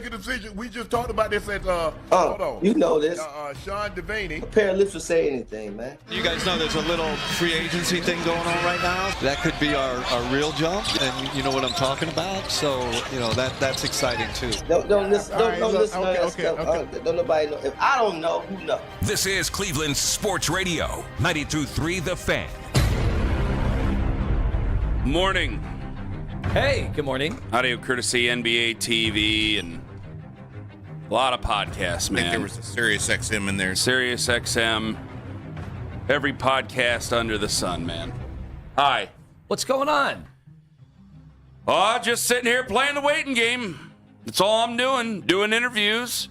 make a decision. We just talked about this at, hold on. You know this. Sean Devaney. A pair of lips will say anything, man. You guys know there's a little free agency thing going on right now. That could be our real jump, and you know what I'm talking about. So, that's exciting too. Don't listen. Don't nobody know. If I don't know, who knows? This is Cleveland Sports Radio, 92.3 The Fan. Morning. Hey, good morning. Audio courtesy NBA TV and a lot of podcasts, man. I think there was a Sirius XM in there. Sirius XM. Every podcast under the sun, man. Hi. What's going on? Oh, just sitting here playing the waiting game. That's all I'm doing. Doing interviews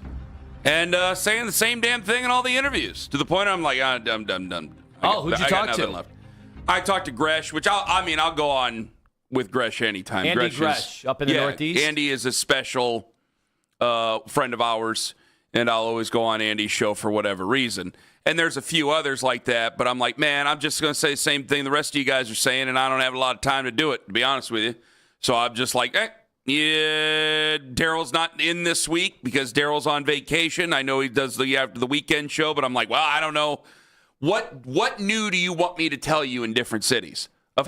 and saying the same damn thing in all the interviews. To the point I'm like, I'm done. Who'd you talk to? Left. I talked to Gresh, which I'll go on with Gresh anytime. Andy Gresh up in the Northeast. Andy is a special friend of ours, and I'll always go on Andy's show for whatever reason. And there's a few others like that, but I'm like, man, I'm just going to say the same thing the rest of you guys are saying, and I don't have a lot of time to do it, to be honest with you. So I'm just like, yeah, Daryl's not in this week because Daryl's on vacation. I know he does the after the weekend show, but I'm like, well, I don't know. What new do you want me to tell you in different cities of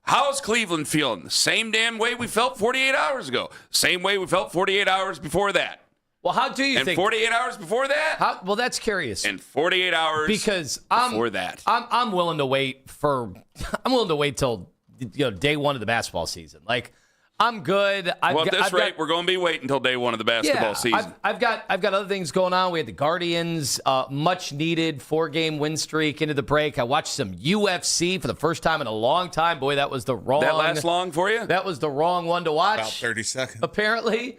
how's Cleveland feeling? The same damn way we felt 48 hours ago. Same way we felt 48 hours before that. Well, how do you think? And 48 hours before that? Well, that's curious. And 48 hours because before that. I'm willing to wait till day one of the basketball season. Like, I'm good. At this rate, we're going to be waiting until day one of the basketball season. I've got other things going on. We had the Guardians, much needed 4-game win streak into the break. I watched some UFC for the first time in a long time. Boy, that was the wrong. That lasts long for you? That was the wrong one to watch. About 30 seconds. Apparently.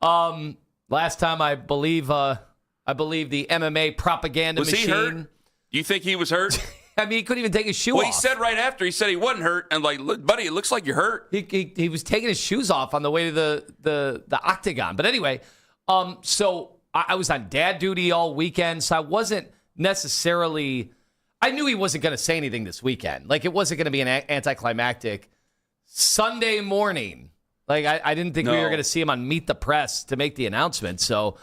Last time I believe the MMA propaganda machine. Was he hurt? Do you think he was hurt? I mean, he couldn't even take his shoe off. Well, he said right after, he said he wasn't hurt. And like, look, buddy, it looks like you're hurt. He was taking his shoes off on the way to the octagon. But anyway, so I was on dad duty all weekend, so I wasn't necessarily – I knew he wasn't going to say anything this weekend. Like, it wasn't going to be an anticlimactic Sunday morning. Like, I didn't think we were going to see him on Meet the Press to make the announcement. So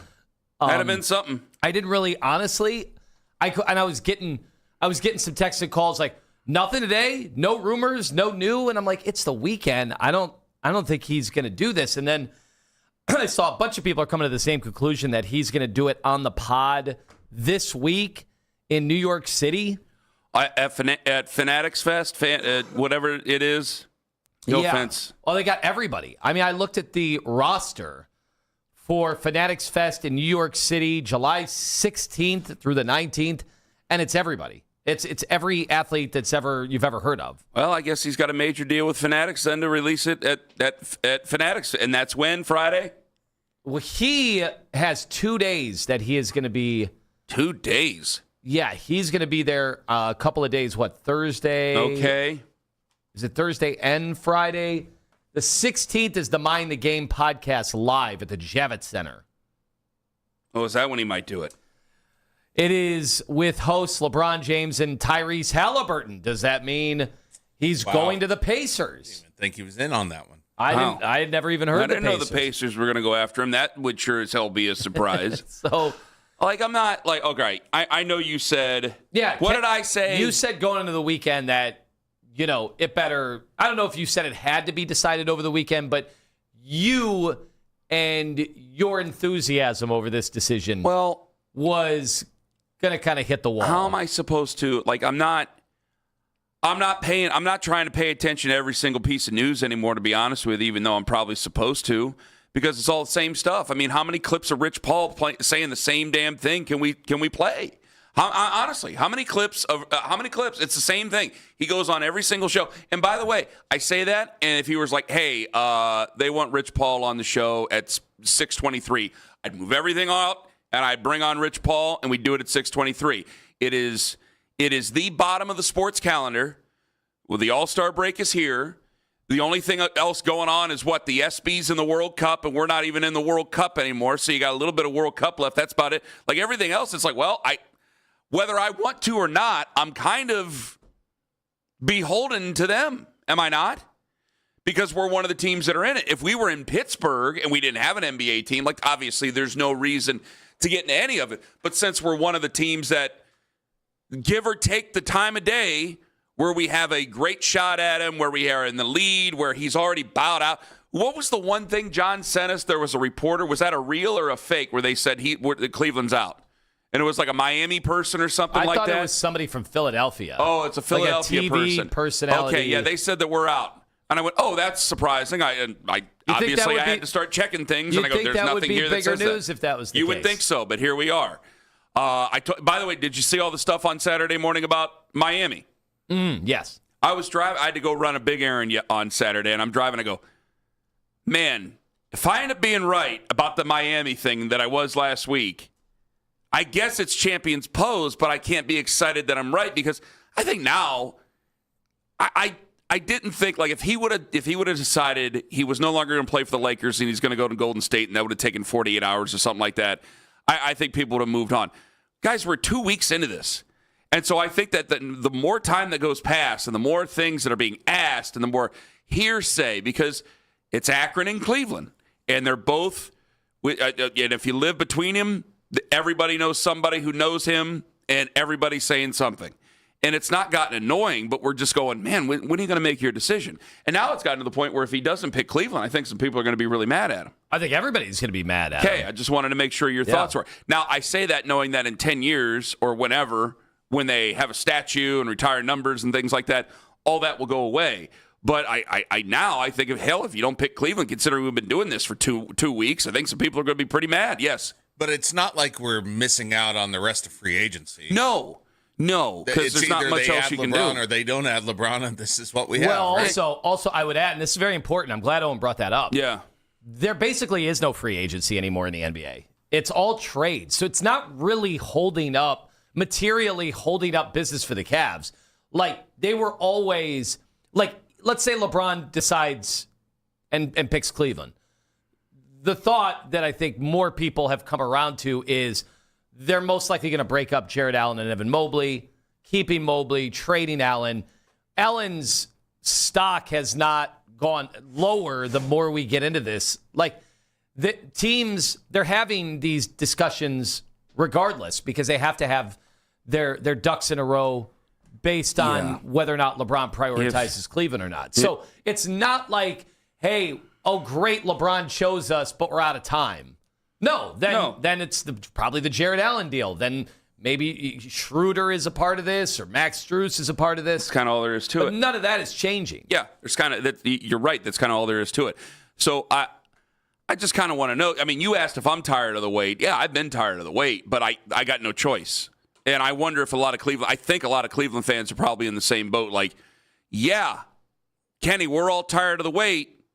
that'd have been something. I didn't really – honestly, I was getting some texts and calls like, nothing today, no rumors, no new. And I'm like, it's the weekend. I don't think he's going to do this. And then I saw a bunch of people are coming to the same conclusion that he's going to do it on the pod this week in New York City. At Fanatics Fest, whatever it is. No offense. Well, they got everybody. I mean, I looked at the roster for Fanatics Fest in New York City, July 16th through the 19th, and it's everybody. It's every athlete you've ever heard of. Well, I guess he's got a major deal with Fanatics then to release it at Fanatics, and that's when, Friday? Well, he has 2 days that he is going to be. 2 days? Yeah, he's going to be there a couple of days. What, Thursday? Okay. Is it Thursday and Friday? The 16th is the Mind the Game podcast live at the Javits Center. Oh, is that when he might do it? It is with hosts LeBron James and Tyrese Halliburton. Does that mean he's going to the Pacers? I didn't even think he was in on that one. I had never even heard of the Pacers. I didn't know the Pacers were going to go after him. That would sure as hell be a surprise. So, like, I'm not like, okay, I know you said. Yeah. What did I say? You said going into the weekend that, it better. I don't know if you said it had to be decided over the weekend, but you and your enthusiasm over this decision was going to kind of hit the wall. How am I supposed to? Like, I'm not trying to pay attention to every single piece of news anymore, to be honest with you, even though I'm probably supposed to, because it's all the same stuff. I mean, how many clips of Rich Paul saying the same damn thing can we play? Honestly, how many clips? It's the same thing. He goes on every single show. And by the way, I say that, and if he was like, hey, they want Rich Paul on the show at 6:23, I'd move everything out, and I'd bring on Rich Paul, and we'd do it at 6:23. It is the bottom of the sports calendar. Well, the All-Star break is here. The only thing else going on is what? The ESPYs in the World Cup, and we're not even in the World Cup anymore, so you got a little bit of World Cup left. That's about it. Like, everything else, it's like, well, whether I want to or not, I'm kind of beholden to them, am I not? because we're one of the teams that are in it. If we were in Pittsburgh and we didn't have an NBA team, like obviously there's no reason to get into any of it. But since we're one of the teams that give or take the time of day where we have a great shot at him, where we are in the lead, where he's already bowed out. What was the one thing John sent us? There was a reporter. Was that a real or a fake where they said Cleveland's out? And it was like a Miami person or something like that? I thought it was somebody from Philadelphia. Oh, it's a Philadelphia like a TV personality. Okay, yeah, they said that we're out. And I went, oh, that's surprising. I obviously I had to start checking things. And I go, there's nothing here that says that. You think that would be bigger news if that was the case? You would think so, but here we are. By the way, did you see all the stuff on Saturday morning about Miami? Yes. I was driving. I had to go run a big errand on Saturday, and I'm driving. I go, man, if I end up being right about the Miami thing that I was last week, I guess it's champions pose, but I can't be excited that I'm right because I think now I didn't think like if he would have decided he was no longer going to play for the Lakers and he's going to go to Golden State and that would have taken 48 hours or something like that, I think people would have moved on. Guys, we're 2 weeks into this. And so I think that the more time that goes past and the more things that are being asked and the more hearsay, because it's Akron and Cleveland, and they're both, and if you live between him, everybody knows somebody who knows him, and everybody's saying something. And it's not gotten annoying, but we're just going, man, when are you going to make your decision? And now it's gotten to the point where if he doesn't pick Cleveland, I think some people are going to be really mad at him. I think everybody's going to be mad at him. Okay, I just wanted to make sure your thoughts were. Now, I say that knowing that in 10 years or whenever, when they have a statue and retire numbers and things like that, all that will go away. But I now think of, hell, if you don't pick Cleveland, considering we've been doing this for two weeks, I think some people are going to be pretty mad, yes. But it's not like we're missing out on the rest of free agency. No, because there's not much else you can do. Or they don't add LeBron, and this is what we have. Well, right? also, I would add, and this is very important. I'm glad Owen brought that up. Yeah, there basically is no free agency anymore in the NBA. It's all trade, so it's not really materially holding up business for the Cavs. Like they were always like, let's say LeBron decides and picks Cleveland. The thought that I think more people have come around to is they're most likely going to break up Jared Allen and Evan Mobley, keeping Mobley, trading Allen. Allen's stock has not gone lower the more we get into this. Like the teams, they're having these discussions regardless because they have to have their ducks in a row based on whether or not LeBron prioritizes Cleveland or not. So it's not like, hey, oh, great, LeBron chose us, but we're out of time. No, then it's probably the Jared Allen deal. Then maybe Schroeder is a part of this or Max Strus is a part of this. That's kind of all there is to it. But none of that is changing. Yeah, there's kind of you're right. That's kind of all there is to it. So I just kind of want to know. I mean, you asked if I'm tired of the wait. Yeah, I've been tired of the wait, but I got no choice. And I wonder if I think a lot of Cleveland fans are probably in the same boat. Like, yeah, Kenny, we're all tired of the wait.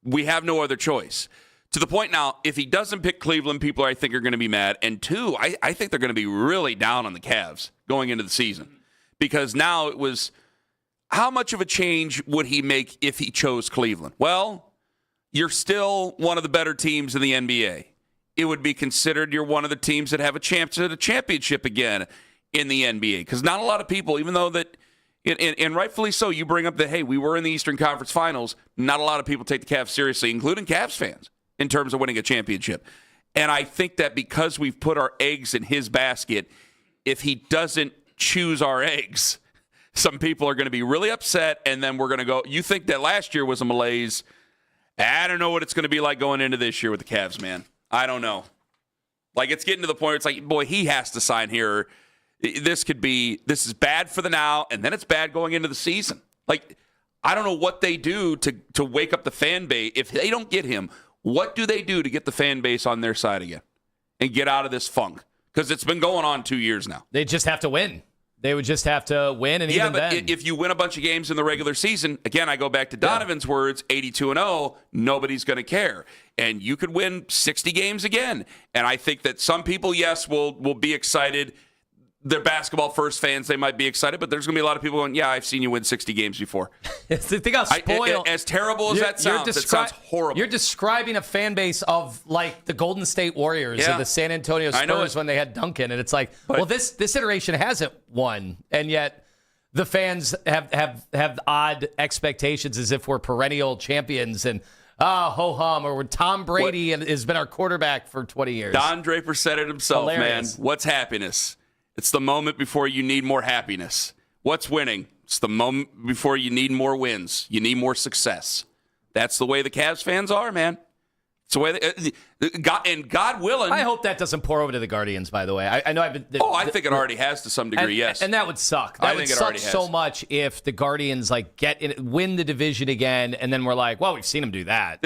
We have no other choice. To the point now, if he doesn't pick Cleveland, people I think are going to be mad. And two, I think they're going to be really down on the Cavs going into the season. Because now it was, how much of a change would he make if he chose Cleveland? Well, you're still one of the better teams in the NBA. It would be considered you're one of the teams that have a chance at a championship again in the NBA. Because not a lot of people, even though that, and rightfully so, you bring up that, hey, we were in the Eastern Conference Finals. Not a lot of people take the Cavs seriously, including Cavs fans, in terms of winning a championship. And I think that because we've put our eggs in his basket, if he doesn't choose our eggs, some people are going to be really upset, and then we're going to go, you think that last year was a malaise. I don't know what it's going to be like going into this year with the Cavs, man. I don't know. Like, it's getting to the point where it's like, boy, he has to sign here. This is bad for the now, and then it's bad going into the season. Like, I don't know what they do to wake up the fan base. If they don't get him, what do they do to get the fan base on their side again and get out of this funk? Because it's been going on 2 years now. They just have to win. They would just have to win, and even then. Yeah, but if you win a bunch of games in the regular season, again, I go back to Donovan's words, 82-0, nobody's going to care. And you could win 60 games again. And I think that some people, yes, will be excited. They're basketball first fans. They might be excited, but there's going to be a lot of people going, yeah, I've seen you win 60 games before. They got spoiled. As terrible as that sounds, it sounds horrible. You're describing a fan base of like the Golden State Warriors or the San Antonio Spurs when they had Duncan. And it's like, well, this iteration hasn't won. And yet the fans have odd expectations as if we're perennial champions and ho hum, or when Tom Brady has been our quarterback for 20 years. Don Draper said it himself, Hilarious. man. What's happiness? It's the moment before you need more happiness. What's winning? It's the moment before you need more wins. You need more success. That's the way the Cavs fans are, man. It's the way God willing. I hope that doesn't pour over to the Guardians, by the way. I know I've been. I think it already has to some degree, yes. And that would suck. That would suck so much if the Guardians win the division again, and then we're like, well, we've seen them do that.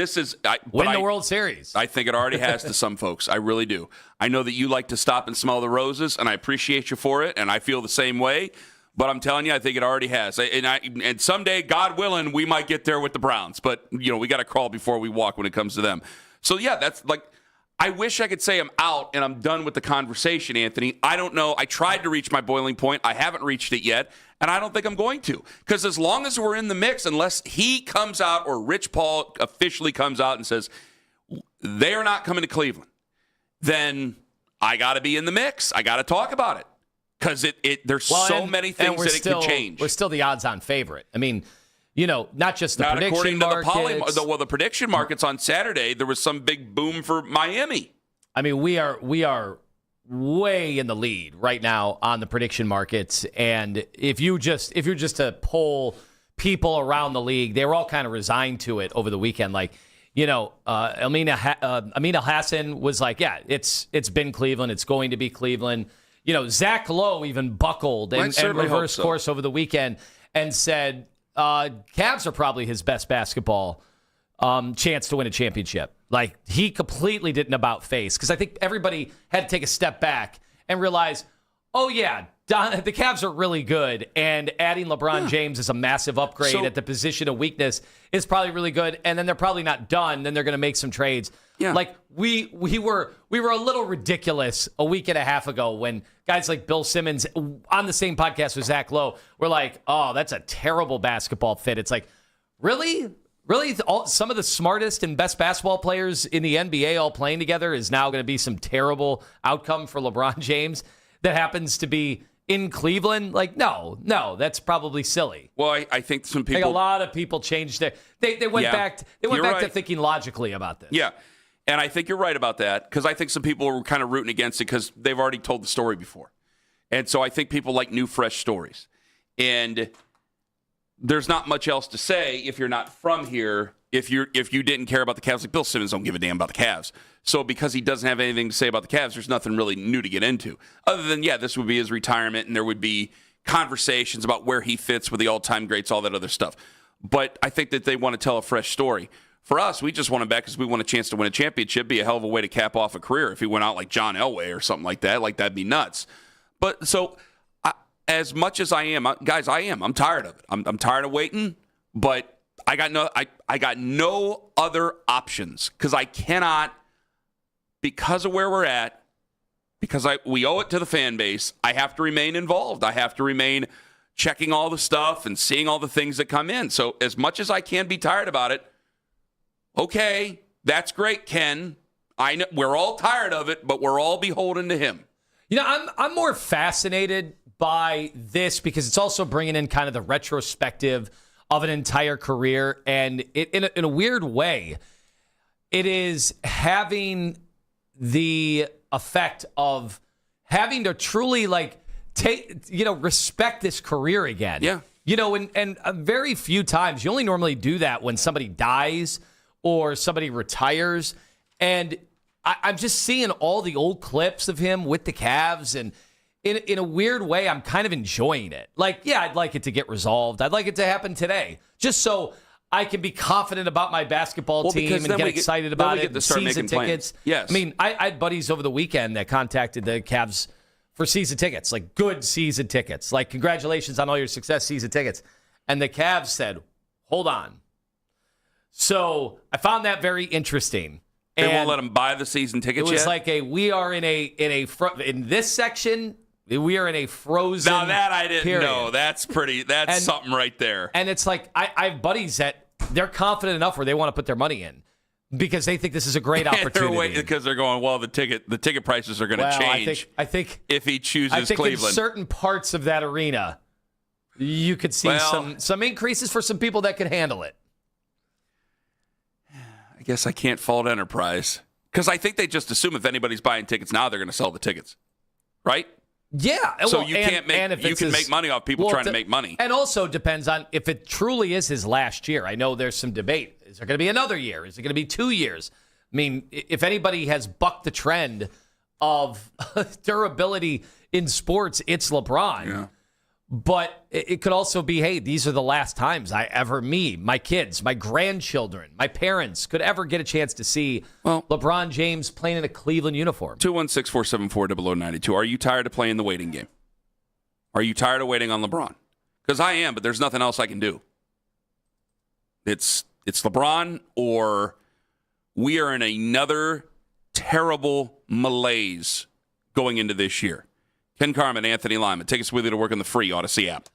Win the World Series. I think it already has to some folks. I really do. I know that you like to stop and smell the roses, and I appreciate you for it, and I feel the same way. But I'm telling you, I think it already has. And someday, God willing, we might get there with the Browns. But, we got to crawl before we walk when it comes to them. So, yeah, that's I wish I could say I'm out and I'm done with the conversation, Anthony. I don't know. I tried to reach my boiling point. I haven't reached it yet, and I don't think I'm going to. Because as long as we're in the mix, unless he comes out or Rich Paul officially comes out and says they're not coming to Cleveland, then I got to be in the mix. I got to talk about it. Because there's so many things that it could change. We're still the odds-on favorite. I mean, not just the prediction markets. The prediction markets on Saturday, there was some big boom for Miami. I mean, we are way in the lead right now on the prediction markets. And if you're just to poll people around the league, they were all kind of resigned to it over the weekend. Amina Hassan was like, yeah, it's been Cleveland. It's going to be Cleveland. Zach Lowe even buckled and reversed course over the weekend and said Cavs are probably his best basketball chance to win a championship. He completely didn't about face, because I think everybody had to take a step back and realize, oh, yeah, the Cavs are really good, and adding LeBron James is a massive upgrade at the position of weakness is probably really good, and then they're probably not done. Then they're going to make some trades. Yeah. We were a little ridiculous a week and a half ago when guys like Bill Simmons on the same podcast with Zach Lowe were like, oh, that's a terrible basketball fit. It's like, really? Really? Some of the smartest and best basketball players in the NBA all playing together is now going to be some terrible outcome for LeBron James that happens to be in Cleveland? No, that's probably silly. Well, I think some people... a lot of people changed they went back to thinking logically about this. Yeah. And I think you're right about that, because I think some people were kind of rooting against it because they've already told the story before. And so I think people like new, fresh stories. And there's not much else to say if you're not from here, if you didn't care about the Cavs. Like Bill Simmons don't give a damn about the Cavs. So because he doesn't have anything to say about the Cavs, there's nothing really new to get into. Other than, this would be his retirement, and there would be conversations about where he fits with the all-time greats, all that other stuff. But I think that they want to tell a fresh story. For us, we just want him back because we want a chance to win a championship. Be a hell of a way to cap off a career if he went out like John Elway or something like that. That'd be nuts. But so, as much as I am, guys, I'm tired of it. I'm tired of waiting. But I got no other options, because I cannot, because of where we're at, because we owe it to the fan base. I have to remain involved. I have to remain checking all the stuff and seeing all the things that come in. So as much as I can be tired about it. Okay, that's great, Ken. I know we're all tired of it, but we're all beholden to him. I'm more fascinated by this because it's also bringing in kind of the retrospective of an entire career, and in a weird way, it is having the effect of having to truly respect this career again. Yeah. And very few times, you only normally do that when somebody dies or somebody retires. And I'm just seeing all the old clips of him with the Cavs, and in a weird way, I'm kind of enjoying it. I'd like it to get resolved. I'd like it to happen today, just so I can be confident about my basketball team and get excited about it. Season tickets. Yes. I mean, I had buddies over the weekend that contacted the Cavs for season tickets, good season tickets. Congratulations on all your success, season tickets. And the Cavs said, hold on. So I found that very interesting. They won't let them buy the season tickets yet? It was we are in this section, we are in a frozen Now that I didn't period. know. That's something right there. And it's I have buddies that they're confident enough where they want to put their money in because they think this is a great opportunity. Because they're going, well, the ticket prices are going to change. I think if he chooses Cleveland. Cleveland. In certain parts of that arena, you could see some increases for some people that could handle it. I guess I can't fault Enterprise because I think they just assume if anybody's buying tickets now, they're going to sell the tickets, right? Yeah. So you can't make you can make money off people trying to make money. And also depends on if it truly is his last year. I know there's some debate. Is there going to be another year? Is it going to be 2 years? I mean, if anybody has bucked the trend of durability in sports, it's LeBron. Yeah. But it could also be, hey, these are the last times my kids, my grandchildren, my parents could ever get a chance to see LeBron James playing in a Cleveland uniform. 216-474-0092. Are you tired of playing the waiting game? Are you tired of waiting on LeBron? Because I am, but there's nothing else I can do. It's LeBron, or we are in another terrible malaise going into this year. Ken Carman, Anthony Lima. Take us with you to work on the free Odyssey app.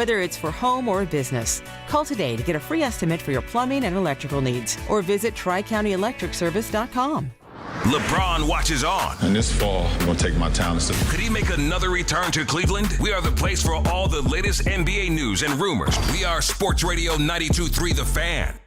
whether it's for home or business. Call today to get a free estimate for your plumbing and electrical needs, or visit TriCountyElectricService.com. LeBron watches on. And this fall, I'm going to take my talents to... Could he make another return to Cleveland? We are the place for all the latest NBA news and rumors. We are Sports Radio 92.3 The Fan.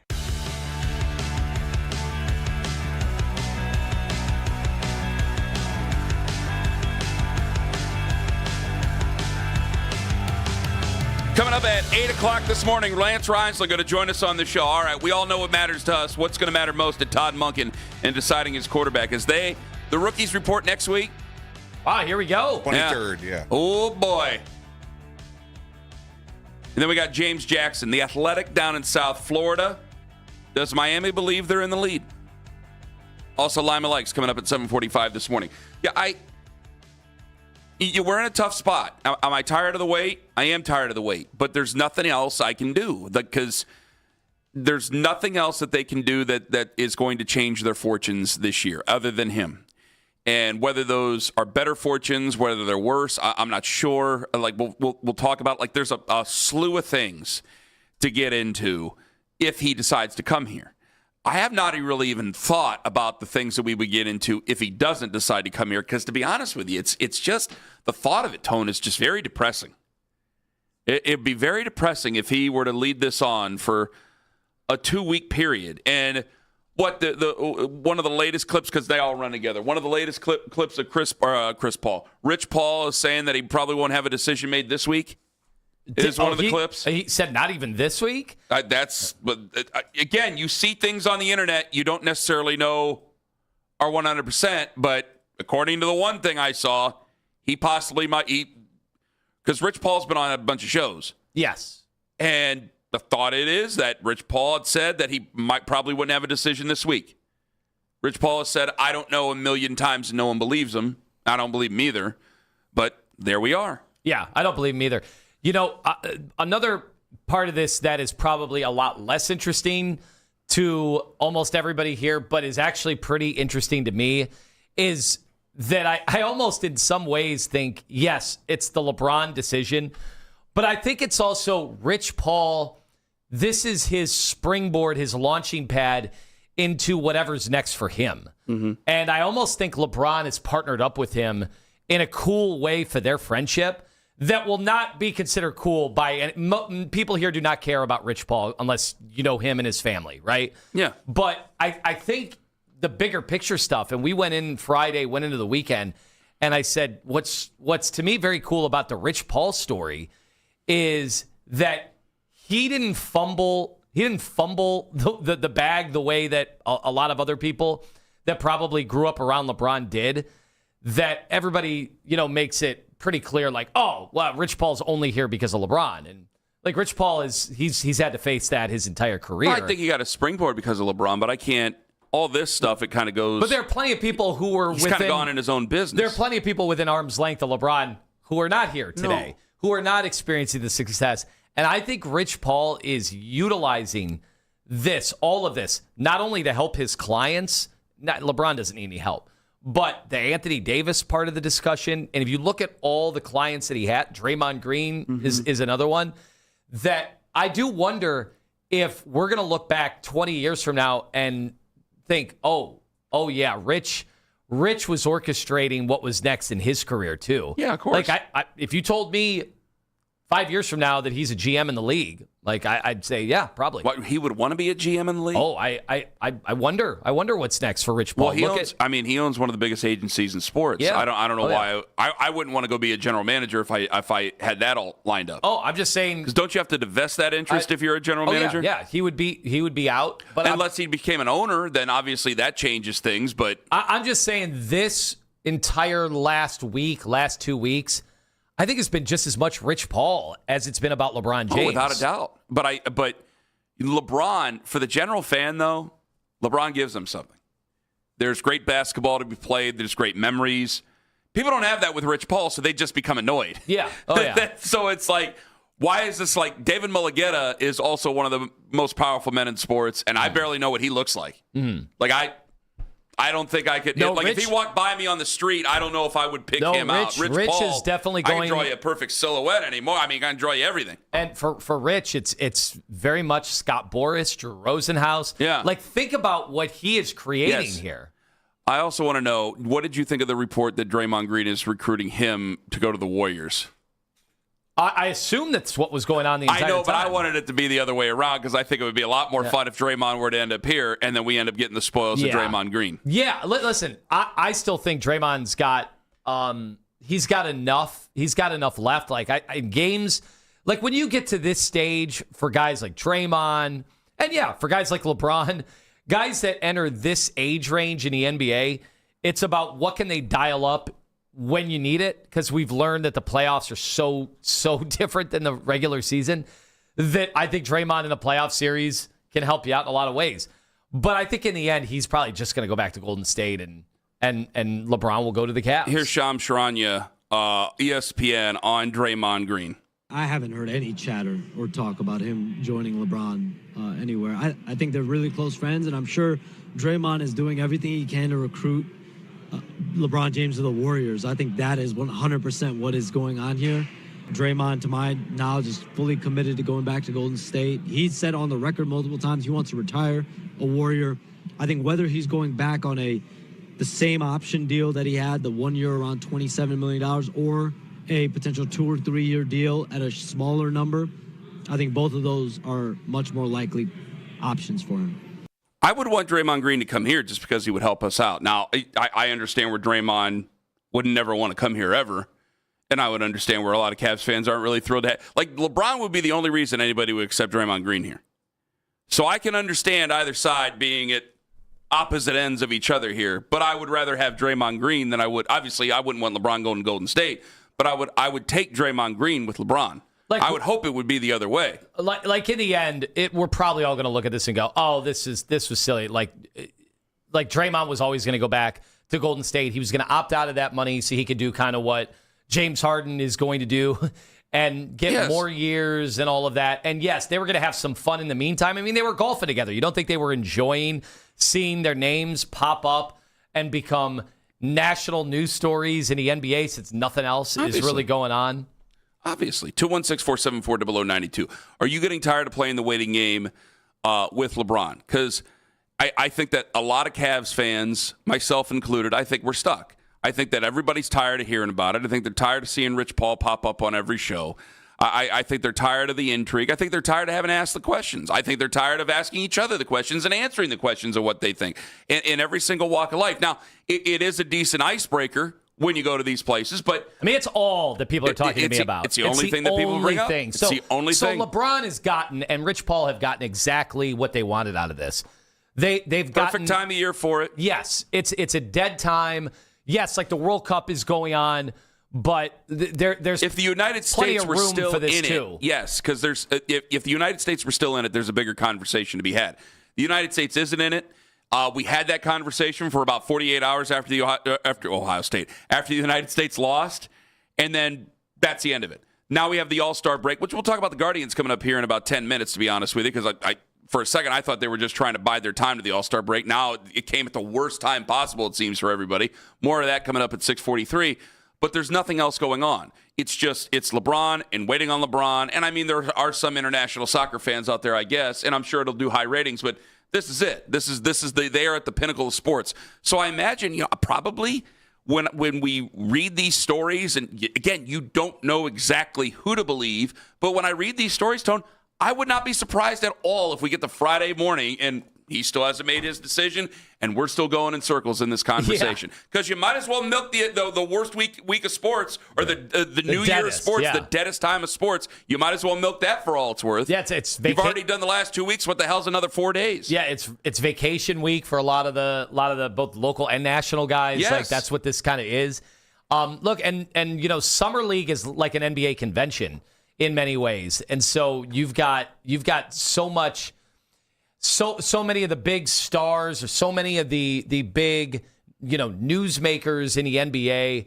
Coming up at 8 o'clock this morning, Lance Risley going to join us on the show. All right, we all know what matters to us. What's going to matter most to Todd Monken in deciding his quarterback? As the rookies report next week. Wow, here we go. 23rd, yeah. Oh, boy. And then we got James Jackson, the Athletic down in South Florida. Does Miami believe they're in the lead? Also, Lima Likes coming up at 7:45 this morning. Yeah, we're in a tough spot. Am I tired of the wait? I am tired of the wait, but there's nothing else I can do because there's nothing else that they can do that is going to change their fortunes this year other than him. And whether those are better fortunes, whether they're worse, I'm not sure. Like we'll talk about. Like there's a slew of things to get into if he decides to come here. I have not really even thought about the things that we would get into if he doesn't decide to come here, because to be honest with you, it's just the thought of it, Tone, is just very depressing. It'd be very depressing if he were to lead this on for a 2-week period. And what the one of the latest clips, because they all run together, one of the latest clips of Rich Paul is saying that he probably won't have a decision made this week. Is one of the clips. He said not even this week? Again, you see things on the internet you don't necessarily know are 100%, but according to the one thing I saw, he possibly might eat, because Rich Paul's been on a bunch of shows. Yes. And the thought is that Rich Paul had said that he probably wouldn't have a decision this week. Rich Paul has said, I don't know, 1,000,000 times, and no one believes him. I don't believe him either. But there we are. Yeah, I don't believe him either. You know, another part of this that is probably a lot less interesting to almost everybody here, but is actually pretty interesting to me, is that I almost in some ways think, yes, it's the LeBron decision, but I think it's also Rich Paul. This is his springboard, his launching pad into whatever's next for him. Mm-hmm. And I almost think LeBron has partnered up with him in a cool way for their friendship that will not be considered cool by people here. Do not care about Rich Paul unless you know him and his family, right? Yeah. But I think the bigger picture stuff, and we went in Friday, went into the weekend, and I said, what's to me very cool about the Rich Paul story is that he didn't fumble the bag the way that a lot of other people that probably grew up around LeBron did, that everybody, makes it pretty clear, like, oh, well, Rich Paul's only here because of LeBron. And like Rich Paul he's had to face that his entire career. Well, I think he got a springboard because of LeBron, but I can't. All this stuff, it kind of goes. But there are plenty of people who were kind of gone in his own business. There are plenty of people within arm's length of LeBron who are not here today, who are not experiencing the success. And I think Rich Paul is utilizing all of this, not only to help his clients. LeBron doesn't need any help. But the Anthony Davis part of the discussion, and if you look at all the clients that he had, Draymond Green is another one, that I do wonder if we're going to look back 20 years from now and think, oh yeah, Rich was orchestrating what was next in his career too. Yeah, of course. Like if you told me 5 years from now that he's a GM in the league, like I'd say, yeah, probably. What, he would want to be a GM in the league? Oh, I wonder. I wonder what's next for Rich Paul. Well, he owns one of the biggest agencies in sports. Yeah. I don't know why. I wouldn't want to go be a general manager if I had that all lined up. Oh, I'm just saying. Because don't you have to divest that interest if you're a general manager? Yeah, he would be out. But unless he became an owner, then obviously that changes things. But I'm just saying this entire last 2 weeks, I think it's been just as much Rich Paul as it's been about LeBron James. Oh, without a doubt. But LeBron, for the general fan, though, LeBron gives them something. There's great basketball to be played. There's great memories. People don't have that with Rich Paul, so they just become annoyed. Yeah. Oh, yeah. So it's like, why is this like David Mulugeta is also one of the most powerful men in sports, and I barely know what he looks like. Mm-hmm. Like, I don't think I could. No, if he walked by me on the street, I don't know if I would pick him out. Rich Paul, is definitely I going. can draw you a perfect silhouette anymore. I mean, I can draw you everything. And for Rich, it's very much Scott Boras, Drew Rosenhaus. Yeah. Like, think about what he is creating here. I also want to know, what did you think of the report that Draymond Green is recruiting him to go to the Warriors? I assume that's what was going on the entire time. I know, but I wanted it to be the other way around because I think it would be a lot more fun if Draymond were to end up here and then we end up getting the spoils of Draymond Green. Yeah, listen, I still think Draymond's got he's got enough left. Like in games, like when you get to this stage for guys like Draymond, and for guys like LeBron, guys that enter this age range in the NBA, it's about what can they dial up when you need it, because we've learned that the playoffs are so different than the regular season that I think Draymond in a playoff series can help you out in a lot of ways. But I think in the end, he's probably just going to go back to Golden State and LeBron will go to the Cavs. Here's Shams Charania, ESPN, on Draymond Green. I haven't heard any chatter or talk about him joining LeBron anywhere. I think they're really close friends, and I'm sure Draymond is doing everything he can to recruit LeBron James to the Warriors. I think that is 100% what is going on here. Draymond, to my knowledge, is fully committed to going back to Golden State. He's said on the record multiple times he wants to retire a Warrior. I think whether he's going back on the same option deal that he had, the 1 year around $27 million, or a potential 2 or 3 year deal at a smaller number, I think both of those are much more likely options for him. I would want Draymond Green to come here just because he would help us out. Now, I understand where Draymond would never want to come here ever, and I would understand where a lot of Cavs fans aren't really thrilled at. Like, LeBron would be the only reason anybody would accept Draymond Green here. So I can understand either side being at opposite ends of each other here, but I would rather have Draymond Green than I would. Obviously, I wouldn't want LeBron going to Golden State, but I would take Draymond Green with LeBron. Like, I would hope it would be the other way. Like in the end, we're probably all going to look at this and go, "Oh, this was silly." Like Draymond was always going to go back to Golden State. He was going to opt out of that money so he could do kind of what James Harden is going to do and get more years and all of that. And yes, they were going to have some fun in the meantime. I mean, they were golfing together. You don't think they were enjoying seeing their names pop up and become national news stories in the NBA since nothing else is really going on? Obviously. 216-474-0092. Are you getting tired of playing the waiting game with LeBron? Because I think that a lot of Cavs fans, myself included, I think we're stuck. I think that everybody's tired of hearing about it. I think they're tired of seeing Rich Paul pop up on every show. I think they're tired of the intrigue. I think they're tired of having to ask the questions. I think they're tired of asking each other the questions and answering the questions of what they think in every single walk of life. Now, it is a decent icebreaker when you go to these places, but I mean, it's all that people are talking to me about. It's the only thing that people bring up. It's the only thing. So LeBron has gotten, and Rich Paul have gotten exactly what they wanted out of this. They've gotten perfect time of year for it. Yes, it's a dead time. Yes, like the World Cup is going on, but there's if the United States were still for this in too. It, yes, because there's if the United States were still in it, there's a bigger conversation to be had. The United States isn't in it. We had that conversation for about 48 hours after the United States lost, and then that's the end of it. Now we have the All-Star break, which we'll talk about the Guardians coming up here in about 10 minutes, to be honest with you, because I for a second I thought they were just trying to bide their time to the All-Star break. Now it came at the worst time possible, it seems, for everybody. More of that coming up at 6:43, but there's nothing else going on. It's LeBron and waiting on LeBron, and I mean there are some international soccer fans out there, I guess, and I'm sure it'll do high ratings, but this is it. They are at the pinnacle of sports. So I imagine, probably when we read these stories, and again, you don't know exactly who to believe, but when I read these stories, Tone, I would not be surprised at all if we get to Friday morning and he still hasn't made his decision, and we're still going in circles in this conversation. Because you might as well milk the worst week of sports, or the new year of sports, the deadest time of sports. You might as well milk that for all it's worth. Yeah, you've already done the last 2 weeks. What the hell's another 4 days? Yeah, it's vacation week for a lot of the both local and national guys. Yes. Like that's what this kind of is. Look, and summer league is like an NBA convention in many ways, and so you've got so much. So many of the big stars, or so many of the big, newsmakers in the NBA,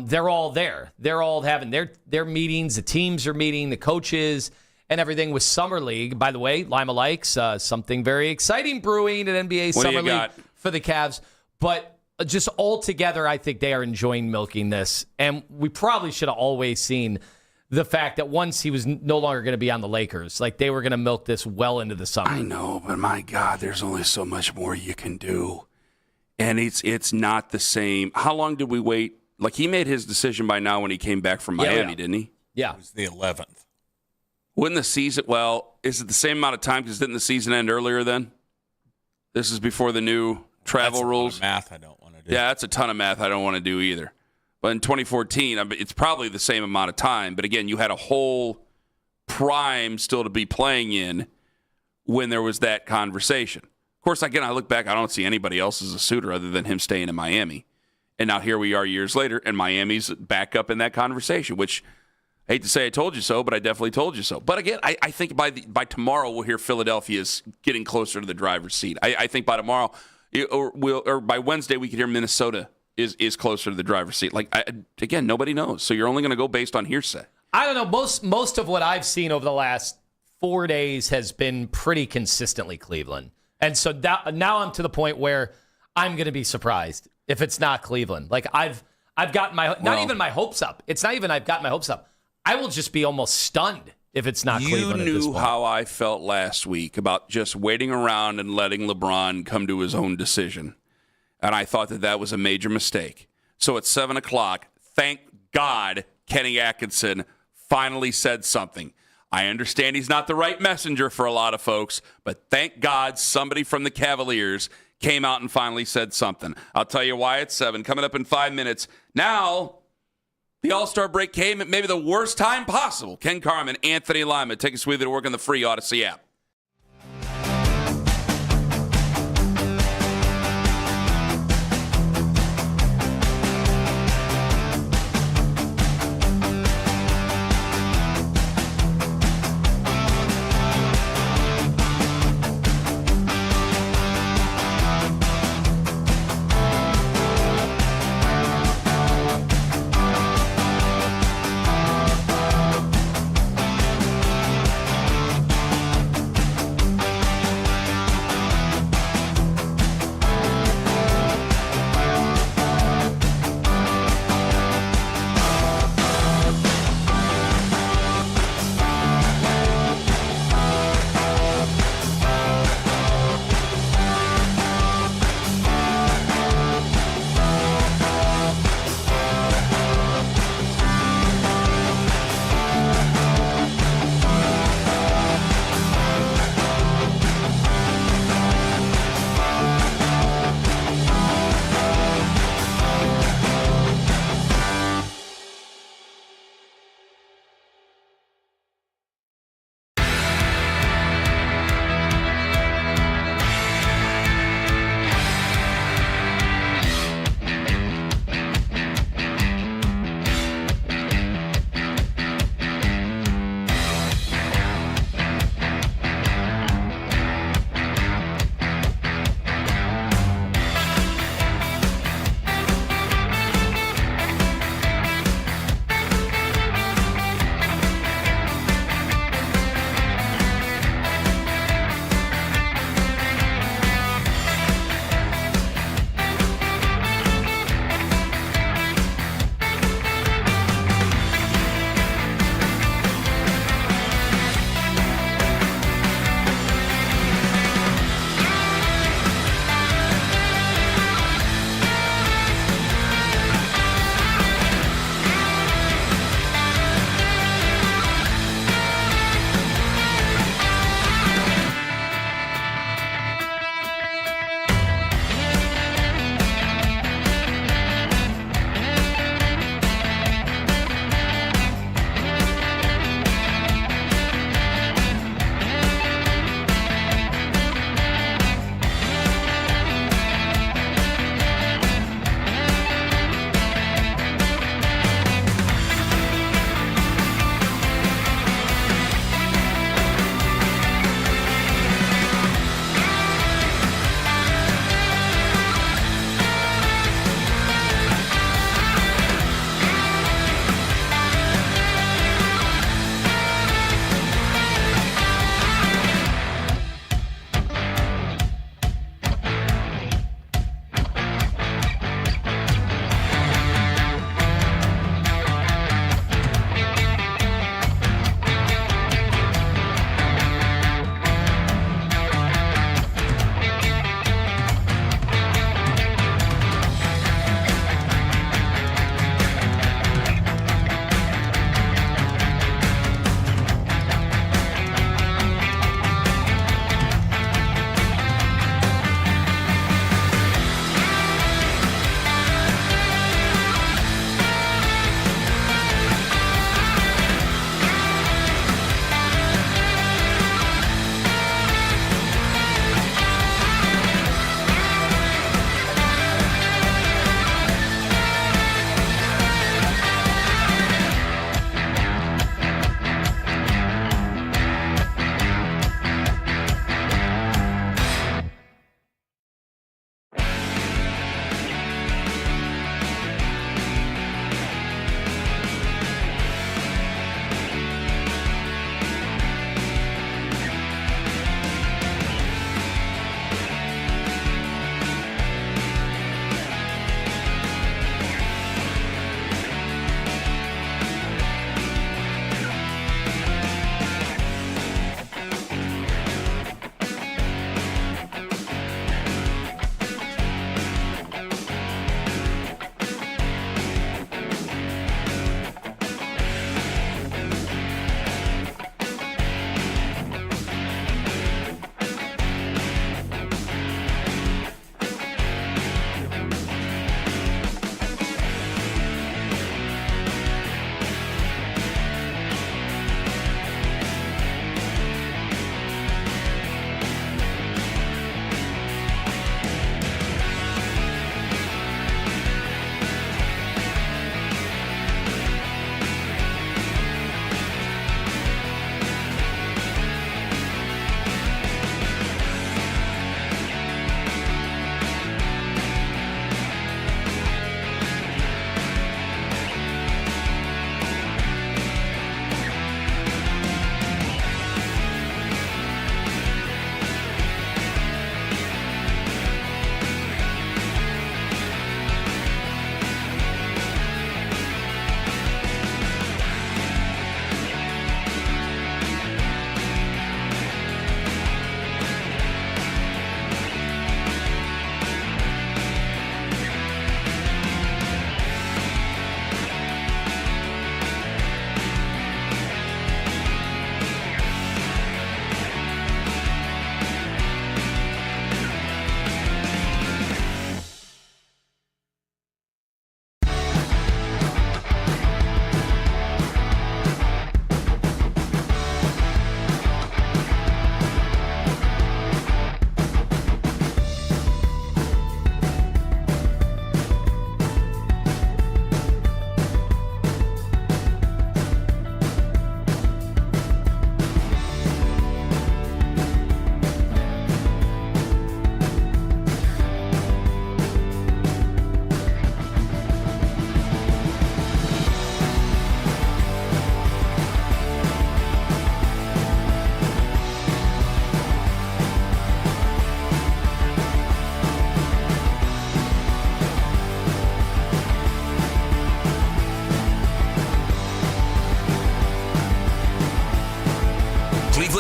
they're all there. They're all having their meetings. The teams are meeting, the coaches, and everything with Summer League. By the way, Lima likes something very exciting brewing at NBA Summer League for the Cavs. But just altogether, I think they are enjoying milking this. And we probably should have always seen the fact that once he was no longer going to be on the Lakers, like they were going to milk this well into the summer. I know, but my God, there's only so much more you can do. And it's not the same. How long did we wait? Like, he made his decision by now when he came back from Miami, didn't he? Yeah. It was the 11th. Wouldn't the season, well, is it the same amount of time? Because didn't the season end earlier then? This is before the new travel rules. Math I don't want to do. Yeah, that's a ton of math I don't want to do either. But in 2014, it's probably the same amount of time. But again, you had a whole prime still to be playing in when there was that conversation. Of course, again, I look back, I don't see anybody else as a suitor other than him staying in Miami. And now here we are years later, and Miami's back up in that conversation, which I hate to say I told you so, but I definitely told you so. But again, I think by tomorrow we'll hear Philadelphia's getting closer to the driver's seat. I think by tomorrow, or by Wednesday, we could hear Minnesota is closer to the driver's seat. Like, again, nobody knows. So you're only going to go based on hearsay. I don't know. Most of what I've seen over the last 4 days has been pretty consistently Cleveland. And so now I'm to the point where I'm going to be surprised if it's not Cleveland. Like, I've gotten not even my hopes up. It's not even I've got my hopes up. I will just be almost stunned if it's not Cleveland at this point. You knew how I felt last week about just waiting around and letting LeBron come to his own decision. And I thought that was a major mistake. So at 7 o'clock, thank God Kenny Atkinson finally said something. I understand he's not the right messenger for a lot of folks, but thank God somebody from the Cavaliers came out and finally said something. I'll tell you why at 7. Coming up in 5 minutes. Now, the All-Star break came at maybe the worst time possible. Ken Carman, Anthony Lima. Take us with you to work on the free Odyssey app.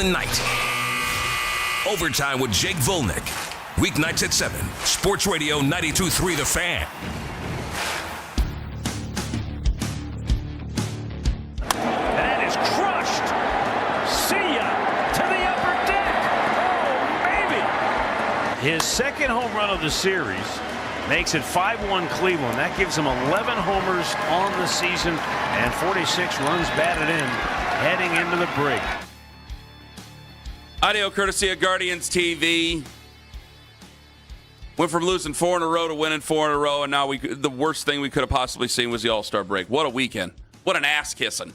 Cleveland night. Overtime with Jake Volnick. Weeknights at 7. Sports Radio 92.3 The Fan. That is crushed. See ya to the upper deck. Oh, baby. His second home run of the series makes it 5-1 Cleveland. That gives him 11 homers on the season and 46 runs batted in heading into the break. Audio courtesy of Guardians TV. Went from losing 4 in a row to winning 4 in a row, and now the worst thing we could have possibly seen was the All-Star break. What a weekend. What an ass-kicking.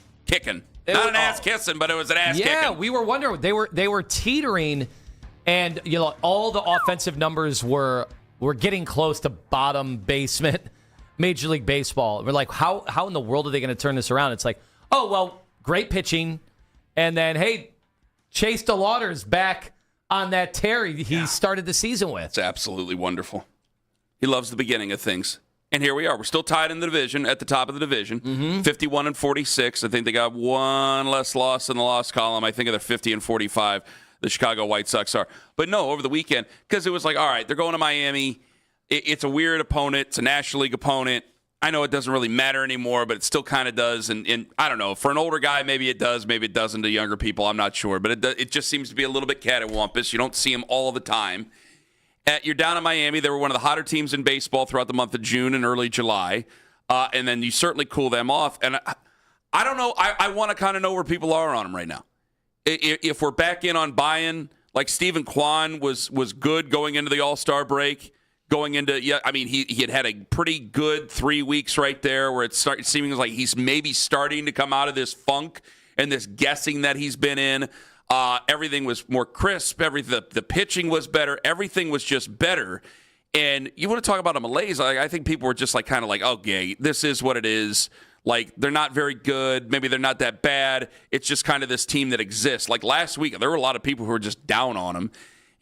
Not an ass-kissing, but it was an ass-kicking. Yeah, we were wondering. They were teetering, and all the offensive numbers were getting close to bottom basement Major League Baseball. We're like, how in the world are they going to turn this around? It's like, oh, well, great pitching, and then, hey, Chase DeLauder's back on that tear he started the season with. It's absolutely wonderful. He loves the beginning of things. And here we are. We're still tied in the division, at the top of the division, 51-46. I think they got one less loss in the loss column. I think they're 50-45, the Chicago White Sox are. But no, over the weekend, because it was like, all right, they're going to Miami. It's a weird opponent. It's a National League opponent. I know it doesn't really matter anymore, but it still kind of does. And I don't know. For an older guy, maybe it does. Maybe it doesn't to younger people. I'm not sure. But it just seems to be a little bit cattywampus. You don't see them all the time. You're down in Miami. They were one of the hotter teams in baseball throughout the month of June and early July. And then you certainly cool them off. And I don't know. I want to kind of know where people are on them right now. If we're back in on buying, like Stephen Kwan was good going into the All-Star break. Going into, he had a pretty good 3 weeks right there where it's seeming like he's maybe starting to come out of this funk and this guessing that he's been in. Everything was more crisp. The pitching was better. Everything was just better. And you want to talk about a malaise? I think people were just like kind of like, okay, this is what it is. Like, they're not very good. Maybe they're not that bad. It's just kind of this team that exists. Like last week, there were a lot of people who were just down on them.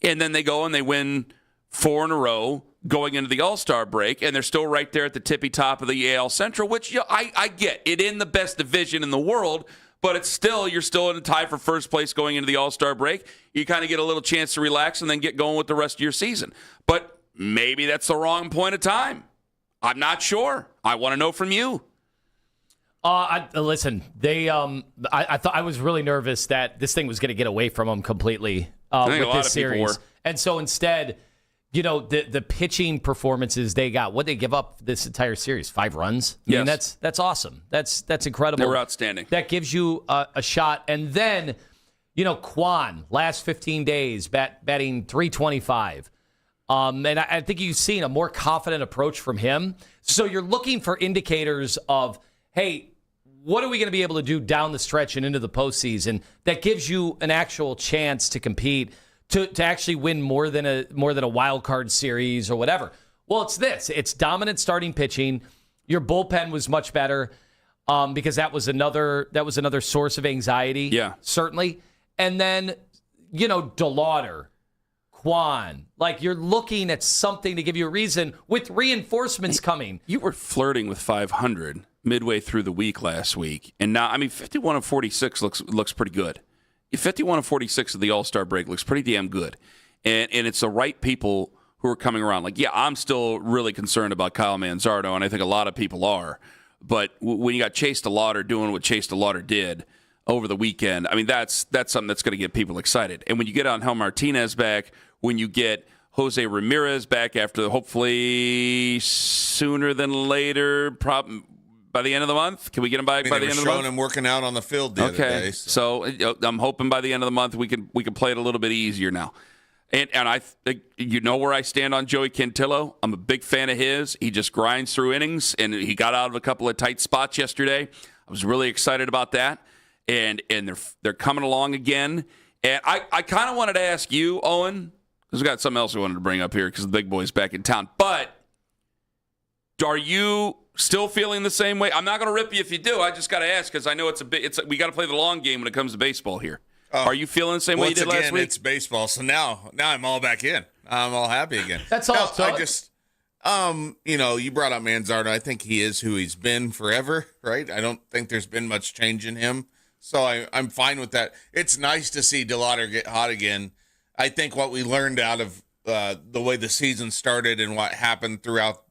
And then they go and they win 4 in a row going into the All-Star break, and they're still right there at the tippy top of the AL Central, which I get. It in the best division in the world, but it's still, you're still in a tie for first place going into the All-Star break. You kind of get a little chance to relax and then get going with the rest of your season. But maybe that's the wrong point of time. I'm not sure. I want to know from you. Listen, I thought I was really nervous that this thing was going to get away from them completely with this series. And so instead, the pitching performances they got, what they give up this entire series, 5 runs. I mean, that's awesome. That's incredible. They were outstanding. That gives you a shot. And then, Kwan, last 15 days, batting .325. And I think you've seen a more confident approach from him. So you're looking for indicators of, hey, what are we going to be able to do down the stretch and into the postseason that gives you an actual chance to compete, to actually win more than a wild card series or whatever? Well, it's this. It's dominant starting pitching. Your bullpen was much better because that was another source of anxiety. Yeah, certainly. And then DeLauder, Kwan, like you're looking at something to give you a reason with reinforcements coming. You were flirting with 500 midway through the week last week, and now 51-46 looks pretty good. 51-46 of the All-Star break looks pretty damn good, and it's the right people who are coming around. Like, yeah, I'm still really concerned about Kyle Manzardo, and I think a lot of people are. But when you got Chase DeLauder doing what Chase DeLauder did over the weekend, that's something that's going to get people excited. And when you get Angel Martinez back, when you get Jose Ramirez back after hopefully sooner than later, by the end of the month? Can we get him back by the end of the month? Showing him working out on the field the other day. So I'm hoping by the end of the month we can play it a little bit easier now. And I think where I stand on Joey Cantillo. I'm a big fan of his. He just grinds through innings, and he got out of a couple of tight spots yesterday. I was really excited about that. And they're coming along again. And I kind of wanted to ask you, Owen, because we got something else we wanted to bring up here because the big boy's back in town. But are you still feeling the same way? I'm not going to rip you if you do. I just got to ask because I know we got to play the long game when it comes to baseball here. Are you feeling the same way you did last week? It's baseball, so now I'm all back in. I'm all happy again. That's all. I just, you brought up Manzardo. I think he is who he's been forever, right? I don't think there's been much change in him So I'm fine with that. It's nice to see DeLauder get hot again. I think what we learned out of the way the season started and what happened throughout,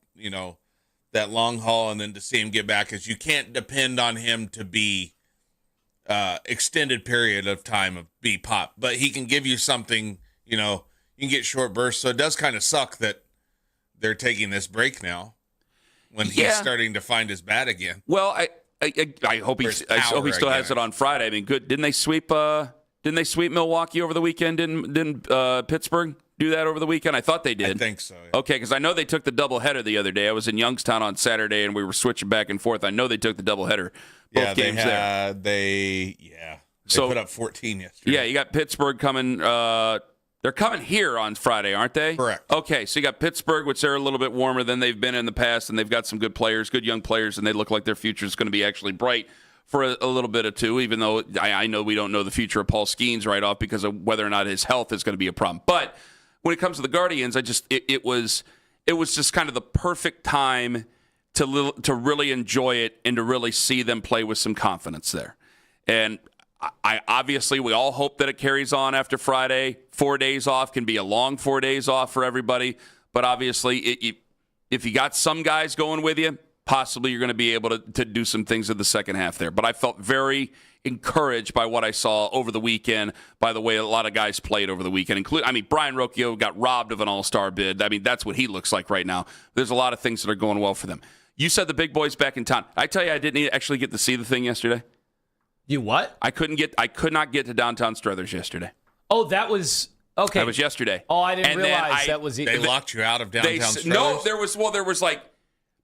that long haul, and then to see him get back, is you can't depend on him to be extended period of time of be pop, but he can give you something. You can get short bursts. So it does kind of suck that they're taking this break now when he's starting to find his bat again. Well, I hope he still has it on Friday. I mean, good. Didn't they sweep Milwaukee over the weekend? Didn't Pittsburgh do that over the weekend? I thought they did. I think so. Yeah. Okay, because I know they took the doubleheader the other day. I was in Youngstown on Saturday, and we were switching back and forth. I know they took the doubleheader. Both games there. They put up 14 yesterday. Yeah, you got Pittsburgh coming. They're coming here on Friday, aren't they? Correct. Okay, so you got Pittsburgh, which they're a little bit warmer than they've been in the past, and they've got some good players, good young players, and they look like their future is going to be actually bright for a little bit or two, even though I know we don't know the future of Paul Skeens right off because of whether or not his health is going to be a problem. But when it comes to the Guardians, it was just kind of the perfect time to really enjoy it and to really see them play with some confidence there. And I obviously, we all hope that it carries on after Friday. 4 days off can be a long 4 days off for everybody. But obviously, if you got some guys going with you, possibly you're going to be able to do some things in the second half there. But I felt very encouraged by what I saw over the weekend, by the way a lot of guys played over the weekend. Brian Rocchio got robbed of an all-star bid. I mean, that's what he looks like right now. There's a lot of things that are going well for them. You said the big boys back in town. I tell you, I didn't actually get to see the thing yesterday. You what? I could not get to downtown Struthers yesterday. Oh, that was okay. That was yesterday. Oh, I didn't realize that was. They locked you out of downtown Struthers? No, there was like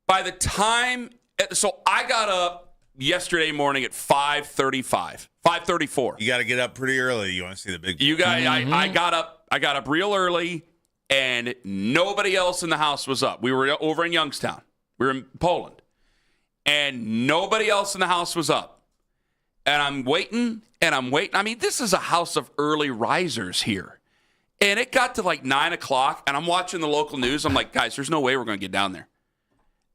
by the time. So I got up yesterday morning at 5:35, 5:34. You got to get up pretty early. You want to see the big. You guys, I got up. I got up real early, and nobody else in the house was up. We were over in Youngstown. We were in Poland, and nobody else in the house was up. And I'm waiting. I mean, this is a house of early risers here. And it got to like 9 o'clock, and I'm watching the local news. I'm like, guys, there's no way we're going to get down there.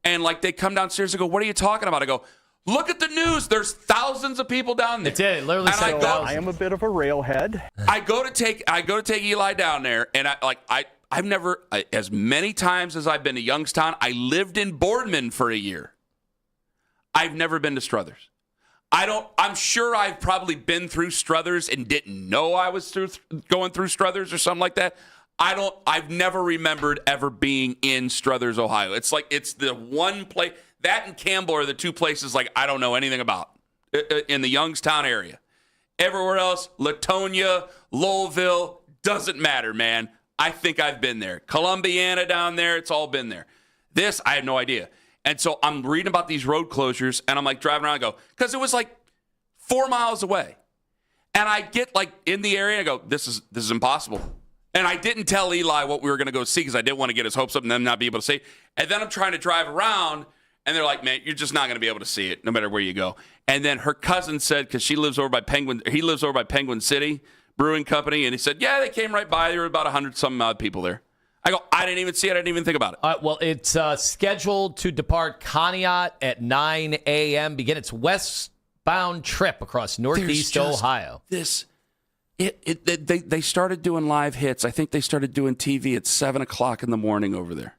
And like they come downstairs and go, what are you talking about? I go, look at the news. There's thousands of people down there. It did. It literally said I am a bit of a railhead. I go to take Eli down there, and I've never, as many times as I've been to Youngstown, I lived in Boardman for a year. I've never been to Struthers. I'm sure I've probably been through Struthers and didn't know I was going through Struthers or something like that. I've never remembered ever being in Struthers, Ohio. It's like, it's the one place, that and Campbell are the two places like I don't know anything about in the Youngstown area. Everywhere else, Latonia, Lowellville, doesn't matter, man. I think I've been there. Columbiana down there, it's all been there. This, I have no idea. And so I'm reading about these road closures, and I'm like driving around and go, because it was like 4 miles away. And I get like in the area and I go, this is impossible. And I didn't tell Eli what we were going to go see because I didn't want to get his hopes up and then not be able to see. And then I'm trying to drive around, and they're like, man, you're just not going to be able to see it no matter where you go. And then her cousin said, because he lives over by Penguin City Brewing Company, and he said, yeah, they came right by. There were about 100-some odd people there. I go, I didn't even see it. I didn't even think about it. All right, well, it's scheduled to depart Conneaut at 9 a.m., begin its westbound trip across northeast Ohio. They started doing live hits. I think they started doing TV at 7 o'clock in the morning over there.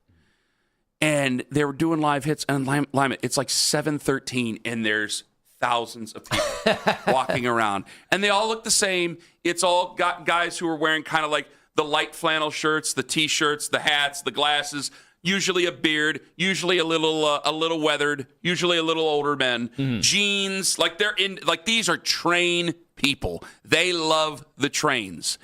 And they were doing live hits. And Lima, it's like 7:13, and there's thousands of people walking around. And they all look the same. It's all got guys who are wearing kind of like the light flannel shirts, the T-shirts, the hats, the glasses, usually a beard, usually a little weathered, usually a little older men, jeans. Like these are train people. They love the trains.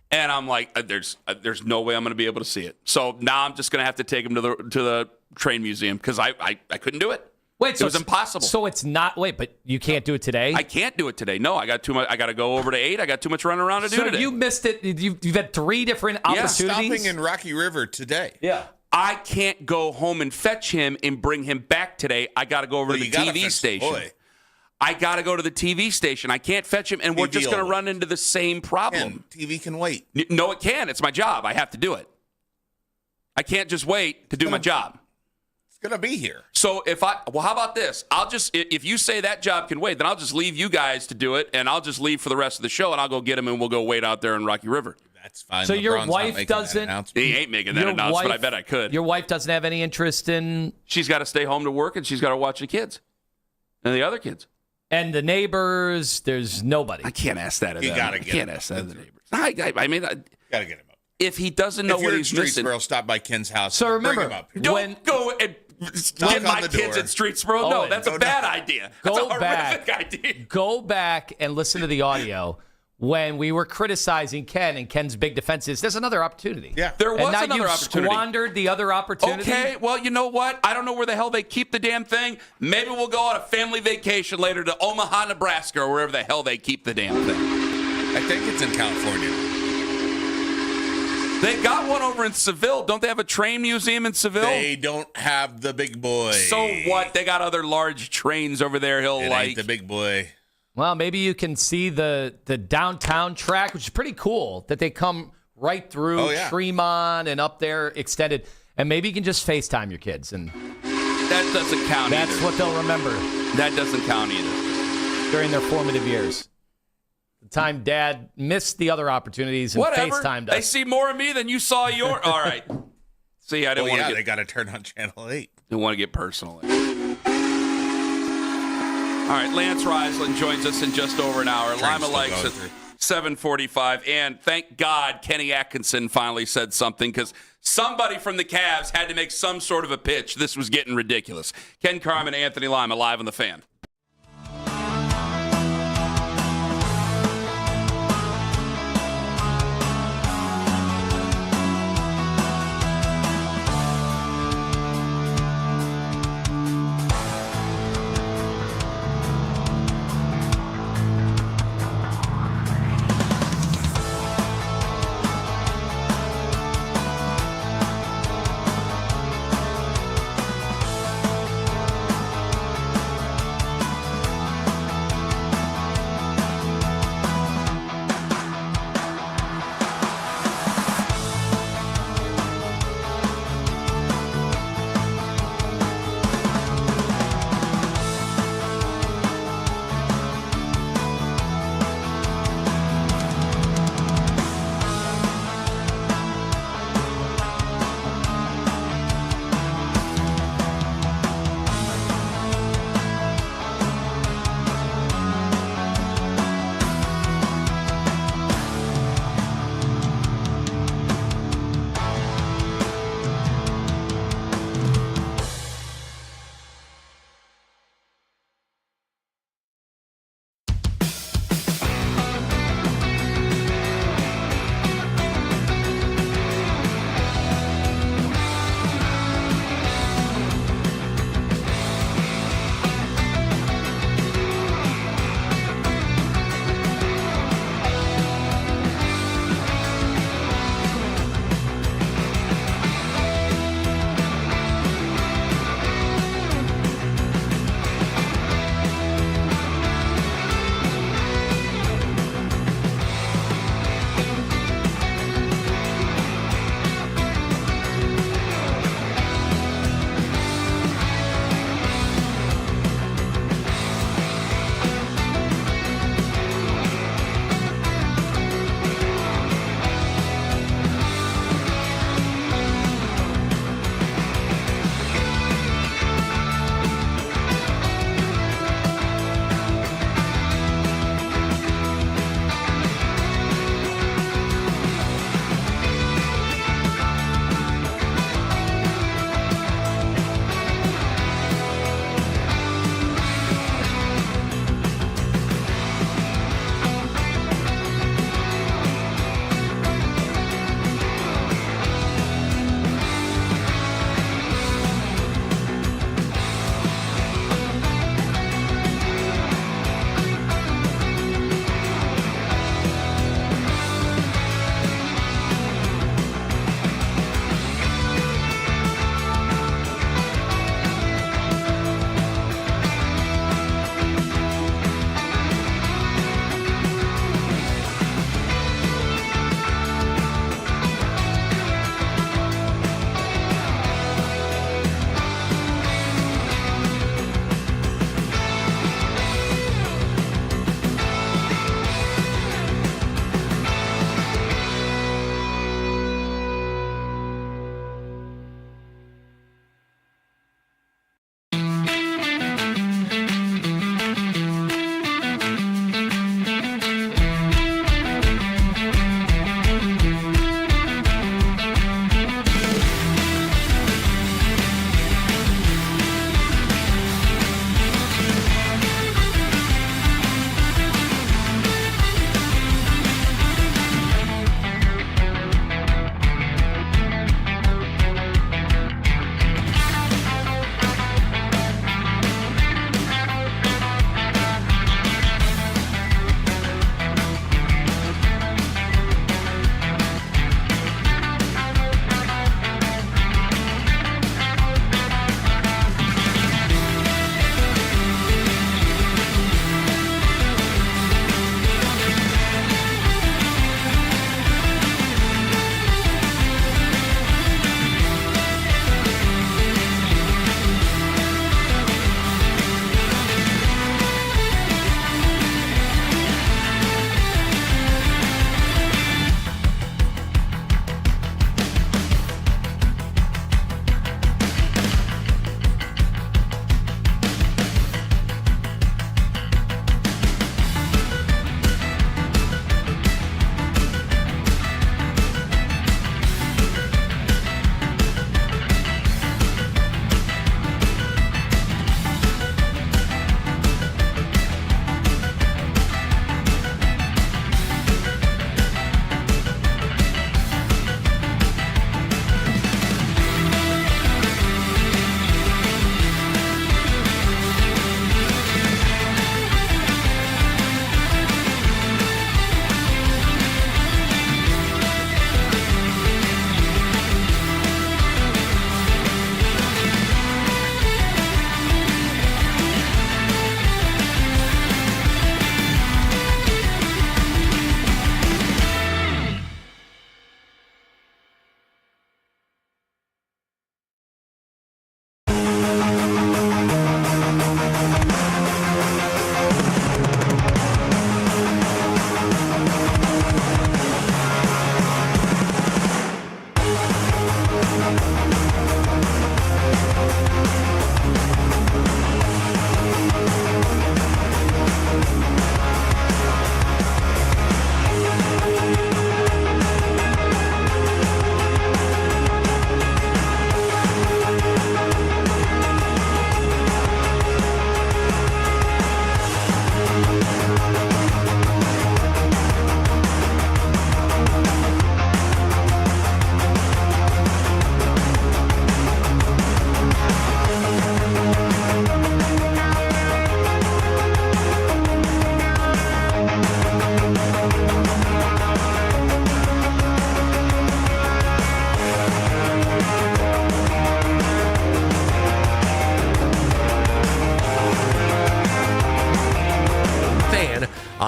And I'm like, there's no way I'm going to be able to see it. So now I'm just going to have to take them to the train museum because I couldn't do it. Wait, so it was impossible. So it's not. Wait, but you can't do it today? I can't do it today. No, I got too much. I got to go over to 8. I got too much running around to do today. So you missed it. You've had 3 different opportunities. Stopping in Rocky River today. Yeah. I can't go home and fetch him and bring him back today. I got to go over to the TV station. I got to go to the TV station. I can't fetch him, and we're just going to run into the same problem. TV can wait. No, it can. It's my job. I have to do it. I can't just wait to do my job. It's gonna be here. So how about this? I'll just, if you say that job can wait, then I'll just leave you guys to do it, and I'll just leave for the rest of the show, and I'll go get him, and we'll go wait out there in Rocky River. That's fine. So LeBron's your not wife making doesn't. that announcement. He ain't making that announcement. I bet I could. Your wife doesn't have any interest in. She's got to stay home to work, and she's got to watch the kids and the other kids and the neighbors. There's nobody. I can't ask that of You them. gotta I get can't him. ask that of the neighbors. I Gotta get him up. if he doesn't know If what you're he's in missing, Streetsboro, stop by Ken's house. So remember, bring him up. don't go and Knock get on my the kids door. at Streetsboro. No, Owen, that's a bad idea. That's a horrific idea. Go back and listen to the audio when we were criticizing Ken, and Ken's big defense is there's another opportunity. Yeah. There was and now another you've opportunity. squandered the other opportunity. Okay, well, you know what? I don't know where the hell they keep the damn thing. Maybe we'll go on a family vacation later to Omaha, Nebraska, or wherever the hell they keep the damn thing. I think it's in California. They got one over in Seville. Don't they have a train museum in Seville? They don't have the big boy. So what? They got other large trains over there. He'll It like ain't the big boy. Well, maybe you can see the downtown track, which is pretty cool, that they come right through Tremont and up there extended. And maybe you can just FaceTime your kids. And that doesn't count that's either. what they'll remember. That doesn't count either. During their formative years. The time Dad missed the other opportunities and Whatever. FaceTimed They us. see more of me than you saw your. All right. See, I didn't want to get. They got to turn on Channel 8. Didn't want to get personal. All right, Lance Riesland joins us in just over an hour. Lima Likes at 7:45, and thank God Kenny Atkinson finally said something because somebody from the Cavs had to make some sort of a pitch. This was getting ridiculous. Ken Carman, Anthony Lima, live on the Fan.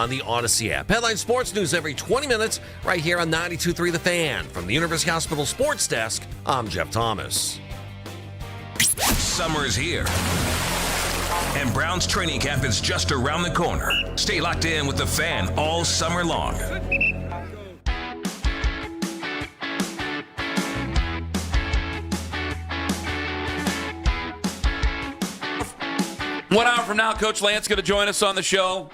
on the Odyssey app. Headline Sports News every 20 minutes right here on 92.3 The Fan. From the University Hospital Sports Desk, I'm Jeff Thomas. Summer's here, and Browns training camp is just around the corner. Stay locked in with The Fan all summer long. 1 hour from now, Coach Lance going to join us on the show.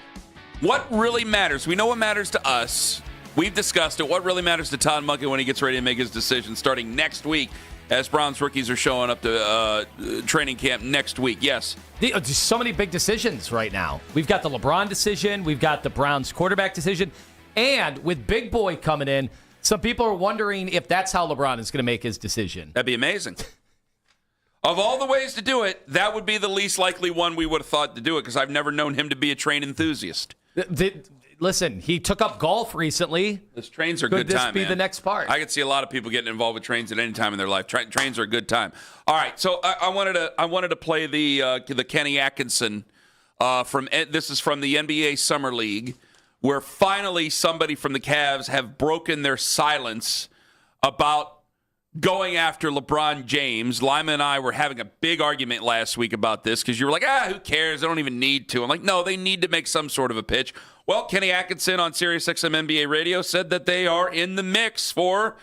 What really matters? We know what matters to us. We've discussed it. What really matters to Todd Monken when he gets ready to make his decision starting next week as Browns rookies are showing up to training camp next week? Yes. There's so many big decisions right now. We've got the LeBron decision. We've got the Browns quarterback decision. And with Big Boy coming in, some people are wondering if that's how LeBron is going to make his decision. That'd be amazing. Of all the ways to do it, that would be the least likely one we would have thought to do it because I've never known him to be a train enthusiast. Listen, he took up golf recently. Those trains are a good time, Could this be the next part? I could see a lot of people getting involved with trains at any time in their life. Trains are a good time. All right, so I wanted to play the Kenny Atkinson this is from the NBA Summer League, where finally somebody from the Cavs have broken their silence about going after LeBron James. Lima and I were having a big argument last week about this because you were like, who cares? They don't even need to. I'm like, no, they need to make some sort of a pitch. Well, Kenny Atkinson on SiriusXM NBA Radio said that they are in the mix for,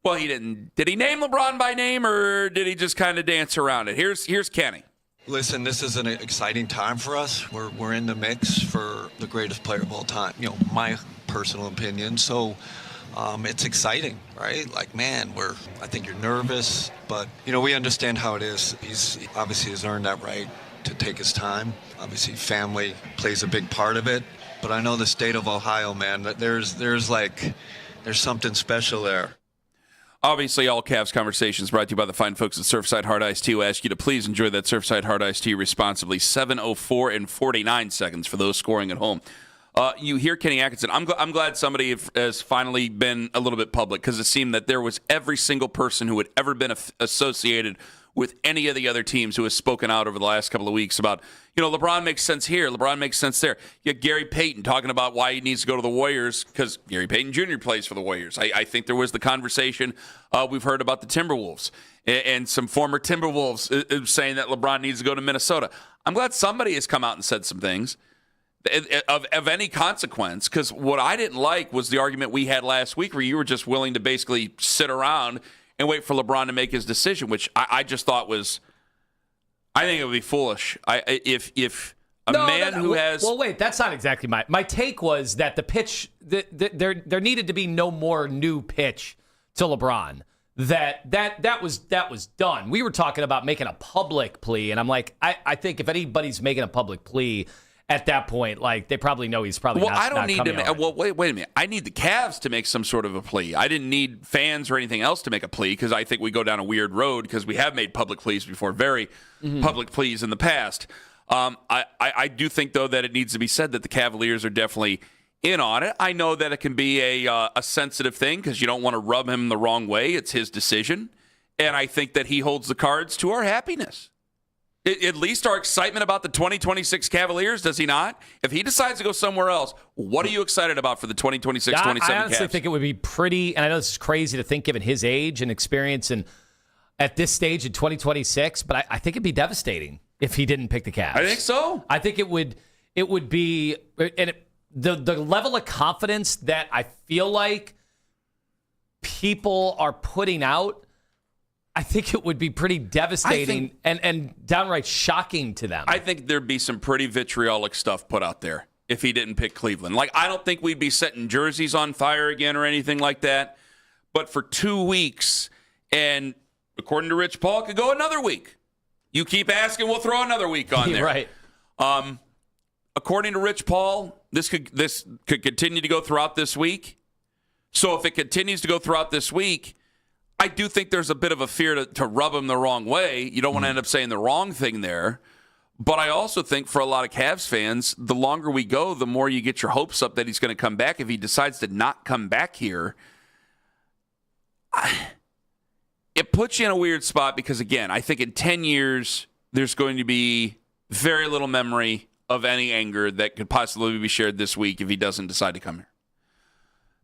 well, he didn't. Did he name LeBron by name or did he just kind of dance around it? Here's Kenny. Listen, this is an exciting time for us. We're in the mix for the greatest player of all time. My personal opinion. So it's exciting, right? Like, man, I think you're nervous, but, we understand how it is. He's obviously has earned that right to take his time. Obviously, family plays a big part of it. But I know the state of Ohio, man, that there's something special there. Obviously, all Cavs conversations brought to you by the fine folks at Surfside Hard Iced Tea. We'll ask you to please enjoy that Surfside Hard Iced Tea responsibly. 7:04 and 49 seconds for those scoring at home. You hear Kenny Atkinson. I'm glad somebody has finally been a little bit public because it seemed that there was every single person who had ever been associated with any of the other teams who has spoken out over the last couple of weeks about, LeBron makes sense here, LeBron makes sense there. You got Gary Payton talking about why he needs to go to the Warriors because Gary Payton Jr. plays for the Warriors. I think there was the conversation we've heard about the Timberwolves and some former Timberwolves saying that LeBron needs to go to Minnesota. I'm glad somebody has come out and said some things of any consequence, because what I didn't like was the argument we had last week where you were just willing to basically sit around and wait for LeBron to make his decision, which I just thought was, I think it would be foolish. If a man who has... Well, wait, that's not exactly my take was that the pitch, there needed to be no more new pitch to LeBron. That was done. We were talking about making a public plea, and I'm like, I think if anybody's making a public plea at that point, like, they probably know he's probably not I don't need coming to. Well, wait a minute. I need the Cavs to make some sort of a plea. I didn't need fans or anything else to make a plea because I think we go down a weird road because we have made public pleas before, very public pleas in the past. I do think, though, that it needs to be said that the Cavaliers are definitely in on it. I know that it can be a sensitive thing because you don't want to rub him the wrong way. It's his decision. And I think that he holds the cards to our happiness. At least our excitement about the 2026 Cavaliers, does he not? If he decides to go somewhere else, what are you excited about for the 2026-27 Cavs? I honestly think it would be pretty, and I know this is crazy to think given his age and experience and at this stage in 2026, but I think it'd be devastating if he didn't pick the Cavs. I think so. I think it would be, and the level of confidence that I feel like people are putting out, I think it would be pretty devastating and downright shocking to them. I think there'd be some pretty vitriolic stuff put out there if he didn't pick Cleveland. Like, I don't think we'd be setting jerseys on fire again or anything like that. But for 2 weeks, and according to Rich Paul, it could go another week. You keep asking, we'll throw another week on there. Right. According to Rich Paul, this could continue to go throughout this week. So if it continues to go throughout this week, I do think there's a bit of a fear to rub him the wrong way. You don't want to end up saying the wrong thing there. But I also think for a lot of Cavs fans, the longer we go, the more you get your hopes up that he's going to come back. If he decides to not come back here, it puts you in a weird spot because, again, I think in 10 years, there's going to be very little memory of any anger that could possibly be shared this week if he doesn't decide to come here.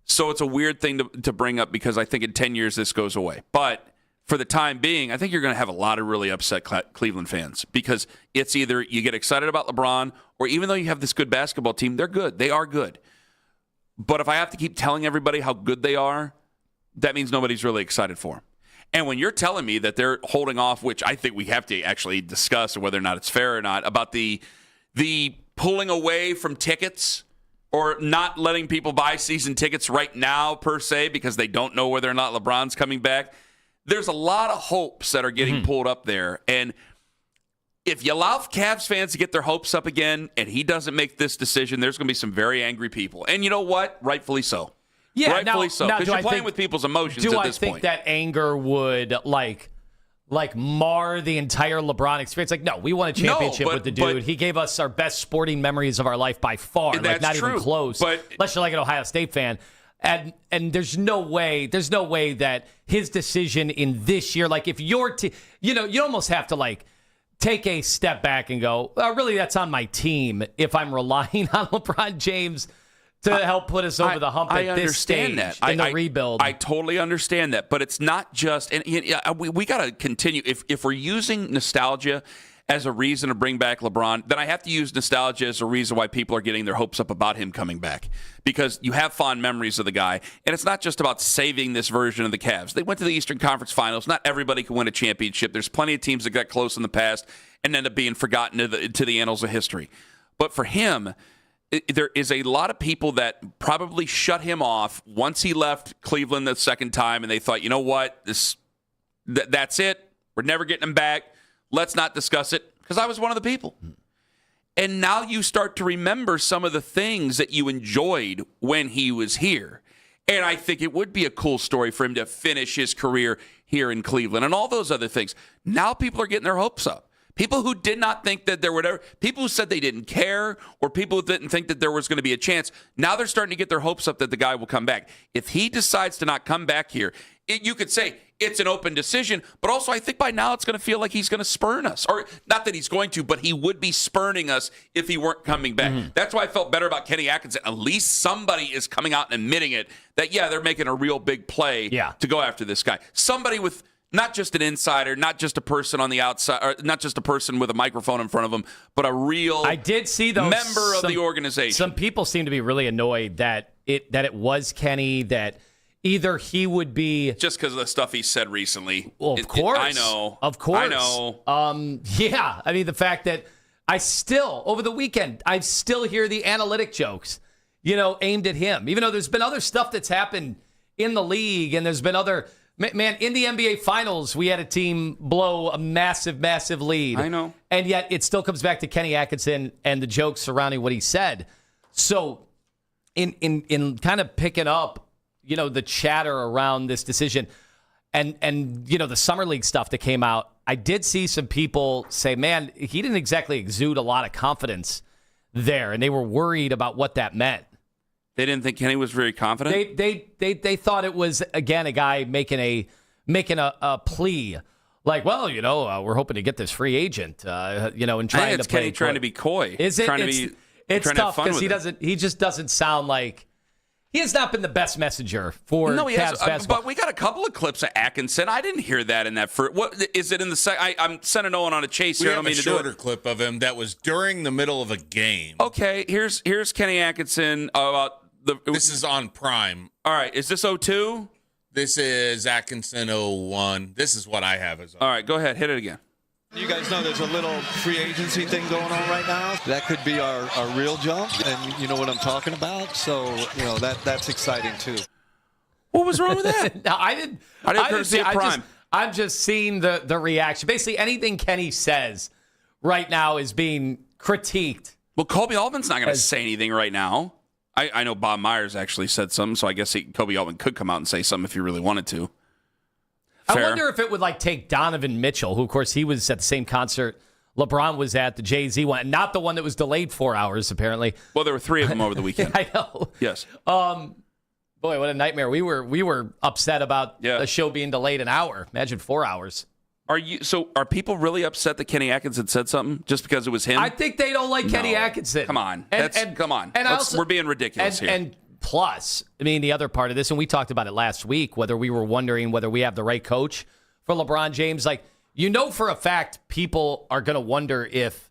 So it's a weird thing to bring up because I think in 10 years this goes away. But for the time being, I think you're going to have a lot of really upset Cleveland fans because it's either you get excited about LeBron or even though you have this good basketball team, they're good. They are good. But if I have to keep telling everybody how good they are, that means nobody's really excited for them. And when you're telling me that they're holding off, which I think we have to actually discuss whether or not it's fair or not, about the pulling away from tickets or not letting people buy season tickets right now per se because they don't know whether or not LeBron's coming back, there's a lot of hopes that are getting pulled up there. And if you allow Cavs fans to get their hopes up again and he doesn't make this decision, there's going to be some very angry people. And you know what? Rightfully so. Yeah, rightfully so. Because you're playing with people's emotions at this point. Do I think that anger would, like mar the entire LeBron experience? Like, no, we won a championship with the dude. He gave us our best sporting memories of our life by far. Like, not even close. But unless you're like an Ohio State fan. And there's no way that his decision in this year, like if your team, you almost have to like take a step back and go, really, that's on my team if I'm relying on LeBron James to help put us over the hump at this stage in the rebuild. I totally understand that, but it's not just, and we got to continue. If we're using nostalgia as a reason to bring back LeBron, then I have to use nostalgia as a reason why people are getting their hopes up about him coming back. Because you have fond memories of the guy, and it's not just about saving this version of the Cavs. They went to the Eastern Conference Finals. Not everybody can win a championship. There's plenty of teams that got close in the past and end up being forgotten to the annals of history. But for him, there is a lot of people that probably shut him off once he left Cleveland the second time, and they thought, you know what, that's it. We're never getting him back. Let's not discuss it, because I was one of the people. And now you start to remember some of the things that you enjoyed when he was here. And I think it would be a cool story for him to finish his career here in Cleveland and all those other things. Now people are getting their hopes up. People who did not think that there would ever, people who said they didn't care, or people who didn't think that there was going to be a chance, now they're starting to get their hopes up that the guy will come back. If he decides to not come back here, you could say it's an open decision, but also I think by now it's going to feel like he's going to spurn us. Or not that he's going to, but he would be spurning us if he weren't coming back. That's why I felt better about Kenny Atkinson. At least somebody is coming out and admitting it, that, yeah, they're making a real big play to go after this guy. Somebody with not just an insider, not just a person on the outside, or not just a person with a microphone in front of them, but a real I did see those, member of the organization. Some people seem to be really annoyed that it was Kenny, that either he would be just because of the stuff he said recently. Well, of course, I know. Of course, I know. Yeah, I mean the fact that I still over the weekend I still hear the analytic jokes, aimed at him. Even though there's been other stuff that's happened in the league, and there's been other. Man, in the NBA Finals, we had a team blow a massive, massive lead. I know. And yet it still comes back to Kenny Atkinson and the jokes surrounding what he said. So in kind of picking up, the chatter around this decision and the Summer League stuff that came out, I did see some people say, man, he didn't exactly exude a lot of confidence there. And they were worried about what that meant. They didn't think Kenny was very confident? They thought it was, again, a guy making a plea. Like, well, we're hoping to get this free agent, and trying to play. Kenny trying to be coy. Is it? It's tough because he just doesn't sound like. He has not been the best messenger for Cavs basketball. But we got a couple of clips of Atkinson. I didn't hear that in that first. What is it in the second? I'm sending Owen on a chase here. I don't mean to do it. We have a shorter clip of him that was during the middle of a game. Okay, here's Kenny Atkinson about the. This is on Prime. All right, is this 02? This is Atkinson 01. This is what I have as. All right, go ahead, hit it again. You guys know there's a little free agency thing going on right now. That could be our real jump, and you know what I'm talking about. So, that's exciting too. What was wrong with that? No, I didn't see Prime. I'm just seeing the reaction. Basically, anything Kenny says right now is being critiqued. Well, Kobe Altman's not going to say anything right now. I know Bob Myers actually said something, so I guess Kobe Altman could come out and say something if he really wanted to. Fair. I wonder if it would take Donovan Mitchell, who, of course, he was at the same concert LeBron was at, the Jay-Z one, not the one that was delayed 4 hours, apparently. Well, there were 3 of them over the weekend. I know. Yes. Boy, what a nightmare. We were upset about the show being delayed an hour. Imagine 4 hours. Are people really upset that Kenny Atkinson said something just because it was him? I think they don't like Kenny Atkinson. Come on. Come on. We're being ridiculous here. And plus, I mean, the other part of this, and we talked about it last week, whether we were wondering whether we have the right coach for LeBron James. Like, for a fact, people are going to wonder if,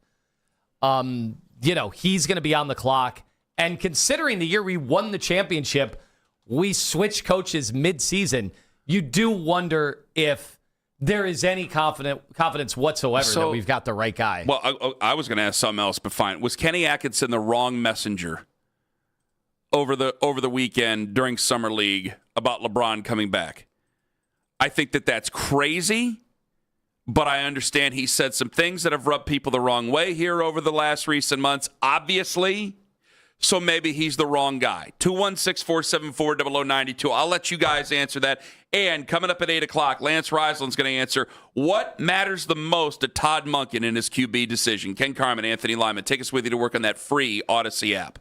he's going to be on the clock. And considering the year we won the championship, we switched coaches mid-season. You do wonder if there is any confidence whatsoever that we've got the right guy. Well, I was going to ask something else, but fine. Was Kenny Atkinson the wrong messenger over the weekend during Summer League about LeBron coming back? I think that's crazy, but I understand he said some things that have rubbed people the wrong way here over the last recent months, obviously. So maybe he's the wrong guy. 216-474-0092. I'll let you guys answer that. And coming up at 8 o'clock, Lance Reisland's going to answer what matters the most to Todd Monken in his QB decision. Ken Carman, Anthony Lima. Take us with you to work on that free Odyssey app.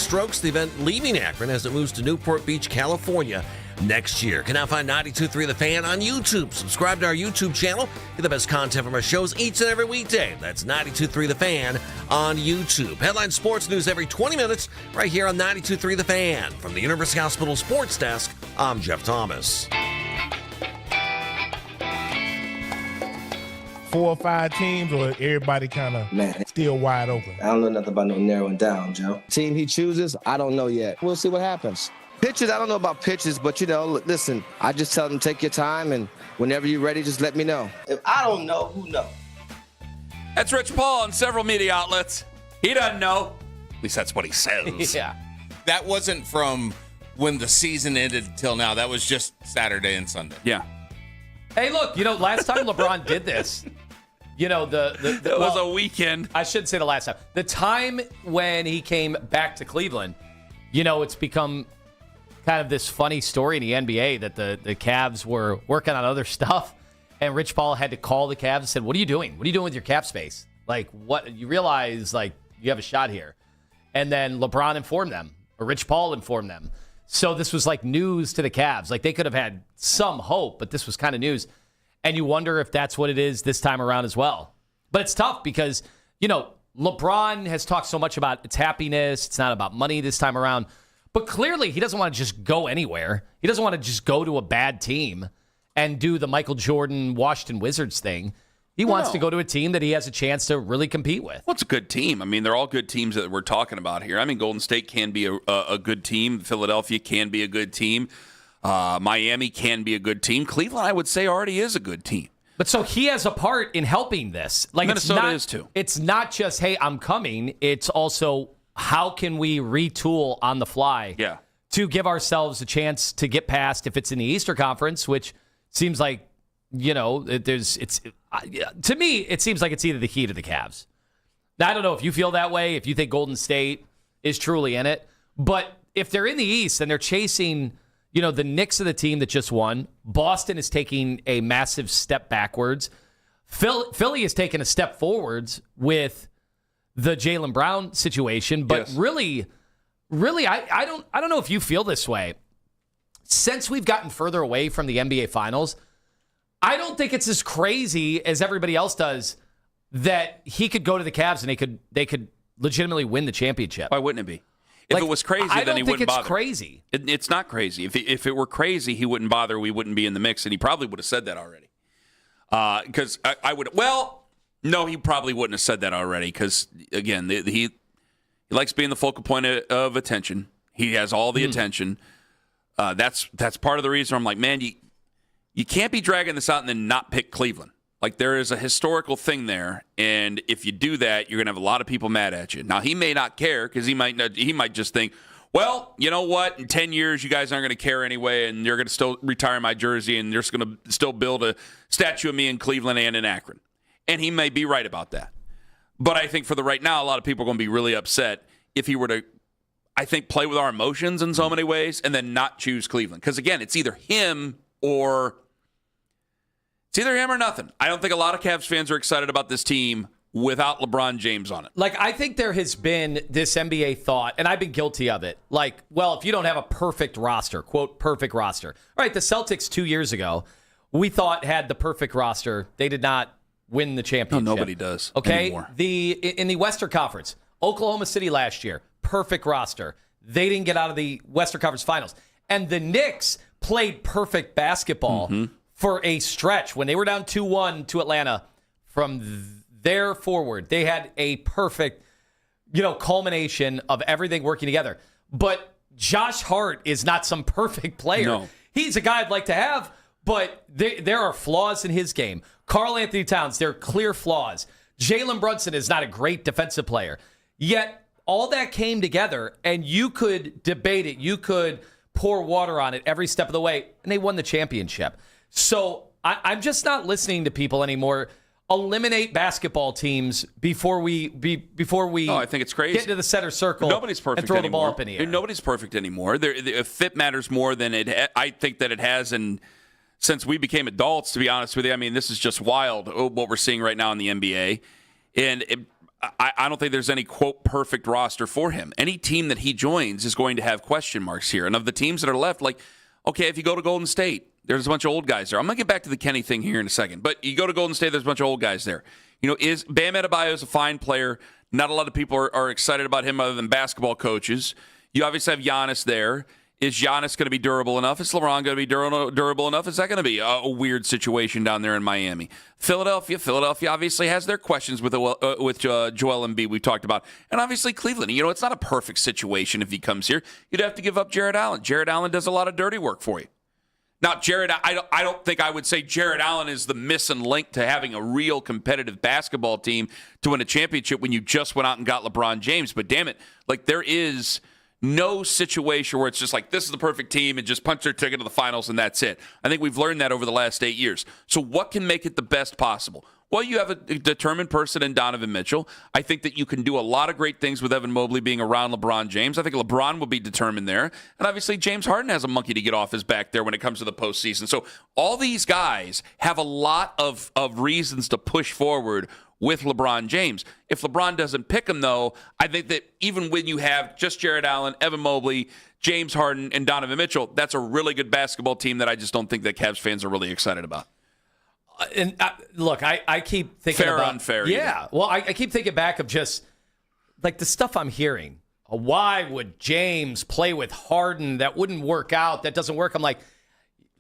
Strokes, the event leaving Akron as it moves to Newport Beach, California next year. Can now find 92.3 The Fan on YouTube. Subscribe to our YouTube channel. Get the best content from our shows each and every weekday. That's 92.3 The Fan on YouTube. Headline sports news every 20 minutes right here on 92.3 The Fan. From the University Hospital Sports Desk, I'm Jeff Thomas. 4 or 5 teams, or everybody kind of still wide open? I don't know nothing about no narrowing down, Joe. Team he chooses, I don't know yet. We'll see what happens. Pitches, I don't know about pitches, but, listen, I just tell them take your time, and whenever you're ready, just let me know. If I don't know, who knows? That's Rich Paul on several media outlets. He doesn't know. At least that's what he says. Yeah. That wasn't from when the season ended till now. That was just Saturday and Sunday. Yeah. Hey, look, last time LeBron did this, it was a weekend. I shouldn't say the last time. The time when he came back to Cleveland, it's become kind of this funny story in the NBA that the Cavs were working on other stuff, and Rich Paul had to call the Cavs and said, "What are you doing? What are you doing with your cap space? Like, what? You realize, you have a shot here." And then LeBron informed them, or Rich Paul informed them. So this was like news to the Cavs. Like, they could have had some hope, but this was kind of news. And you wonder if that's what it is this time around as well. But it's tough because, LeBron has talked so much about its happiness. It's not about money this time around. But clearly, he doesn't want to just go anywhere. He doesn't want to just go to a bad team and do the Michael Jordan Washington Wizards thing. He wants to go to a team that he has a chance to really compete with. Well, it's a good team. I mean, they're all good teams that we're talking about here. I mean, Golden State can be a good team. Philadelphia can be a good team. Miami can be a good team. Cleveland, I would say, already is a good team. But so he has a part in helping this. Like, Minnesota is too. It's not just, hey, I'm coming. It's also, how can we retool on the fly to give ourselves a chance to get past, if it's in the Eastern Conference, which seems like, to me, it seems like it's either the Heat or the Cavs. Now, I don't know if you feel that way, if you think Golden State is truly in it. But if they're in the East and they're chasing, the Knicks are the team that just won. Boston is taking a massive step backwards. Philly is taking a step forwards with the Jaylen Brown situation. But really, I don't know if you feel this way. Since we've gotten further away from the NBA Finals, I don't think it's as crazy as everybody else does that he could go to the Cavs and they could legitimately win the championship. Why wouldn't it be? If it was crazy, then he wouldn't bother. I don't think it's crazy. It's not crazy. If it were crazy, he wouldn't bother. We wouldn't be in the mix, and he probably would have said that already. Because I would. Well, no, he probably wouldn't have said that already. Because again, he likes being the focal point of attention. He has all the attention. That's part of the reason I'm like, man, you can't be dragging this out and then not pick Cleveland. Like, there is a historical thing there, and if you do that, you're going to have a lot of people mad at you. Now, he may not care because he might just think, well, you know what? In 10 years, you guys aren't going to care anyway, and you're going to still retire my jersey, and you're just going to still build a statue of me in Cleveland and in Akron. And he may be right about that. But I think for the right now, a lot of people are going to be really upset if he were to, I think, play with our emotions in so many ways and then not choose Cleveland. Because, again, it's either him or nothing. I don't think a lot of Cavs fans are excited about this team without LeBron James on it. Like, I think there has been this NBA thought, and I've been guilty of it. Like, well, if you don't have a perfect roster, quote, perfect roster. All right, the Celtics 2 years ago, we thought had the perfect roster. They did not win the championship. No, nobody does anymore. Okay, in the Western Conference, Oklahoma City last year, perfect roster. They didn't get out of the Western Conference Finals. And the Knicks played perfect basketball for a stretch. When they were down 2-1 to Atlanta, from there forward, they had a perfect, culmination of everything working together. But Josh Hart is not some perfect player. No. He's a guy I'd like to have, but there are flaws in his game. Karl Anthony Towns, there are clear flaws. Jalen Brunson is not a great defensive player. Yet, all that came together, and you could debate it. You could pour water on it every step of the way, and they won the championship. So I'm just not listening to people anymore. Eliminate basketball teams before we I think it's crazy. Get into the center circle. Nobody's perfect and throw anymore. the ball up in the air. Nobody's perfect anymore. The fit matters more than I think that it has. And since we became adults, to be honest with you, I mean, this is just wild what we're seeing right now in the NBA. And I don't think there's any, quote, perfect roster for him. Any team that he joins is going to have question marks here. And of the teams that are left, like, okay, if you go to Golden State, there's a bunch of old guys there. I'm going to get back to the Kenny thing here in a second. But you go to Golden State, there's a bunch of old guys there. Is Bam Adebayo is a fine player. Not a lot of people are excited about him other than basketball coaches. You obviously have Giannis there. Is Giannis going to be durable enough? Is LeBron going to be durable enough? Is that going to be a weird situation down there in Miami? Philadelphia obviously has their questions with Joel Embiid we've talked about. And obviously Cleveland. It's not a perfect situation if he comes here. You'd have to give up Jared Allen. Jared Allen does a lot of dirty work for you. Now, I don't think I would say Jared Allen is the missing link to having a real competitive basketball team to win a championship when you just went out and got LeBron James. But damn it, there is no situation where it's just like, this is the perfect team and just punch their ticket to the finals and that's it. I think we've learned that over the last 8 years. So what can make it the best possible? Well, you have a determined person in Donovan Mitchell. I think that you can do a lot of great things with Evan Mobley being around LeBron James. I think LeBron will be determined there. And obviously James Harden has a monkey to get off his back there when it comes to the postseason. So all these guys have a lot of reasons to push forward with LeBron James. If LeBron doesn't pick him, though, I think that even when you have just Jared Allen, Evan Mobley, James Harden, and Donovan Mitchell, that's a really good basketball team that I just don't think that Cavs fans are really excited about. Look, I keep thinking fair about... unfair. Yeah, well, I keep thinking back of just, the stuff I'm hearing. Why would James play with Harden? That wouldn't work out. That doesn't work. I'm like,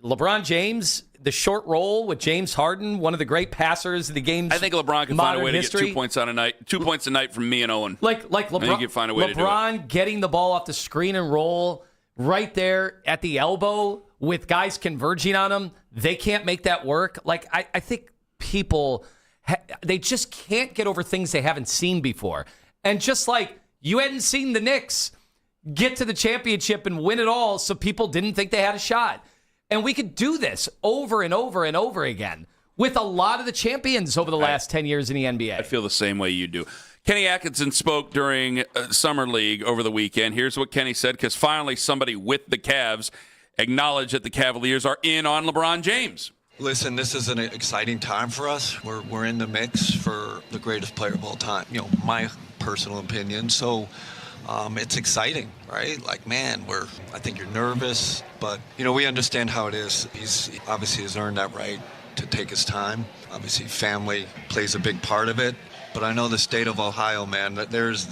LeBron James, the short roll with James Harden, one of the great passers in the game's I think LeBron can find a way history. to get 2 points on a night. 2 points a night from me and Owen. Like LeBron, I think you find a way to do it. LeBron getting the ball off the screen and roll right there at the elbow with guys converging on him. They can't make that work. I think people, they just can't get over things they haven't seen before. And just like you hadn't seen the Knicks get to the championship and win it all, so people didn't think they had a shot. And we could do this over and over and over again with a lot of the champions over the last 10 years in the NBA. I feel the same way you do. Kenny Atkinson spoke during Summer League over the weekend. Here's what Kenny said, because finally somebody with the Cavs acknowledged that the Cavaliers are in on LeBron James. Listen, this is an exciting time for us. We're in the mix for the greatest player of all time. My personal opinion. So it's exciting, right? I think you're nervous, but we understand how it is. He's obviously has earned that right to take his time. Obviously, family plays a big part of it. But I know the state of Ohio, man, that there's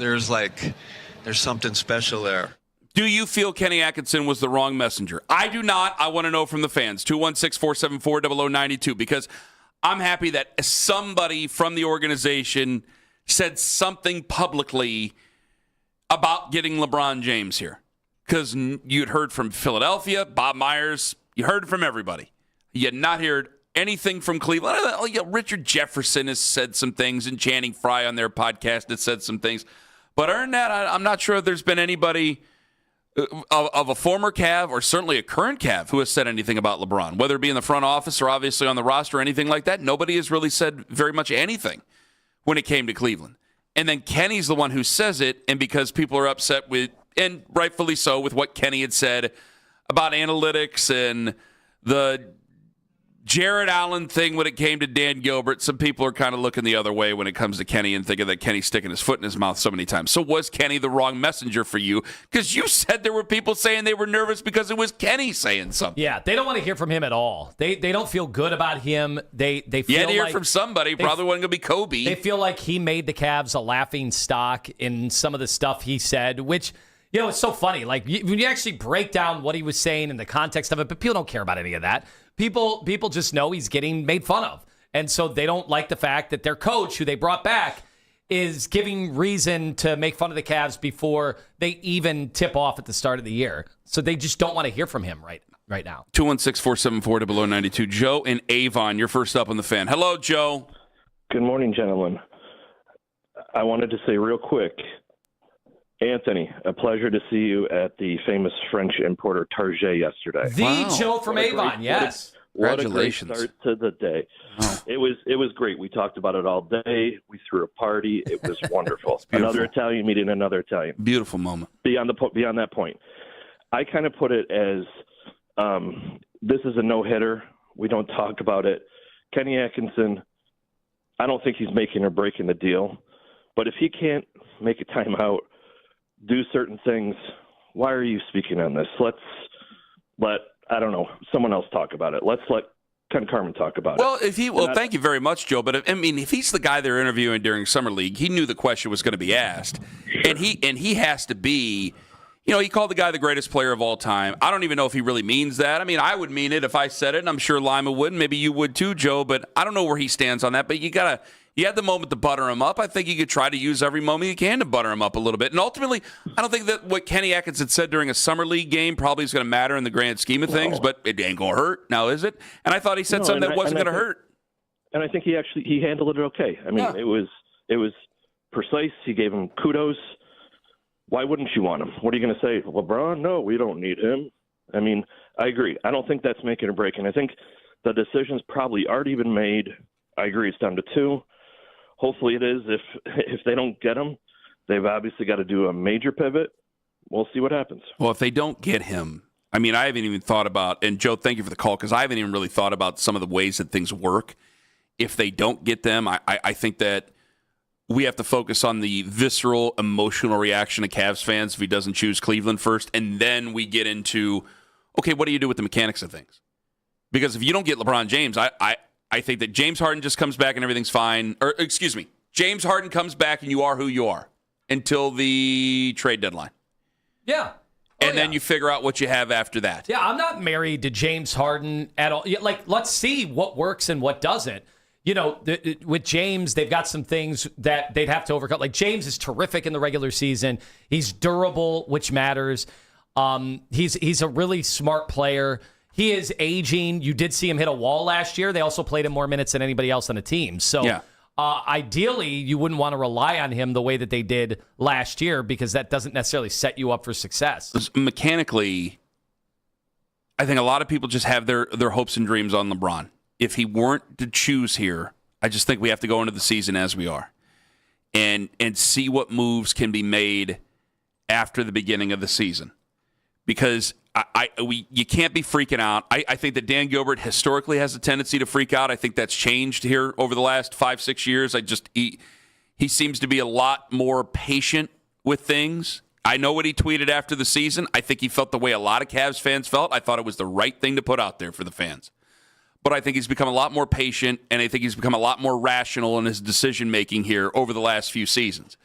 something special there. Do you feel Kenny Atkinson was the wrong messenger? I do not. I want to know from the fans. 216-474-0092, because I'm happy that somebody from the organization said something publicly about getting LeBron James here. Because you'd heard from Philadelphia, Bob Myers, you heard from everybody. You had not heard anything from Cleveland. Richard Jefferson has said some things, and Channing Frye on their podcast has said some things. But other than that, I'm not sure if there's been anybody of a former Cav or certainly a current Cav who has said anything about LeBron, whether it be in the front office or obviously on the roster or anything like that. Nobody has really said very much anything when it came to Cleveland. And then Kenny's the one who says it, and because people are upset with, and rightfully so, with what Kenny had said about analytics and the Jared Allen thing when it came to Dan Gilbert, some people are kind of looking the other way when it comes to Kenny and thinking that Kenny's sticking his foot in his mouth so many times. So was Kenny the wrong messenger for you? Because you said there were people saying they were nervous because it was Kenny saying something. Yeah, they don't want to hear from him at all. They don't feel good about him. They feel you had to hear like from somebody. Probably wasn't going to be Kobe. They feel like he made the Cavs a laughing stock in some of the stuff he said, which, it's so funny. When you actually break down what he was saying in the context of it, but people don't care about any of that. People just know he's getting made fun of. And so they don't like the fact that their coach, who they brought back, is giving reason to make fun of the Cavs before they even tip off at the start of the year. So they just don't want to hear from him right now. 216-474-0092. Joe in Avon, you're first up on the Fan. Hello, Joe. Good morning, gentlemen. I wanted to say real quick, Anthony, a pleasure to see you at the famous French importer Target yesterday. Joe from Avon, yes. Congratulations. What a great start to the day. Wow. It was great. We talked about it all day. We threw a party. It was wonderful. Another Italian meeting another Italian. Beautiful moment. Beyond that point, I kind of put it as this is a no-hitter. We don't talk about it. Kenny Atkinson, I don't think he's making or breaking the deal. But if he can't make a timeout, do certain things, why are you speaking on this? Let's let, I don't know, someone else talk about it. Let's let Ken Carman talk about it. Thank you very much, Joe. But if he's the guy they're interviewing during Summer League, he knew the question was going to be asked. Sure. And he has to be, he called the guy the greatest player of all time. I don't even know if he really means that. I mean, I would mean it if I said it, and I'm sure Lima would, and maybe you would too, Joe, but I don't know where he stands on that. But you had the moment to butter him up. I think you could try to use every moment you can to butter him up a little bit. And ultimately, I don't think that what Kenny Atkinson said during a Summer League game probably is going to matter in the grand scheme of things, but it ain't going to hurt now, is it? And I thought he said something that wasn't going to hurt. And I think he handled it okay. I mean, it was precise. He gave him kudos. Why wouldn't you want him? What are you going to say? LeBron? No, we don't need him. I mean, I agree. I don't think that's making or breaking. I think the decision's probably already been made. I agree. It's down to 2. Hopefully it is. If they don't get him, they've obviously got to do a major pivot. We'll see what happens. Well, if they don't get him, I mean, I haven't even thought about, and Joe, thank you for the call, because I haven't even really thought about some of the ways that things work. If they don't get them, I think that we have to focus on the visceral, emotional reaction of Cavs fans if he doesn't choose Cleveland first, and then we get into, okay, what do you do with the mechanics of things? Because if you don't get LeBron James, I think that James Harden just comes back and everything's fine. Or, excuse me, James Harden comes back and you are who you are until the trade deadline. Yeah. And then you figure out what you have after that. Yeah, I'm not married to James Harden at all. Like, let's see what works and what doesn't. With James, they've got some things that they'd have to overcome. Like, James is terrific in the regular season. He's durable, which matters. He's a really smart player. He is aging. You did see him hit a wall last year. They also played him more minutes than anybody else on the team. So ideally, you wouldn't want to rely on him the way that they did last year because that doesn't necessarily set you up for success. Mechanically, I think a lot of people just have their hopes and dreams on LeBron. If he weren't to choose here, I just think we have to go into the season as we are and see what moves can be made after the beginning of the season. Because you can't be freaking out. I think that Dan Gilbert historically has a tendency to freak out. I think that's changed here over the last 5-6 years. He seems to be a lot more patient with things. I know what he tweeted after the season. I think he felt the way a lot of Cavs fans felt. I thought it was the right thing to put out there for the fans. But I think he's become a lot more patient, and I think he's become a lot more rational in his decision-making here over the last few seasons.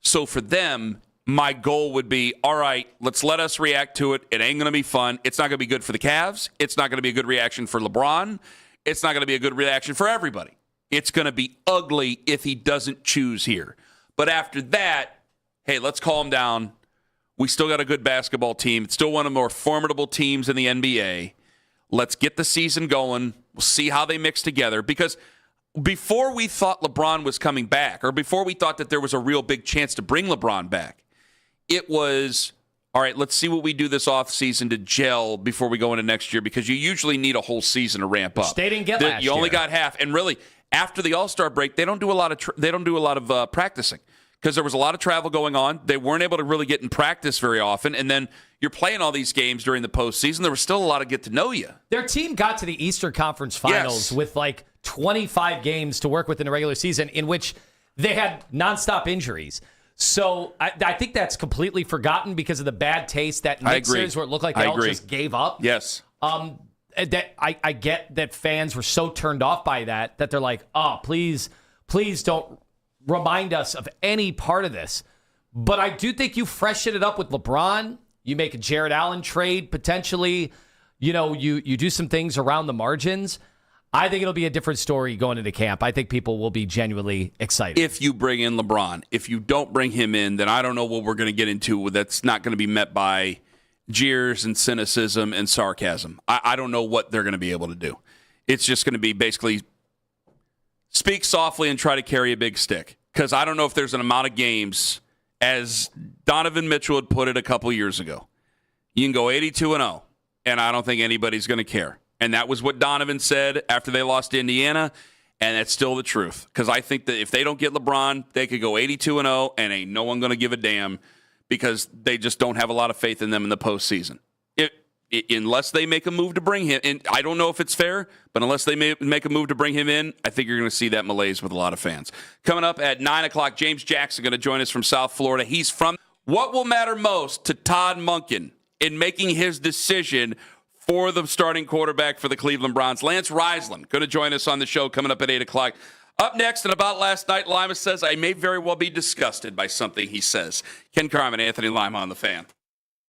So for them, my goal would be, all right, let's let us react to it. It ain't going to be fun. It's not going to be good for the Cavs. It's not going to be a good reaction for LeBron. It's not going to be a good reaction for everybody. It's going to be ugly if he doesn't choose here. But after that, hey, let's calm down. We still got a good basketball team. It's still one of the more formidable teams in the NBA. Let's get the season going. We'll see how they mix together. Because before we thought LeBron was coming back, or before we thought that there was a real big chance to bring LeBron back, it was, all right, let's see what we do this offseason to gel before we go into next year, because you usually need a whole season to ramp up. They didn't get last year. You only got half. And really, after the All-Star break, they don't do a lot of practicing because there was a lot of travel going on. They weren't able to really get in practice very often. And then you're playing all these games during the postseason. There was still a lot of get to know you. Their team got to the Eastern Conference Finals with like 25 games to work with in the regular season in which they had nonstop injuries. So I think that's completely forgotten because of the bad taste that mixes where it looked like they all just gave up. Yes. That I get that fans were so turned off by that they're like, oh, please don't remind us of any part of this. But I do think you freshen it up with LeBron. You make a Jared Allen trade potentially. You do some things around the margins. I think it'll be a different story going into camp. I think people will be genuinely excited. If you bring in LeBron. If you don't bring him in, then I don't know what we're going to get into that's not going to be met by jeers and cynicism and sarcasm. I don't know what they're going to be able to do. It's just going to be basically speak softly and try to carry a big stick. Because I don't know if there's an amount of games, as Donovan Mitchell had put it a couple years ago, you can go 82-0, and I don't think anybody's going to care. And that was what Donovan said after they lost to Indiana, and that's still the truth. Because I think that if they don't get LeBron, they could go 82-0, and ain't no one going to give a damn because they just don't have a lot of faith in them in the postseason. unless they make a move to bring him in, I don't know if it's fair, but unless they make a move to bring him in, I think you're going to see that malaise with a lot of fans. Coming up at 9 o'clock, James Jackson going to join us from South Florida. He's from. What will matter most to Todd Monken in making his decision for the starting quarterback for the Cleveland Browns? Lance Reisland going to join us on the show coming up at 8 o'clock. Up next, and about last night, Lima says, I may very well be disgusted by something he says. Ken Carman, Anthony Lima on The Fan.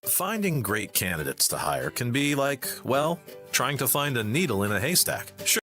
Finding great candidates to hire can be like, well, trying to find a needle in a haystack. Sure.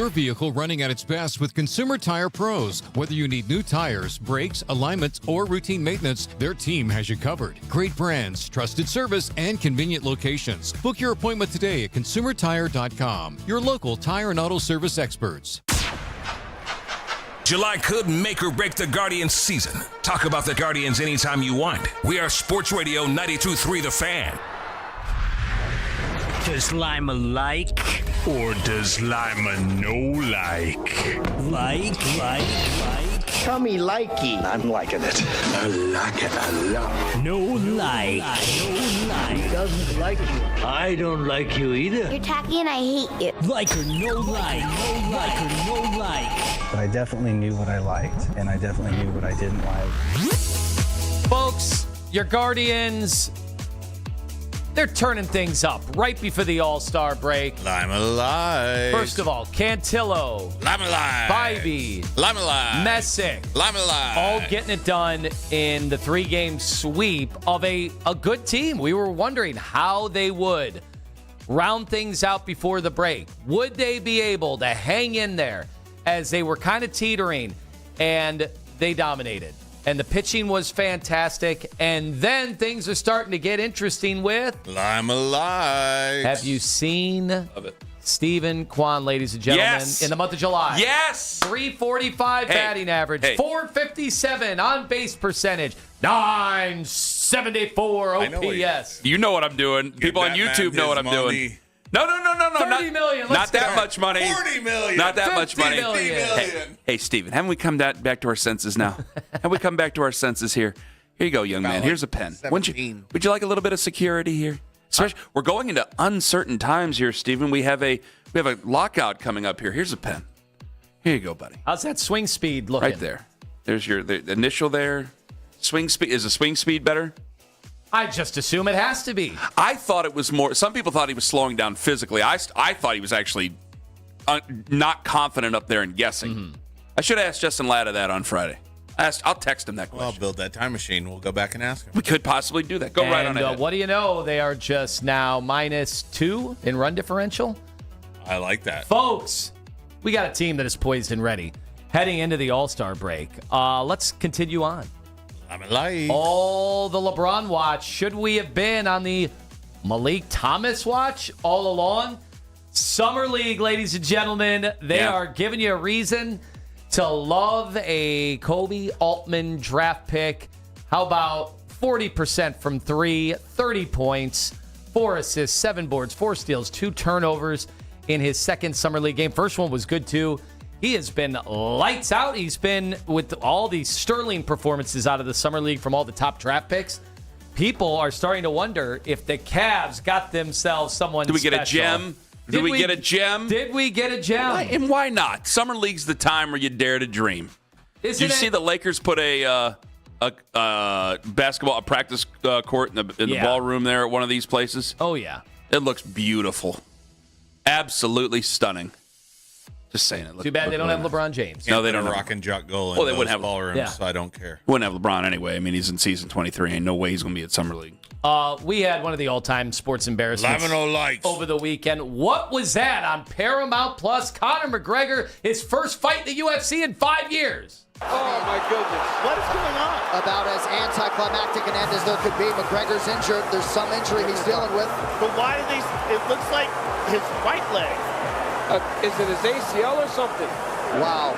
your vehicle running at its best with Consumer Tire Pros. Whether you need new tires, brakes, alignments, or routine maintenance, their team has you covered. Great brands, trusted service, and convenient locations. Book your appointment today at ConsumerTire.com. Your local tire and auto service experts. July could make or break the Guardians season. Talk about the Guardians anytime you want. We are Sports Radio 92.3 The Fan. Does Lima like? Or does Lima no like? Like? Tell me likey. I'm liking it. I like it a lot. No like. He doesn't like you. I don't like you either. You're tacky and I hate you. Like or no like. Like or no like. But I definitely knew what I liked, and I definitely knew what I didn't like. Folks, your Guardians, they're turning things up right before the All-Star break. Lima Live. First of all, Cantillo, Lima Live. Bybee, Lima Live. Messick, Lima Live. all getting it done in the 3-game sweep of a good team. We were wondering how they would round things out before the break. Would they be able to hang in there as they were kind of teetering, and they dominated. And the pitching was fantastic. And then things are starting to get interesting with Lima Live. Have you seen Stephen Kwan, ladies and gentlemen, Yes. in the month of July? Yes. 345 batting average, 457 on base percentage, 974 OPS. You know what I'm doing. People on YouTube know what I'm doing. No. 30 million. Not that much money. 40 million. Not that much money. 50 million. Hey, Steven, haven't we come back to our senses now? Have we come back to our senses here? Here you go, young man. Here's a pen. Would you like a little bit of security here? Especially, we're going into uncertain times here, Steven. We have a lockout coming up here. Here's a pen. Here you go, buddy. How's that swing speed looking? Right there. There's the initial there. Swing speed. Is the swing speed better? I just assume it has to be. I thought it was more. Some people thought he was slowing down physically. I thought he was actually not confident up there and guessing. Mm-hmm. I should have asked Justin Latta that on Friday. I'll text him that question. Well, I'll build that time machine. We'll go back and ask him. We could possibly do that. Go right on ahead. What do you know? They are just now -2 in run differential. I like that. Folks, we got a team that is poised and ready heading into the All-Star break. Let's continue on. I'm alive. All the LeBron watch. Should we have been on the Malik Thomas watch all along? Summer League, ladies and gentlemen. They are giving you a reason to love a Kobe Altman draft pick. How about 40% from 3, 30 points, 4 assists, 7 boards, 4 steals, 2 turnovers in his second Summer League game. First one was good, too. He has been lights out. He's been with all these sterling performances out of the Summer League from all the top draft picks. People are starting to wonder if the Cavs got themselves someone special. Did we get a gem? Did we get a gem? Did we get a gem? And why not? Summer League's the time where you dare to dream. Did you see the Lakers put a basketball practice court in the ballroom there at one of these places? Oh, yeah. It looks beautiful. Absolutely stunning. Just saying it. Too bad they don't have LeBron James. No, they don't. Rock and Jock goal in Well, they those wouldn't have ballrooms, so I don't care. Wouldn't have LeBron anyway. I mean, he's in season 23. Ain't no way he's going to be at Summer League. We had one of the all-time sports embarrassments over the weekend. What was that on Paramount Plus? Conor McGregor, his first fight in the UFC in 5 years. Oh, my goodness. What is going on? About as anticlimactic an end as there could be. McGregor's injured. There's some injury he's dealing with. But why do they... It looks like his right leg. Is it his ACL or something? Wow.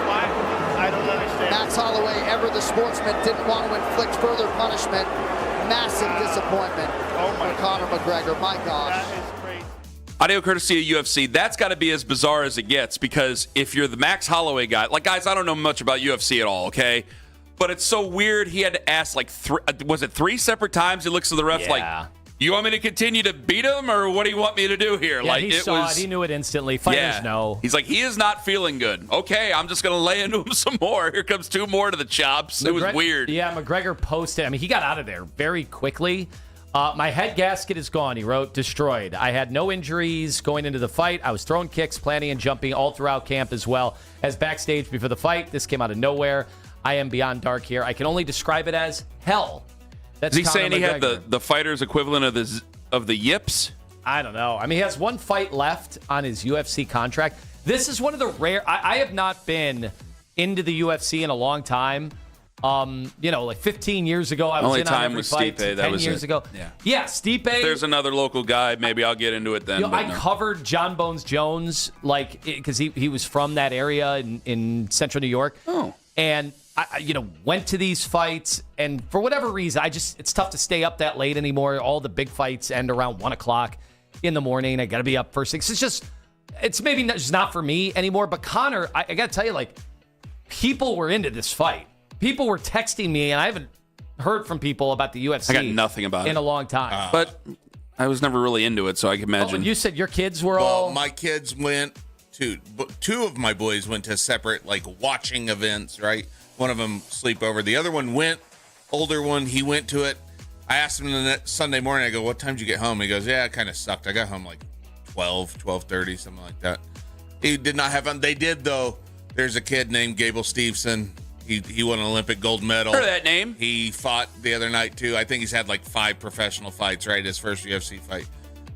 Why? I don't understand. Max Holloway, ever the sportsman, didn't want to inflict further punishment. Massive disappointment for Conor McGregor. My gosh. That is crazy. Audio courtesy of UFC. That's got to be as bizarre as it gets, because if you're the Max Holloway guy, like, guys, I don't know much about UFC at all, okay? But it's so weird. He had to ask, like, 3 separate times? He looks to the ref like, you want me to continue to beat him, or what do you want me to do here? Yeah, like, he saw it. He knew it instantly. Fighters know. He's like, he is not feeling good. Okay, I'm just going to lay into him some more. Here comes 2 more to the chops. It was weird. Yeah, McGregor posted. I mean, he got out of there very quickly. My head gasket is gone, he wrote, destroyed. I had no injuries going into the fight. I was throwing kicks, planting, and jumping all throughout camp as well as backstage before the fight. This came out of nowhere. I am beyond dark here. I can only describe it as hell. That's Is he Conor saying he McGregor. had the fighter's equivalent of the yips? I don't know. I mean, he has one fight left on his UFC contract. This is one of the rare. I have not been into the UFC in a long time. Like 15 years ago, I was Only in on time every with fight. Stipe, that 10 was years it. ago. Yeah, Stipe. If there's another local guy, maybe I'll get into it then. I covered John Bones Jones, because he was from that area in central New York. Oh. And I went to these fights, and for whatever reason, it's tough to stay up that late anymore. All the big fights end around 1:00 in the morning. I got to be up first thing. It's maybe just not for me anymore. But Conor, I got to tell you, people were into this fight. People were texting me, and I haven't heard from people about the UFC. I got nothing about it in a long time. But I was never really into it, so I can imagine. You said your kids were Well, my kids went to, two of my boys went to separate, watching events, right? One of them sleepover. The other one went, older one, he went to it. I asked him the Sunday morning, I go, what time did you get home? He goes, yeah, it kind of sucked. I got home 12:30, something like that. He did not have fun. They did, though. There's a kid named Gable Steveson. He won an Olympic gold medal. Heard of that name. He fought the other night, too. I think he's had 5 professional fights, right? His first UFC fight.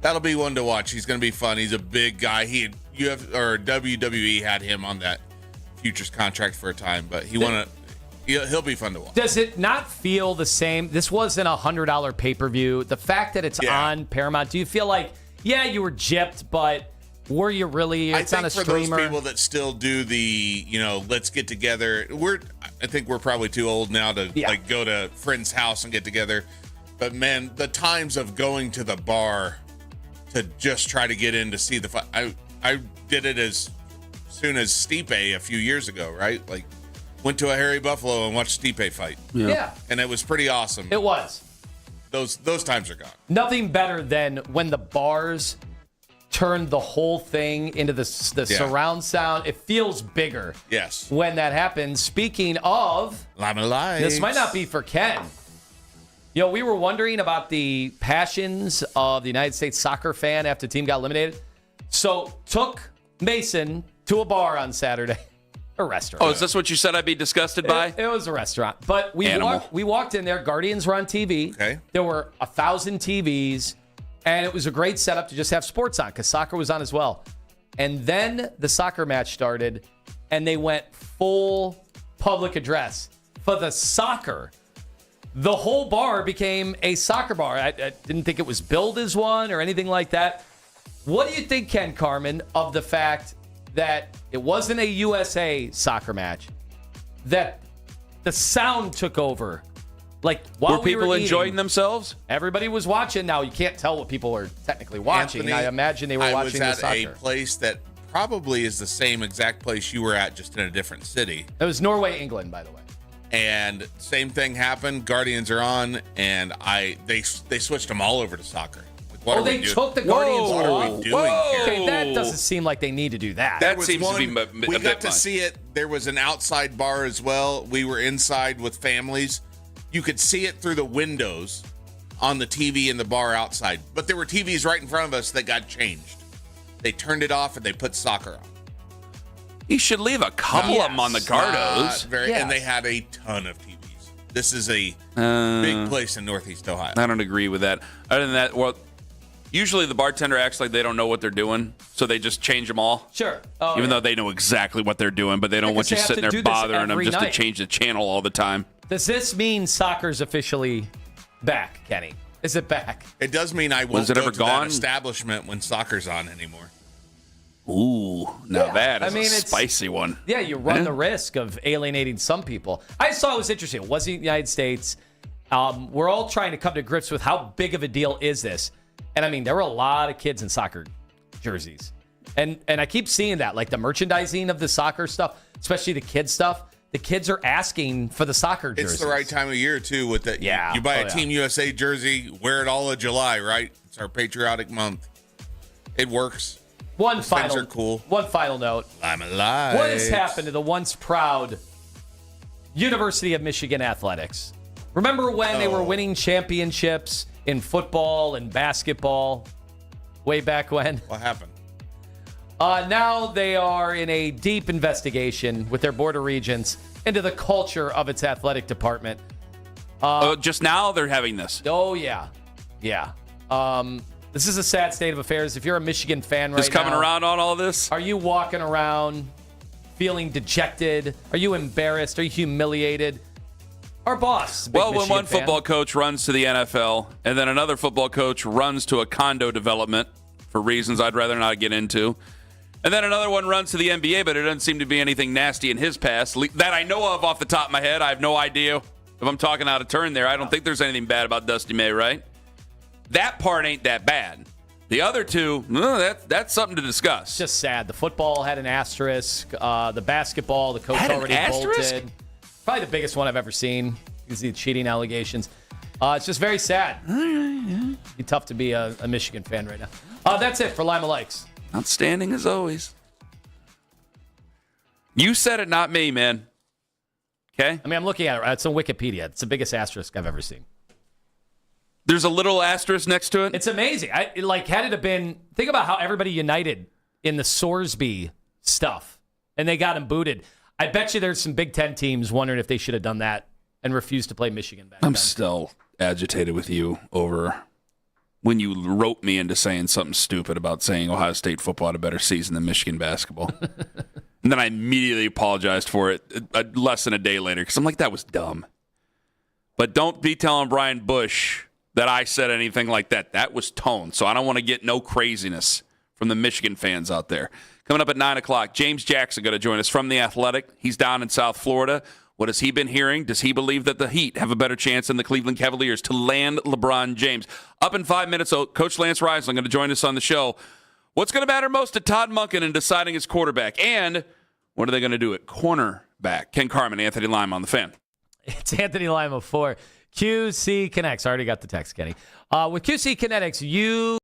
That'll be one to watch. He's going to be fun. He's a big guy. WWE had him on that futures contract for a time, but he'll be fun to watch. Does it not feel the same? This wasn't a $100 pay-per-view. The fact that it's on Paramount, do you feel like, you were gypped, but were you really? It's on a streamer. For those people that still do the, let's get together. I think we're probably too old now to go to friend's house and get together. But man, the times of going to the bar to just try to get in to see the fight. I did it as soon as Stipe a few years ago, right? Went to a Harry Buffalo and watched Stipe fight. Yeah. And it was pretty awesome. It was. Those times are gone. Nothing better than when the bars turn the whole thing into the surround sound. It feels bigger. Yes. When that happens. Speaking of, Lima Lights. This might not be for Ken. We were wondering about the passions of the United States soccer fan after the team got eliminated. So took Mason to a bar on Saturday. A restaurant. Oh, is this what you said I'd be disgusted by? It was a restaurant. But we walked in there. Guardians were on TV. Okay. There were 1,000 TVs. And it was a great setup to just have sports on because soccer was on as well. And then the soccer match started, and they went full public address for the soccer. The whole bar became a soccer bar. I didn't think it was billed as one or anything like that. What do you think, Ken Carman, of the fact that it wasn't a USA soccer match, that the sound took over? While were people enjoying themselves? Everybody was watching. Now, you can't tell what people were technically watching. Anthony, I imagine they were watching the soccer. I was at a place that probably is the same exact place you were at, just in a different city. It was Norway, England, by the way. And same thing happened. Guardians are on, and they switched them all over to soccer. They took the Guardians off? What are we doing here? Okay, that doesn't seem like they need to do that. That seems to be we got to see it. There was an outside bar as well. We were inside with families. You could see it through the windows on the TV in the bar outside. But there were TVs right in front of us that got changed. They turned it off and they put soccer on. You should leave a couple of them on the Gardos. And they had a ton of TVs. This is a big place in Northeast Ohio. I don't agree with that. Other than that, usually the bartender acts like they don't know what they're doing, so they just change them all. Sure. Even though they know exactly what they're doing, but they don't want you sitting there bothering them just to change the channel all the time. Does this mean soccer's officially back, Kenny? Is it back? It does mean I won't go to that establishment when soccer's on anymore. Ooh, now that is a spicy one. Yeah, you run the risk of alienating some people. I just thought it was interesting. It wasn't the United States. We're all trying to come to grips with how big of a deal is this. And I mean, there were a lot of kids in soccer jerseys. And I keep seeing that, the merchandising of the soccer stuff, especially the kids stuff. The kids are asking for the soccer jerseys. It's the right time of year, too, with that. Yeah. You buy a Team USA jersey, wear it all of July, right? It's our patriotic month. It works. Things are cool. One final note. I'm alive. What has happened to the once proud University of Michigan athletics? Remember when they were winning championships in football and basketball way back when? What happened? Now they are in a deep investigation with their Board of Regents into the culture of its athletic department. Just now they're having this. Oh, yeah. Yeah. This is a sad state of affairs. If you're a Michigan fan right now. Just coming around on all this? Are you walking around feeling dejected? Are you embarrassed? Are you humiliated? Our boss. Well, when one football coach runs to the NFL and then another football coach runs to a condo development for reasons I'd rather not get into, and then another one runs to the NBA, but it doesn't seem to be anything nasty in his past that I know of off the top of my head. I have no idea if I'm talking out of turn there. I don't think there's anything bad about Dusty May, right? That part ain't that bad. The other two, that's something to discuss. Just sad. The football had an asterisk. The basketball, the coach had already an asterisk? bolted. Probably the biggest one I've ever seen. You see the cheating allegations. It's just very sad. It'd be tough to be a Michigan fan right now. That's it for Lima Likes. Outstanding as always. You said it, not me, man. Okay? I mean, I'm looking at it. It's on Wikipedia. It's the biggest asterisk I've ever seen. There's a little asterisk next to it? It's amazing. Had it have been, think about how everybody united in the Sorsby stuff, and they got him booted. I bet you there's some Big Ten teams wondering if they should have done that and refused to play Michigan back I'm then. still agitated with you over when you wrote me into saying something stupid about saying Ohio State football had a better season than Michigan basketball. And then I immediately apologized for it less than a day later because I'm like, that was dumb. But don't be telling Brian Bush that I said anything like that. That was tone. So I don't want to get no craziness from the Michigan fans out there. Coming up at 9 o'clock, James Jackson going to join us from The Athletic. He's down in South Florida. What has he been hearing? Does he believe that the Heat have a better chance than the Cleveland Cavaliers to land LeBron James? Up in 5 minutes, Coach Lance Reisling going to join us on the show. What's going to matter most to Todd Monken in deciding his quarterback? And what are they going to do at cornerback? Ken Carman, Anthony Lima on the Fan. It's Anthony Lima for QC Connects. I already got the text, Kenny. With QC Kinetics, you...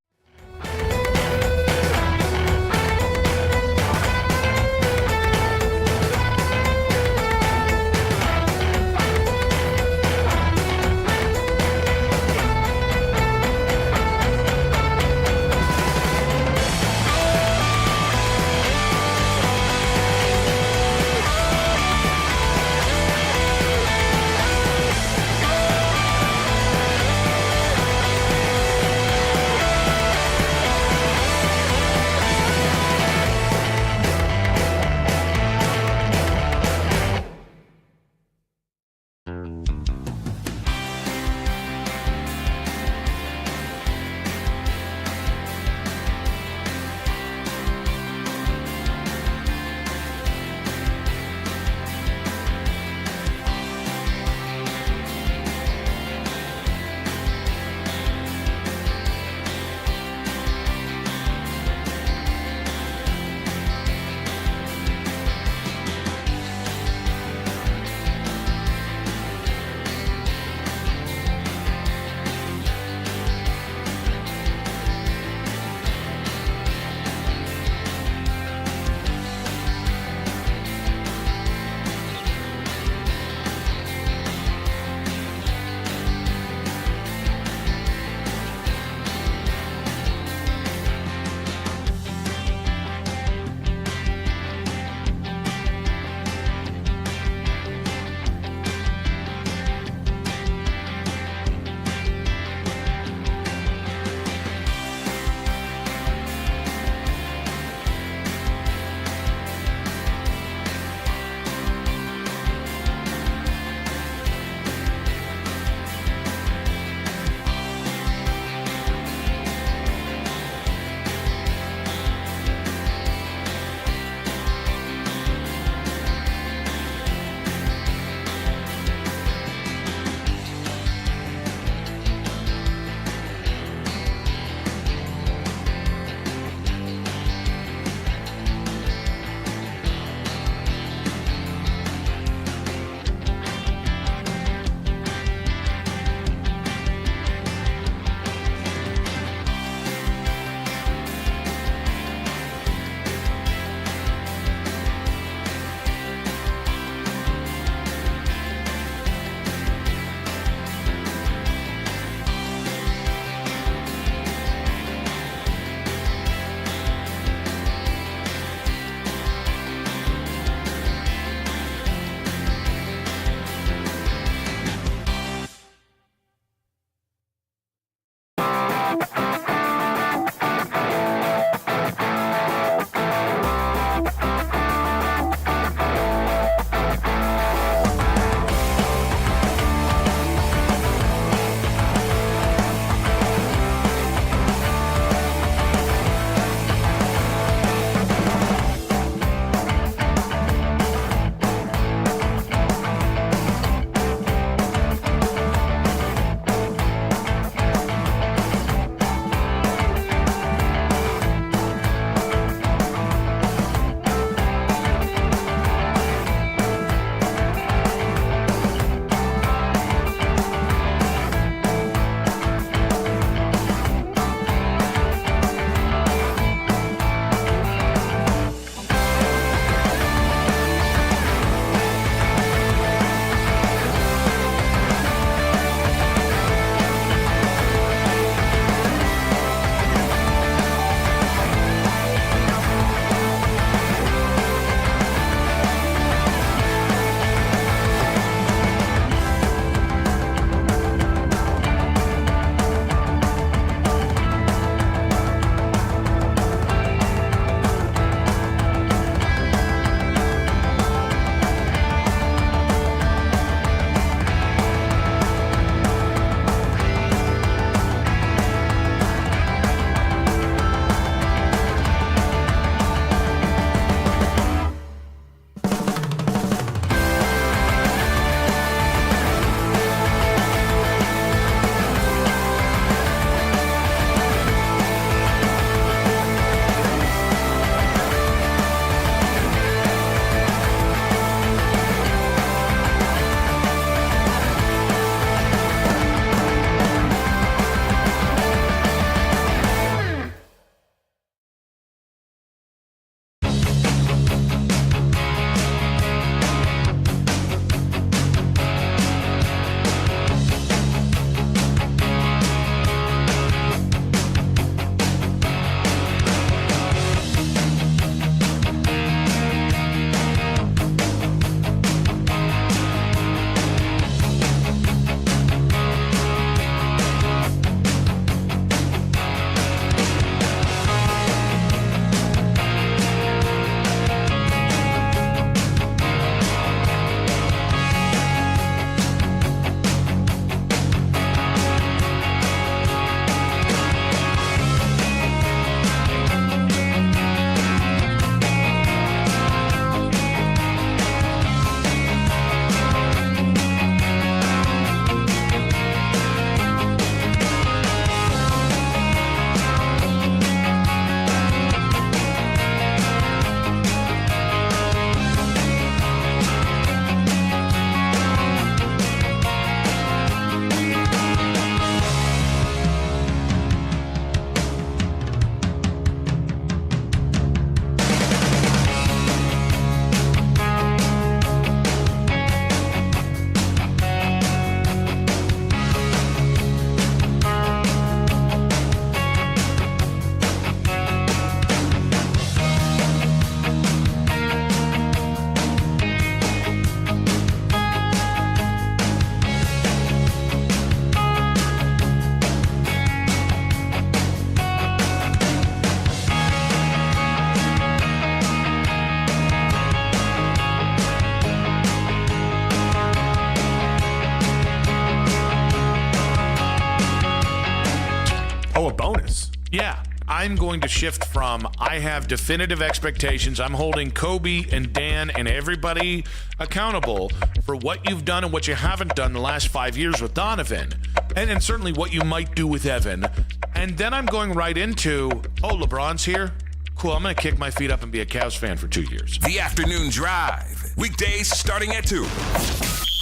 Yeah, I'm going to shift from I have definitive expectations. I'm holding Kobe and Dan and everybody accountable for what you've done and what you haven't done the last 5 years with Donovan, and certainly what you might do with Evan. And then I'm going right into, LeBron's here? Cool, I'm going to kick my feet up and be a Cavs fan for 2 years. The Afternoon Drive, weekdays starting at 2.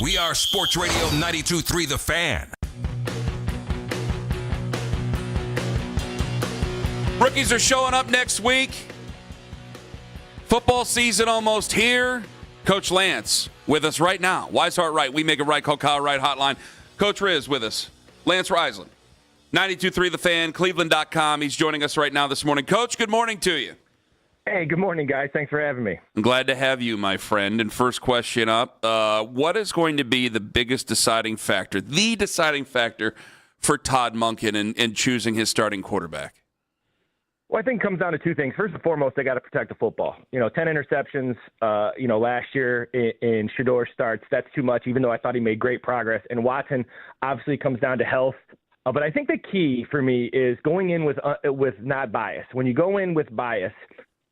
We are Sports Radio 92.3 The Fan. Rookies are showing up next week. Football season almost here. Coach Lance with us right now. Wise Heart Right. We make it right. Call Kyle Wright hotline. Coach Riz with us. Lance Riesland. 92.3 The Fan, Cleveland.com. He's joining us right now this morning. Coach, good morning to you. Hey, good morning, guys. Thanks for having me. I'm glad to have you, my friend. And first question up, what is going to be the biggest deciding factor, for Todd Monken in choosing his starting quarterback? Well, I think it comes down to two things. First and foremost, they got to protect the football. 10 interceptions, last year in Shedeur starts. That's too much, even though I thought he made great progress. And Watson obviously comes down to health. But I think the key for me is going in with not bias. When you go in with bias,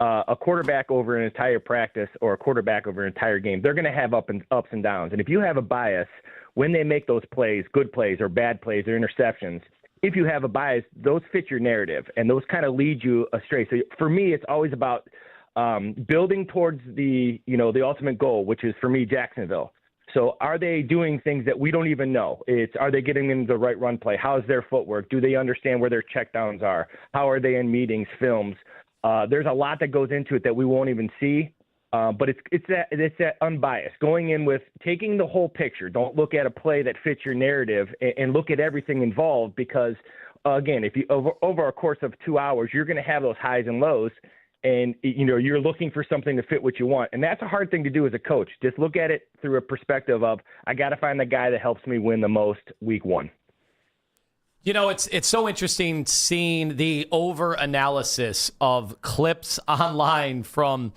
a quarterback over an entire practice or a quarterback over an entire game, they're going to have ups and downs. And if you have a bias, when they make those plays, good plays or bad plays or interceptions, if you have a bias, those fit your narrative and those kind of lead you astray. So for me, it's always about building towards the ultimate goal, which is for me, Jacksonville. So are they doing things that we don't even know? Are they getting into the right run play? How's their footwork? Do they understand where their checkdowns are? How are they in meetings, films? There's a lot that goes into it that we won't even see. But it's that unbiased, going in with taking the whole picture. Don't look at a play that fits your narrative and look at everything involved because, again, if you over a course of 2 hours, you're going to have those highs and lows. And, you're looking for something to fit what you want. And that's a hard thing to do as a coach. Just look at it through a perspective of, I got to find the guy that helps me win the most week one. It's so interesting seeing the over-analysis of clips online from,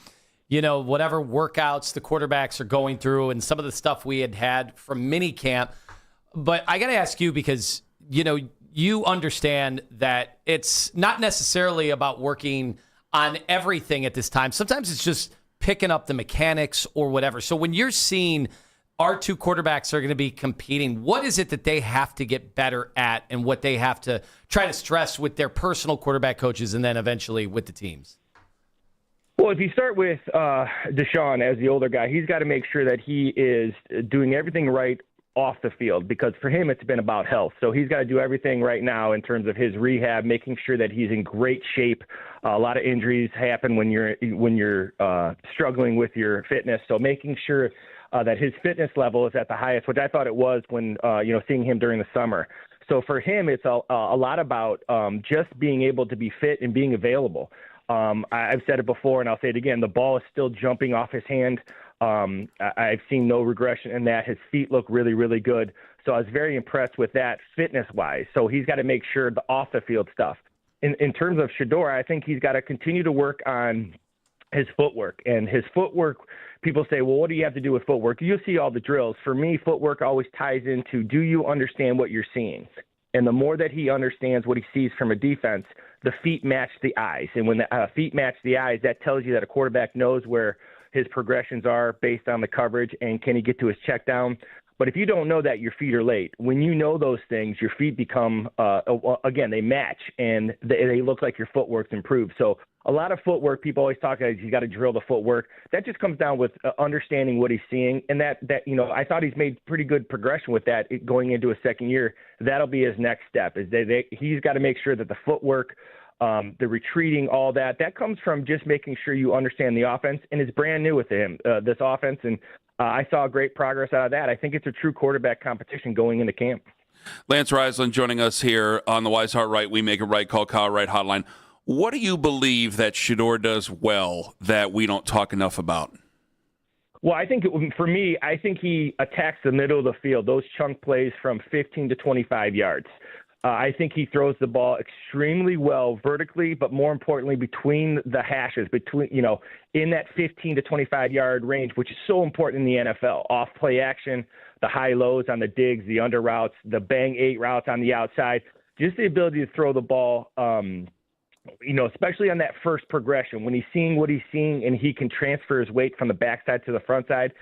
whatever workouts the quarterbacks are going through and some of the stuff we had from minicamp. But I got to ask you because, you understand that it's not necessarily about working on everything at this time. Sometimes it's just picking up the mechanics or whatever. So when you're seeing our two quarterbacks are going to be competing, what is it that they have to get better at and what they have to try to stress with their personal quarterback coaches and then eventually with the teams? Well, if you start with Deshaun as the older guy, he's got to make sure that he is doing everything right off the field because for him it's been about health. So he's got to do everything right now in terms of his rehab, making sure that he's in great shape. A lot of injuries happen when you're struggling with your fitness. So making sure that his fitness level is at the highest, which I thought it was when seeing him during the summer. So for him, it's a lot about just being able to be fit and being available. I've said it before, and I'll say it again. The ball is still jumping off his hand. I've seen no regression in that. His feet look really, really good. So I was very impressed with that fitness-wise. So he's got to make sure the off-the-field stuff. In terms of Shedeur, I think he's got to continue to work on his footwork. And his footwork, people say, well, what do you have to do with footwork? You'll see all the drills. For me, footwork always ties into, do you understand what you're seeing? And the more that he understands what he sees from a defense, the feet match the eyes. And when the feet match the eyes, that tells you that a quarterback knows where his progressions are based on the coverage and can he get to his check down. But if you don't know that, your feet are late. When you know those things, your feet become, again, they match and they look like your footwork's improved. So a lot of footwork, people always talk about you got to drill the footwork. That just comes down with understanding what he's seeing. And that I thought he's made pretty good progression with that going into his second year. That'll be his next step is he's got to make sure that the footwork, the retreating, all that comes from just making sure you understand the offense. And it's brand new with him, this offense. And I saw great progress out of that. I think it's a true quarterback competition going into camp. Lance Riesland joining us here on the Wise Heart Right, We Make It Right, Call Kyle Wright hotline. What do you believe that Shedeur does well that we don't talk enough about? Well, I think for me, I think he attacks the middle of the field, those chunk plays from 15 to 25 yards. I think he throws the ball extremely well vertically, but more importantly, between the hashes, in that 15 to 25 yard range, which is so important in the NFL. Off play action, the high lows on the digs, the under routes, the bang 8 routes on the outside, just the ability to throw the ball especially on that first progression, when he's seeing what he's seeing and he can transfer his weight from the backside to the front side,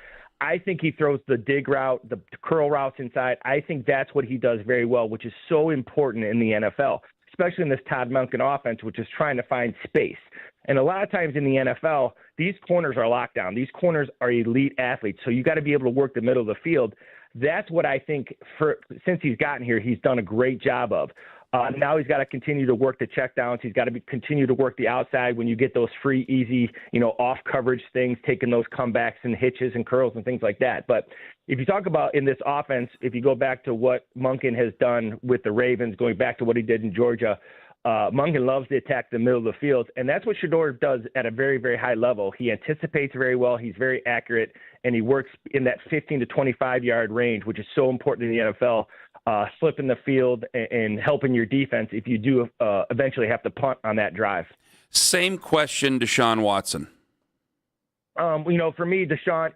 I think he throws the dig route, the curl routes inside. I think that's what he does very well, which is so important in the NFL, especially in this Todd Monken offense, which is trying to find space. And a lot of times in the NFL, these corners are locked down. These corners are elite athletes, so you got to be able to work the middle of the field. That's what I think since he's gotten here, he's done a great job of. Now he's got to continue to work the checkdowns. He's got to continue to work the outside when you get those free, easy, off coverage things, taking those comebacks and hitches and curls and things like that. But if you talk about in this offense, if you go back to what Monken has done with the Ravens, going back to what he did in Georgia, Monken loves to attack the middle of the field, and that's what Shedeur does at a very, very high level. He anticipates very well. He's very accurate, and he works in that 15 to 25-yard range, which is so important in the NFL. Slipping the field and helping your defense if you do eventually have to punt on that drive. Same question, Deshaun Watson. For me, Deshaun,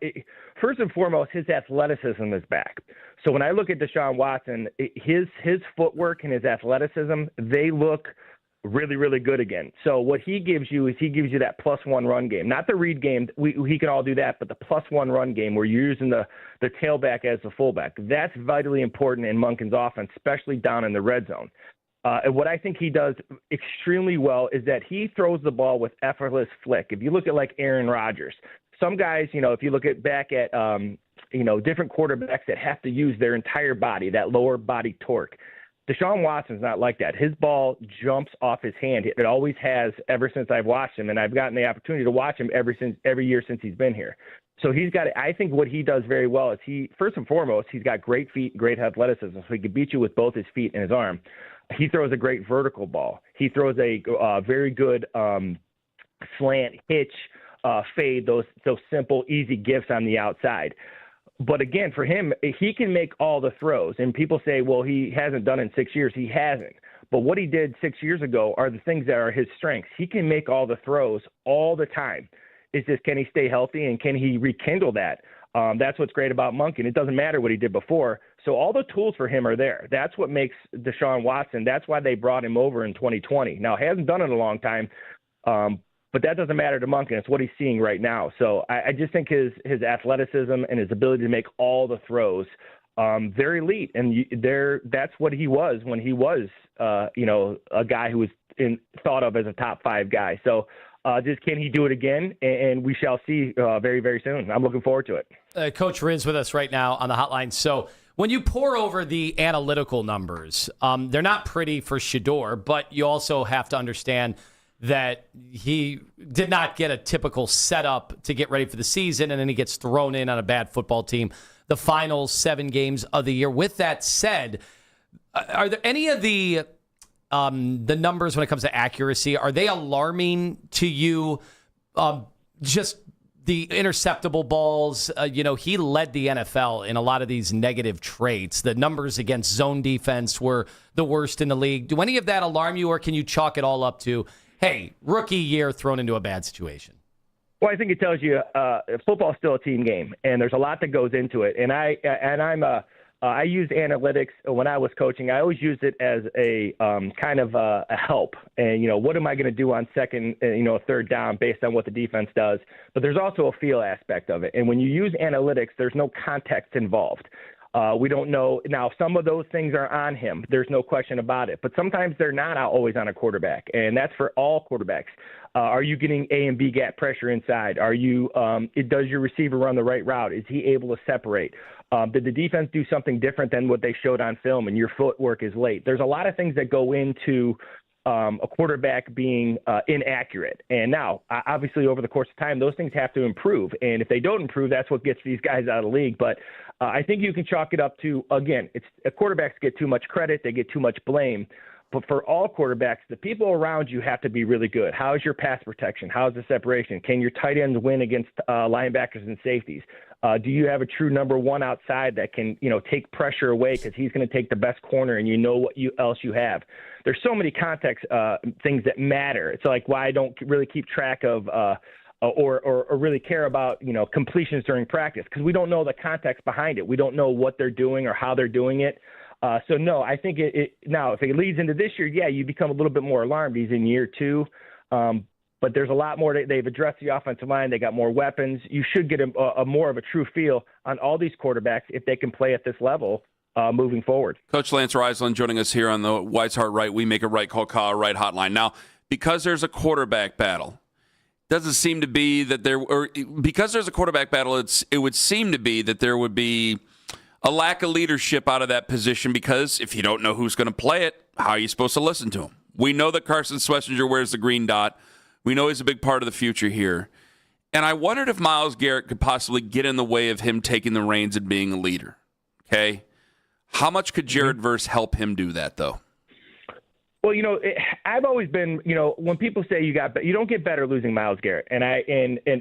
first and foremost, his athleticism is back. So when I look at Deshaun Watson, his footwork and his athleticism, they look really, really good again. So what he gives you is he gives you that +1 run game, not the read game. He can all do that, but the +1 run game where you're using the tailback as the fullback. That's vitally important in Monken's offense, especially down in the red zone. And what I think he does extremely well is that he throws the ball with effortless flick. If you look at like Aaron Rodgers, some guys, if you look back at different quarterbacks that have to use their entire body, that lower body torque. Deshaun Watson's not like that. His ball jumps off his hand. It always has ever since I've watched him, and I've gotten the opportunity to watch him every year since he's been here. So I think what he does very well is first and foremost, he's got great feet, great athleticism, so he can beat you with both his feet and his arm. He throws a great vertical ball. He throws a very good slant, hitch, fade, those simple, easy gifts on the outside. But again, for him, he can make all the throws. And people say, well, he hasn't done it in 6 years. He hasn't. But what he did 6 years ago are the things that are his strengths. He can make all the throws all the time. It's just, can he stay healthy and can he rekindle that? That's what's great about Monken. It doesn't matter what he did before. So all the tools for him are there. That's what makes Deshaun Watson. That's why they brought him over in 2020. Now, he hasn't done it in a long time, but that doesn't matter to Monken. It's what he's seeing right now. So I just think his athleticism and his ability to make all the throws, they're elite. And that's what he was when he was, a guy who was thought of as a top 5 guy. So just can he do it again? And we shall see very, very soon. I'm looking forward to it. Coach Rin's with us right now on the hotline. So when you pour over the analytical numbers, they're not pretty for Shedeur, but you also have to understand that he did not get a typical setup to get ready for the season, and then he gets thrown in on a bad football team the final 7 games of the year. With that said, are there any of the numbers when it comes to accuracy, are they alarming to you? Just the interceptable balls, he led the NFL in a lot of these negative traits. The numbers against zone defense were the worst in the league. Do any of that alarm you, or can you chalk it all up to, hey, rookie year thrown into a bad situation? Well, I think it tells you football is still a team game, and there's a lot that goes into it. And I use analytics when I was coaching. I always used it as a kind of a help. And, what am I going to do on second, third down based on what the defense does? But there's also a feel aspect of it. And when you use analytics, there's no context involved. We don't know. Now, some of those things are on him. There's no question about it. But sometimes they're not always on a quarterback, and that's for all quarterbacks. Are you getting A and B gap pressure inside? Does your receiver run the right route? Is he able to separate? Did the defense do something different than what they showed on film, and your footwork is late? There's a lot of things that go into a quarterback being inaccurate. And now, obviously, over the course of time, those things have to improve. And if they don't improve, that's what gets these guys out of the league. But I think you can chalk it up to, again, quarterbacks get too much credit. They get too much blame. But for all quarterbacks, the people around you have to be really good. How's your pass protection? How's the separation? Can your tight ends win against linebackers and safeties? Do you have a true number one outside that can, take pressure away because he's going to take the best corner and what else you have? There's so many context things that matter. It's like why I don't really keep track of or really care about, completions during practice, because we don't know the context behind it. We don't know what they're doing or how they're doing it. So no, I think now if it leads into this year, yeah, you become a little bit more alarmed. He's in year 2. But there's a lot more. They've addressed the offensive line. They got more weapons. You should get a more of a true feel on all these quarterbacks if they can play at this level moving forward. Coach Lance Reisland joining us here on the Wise Heart Right, We Make It Right, Call Kyle Right hotline. Now, because there's a quarterback battle, doesn't seem to be that there, or because there's a quarterback battle, it would seem to be that there would be a lack of leadership out of that position, because if you don't know who's going to play it, how are you supposed to listen to him? We know that Carson Schlesinger wears the green dot. We know he's a big part of the future here. And I wondered if Myles Garrett could possibly get in the way of him taking the reins and being a leader. Okay? How much could Jared Verse help him do that, though? Well, I've always been, when people say you don't get better losing Myles Garrett. And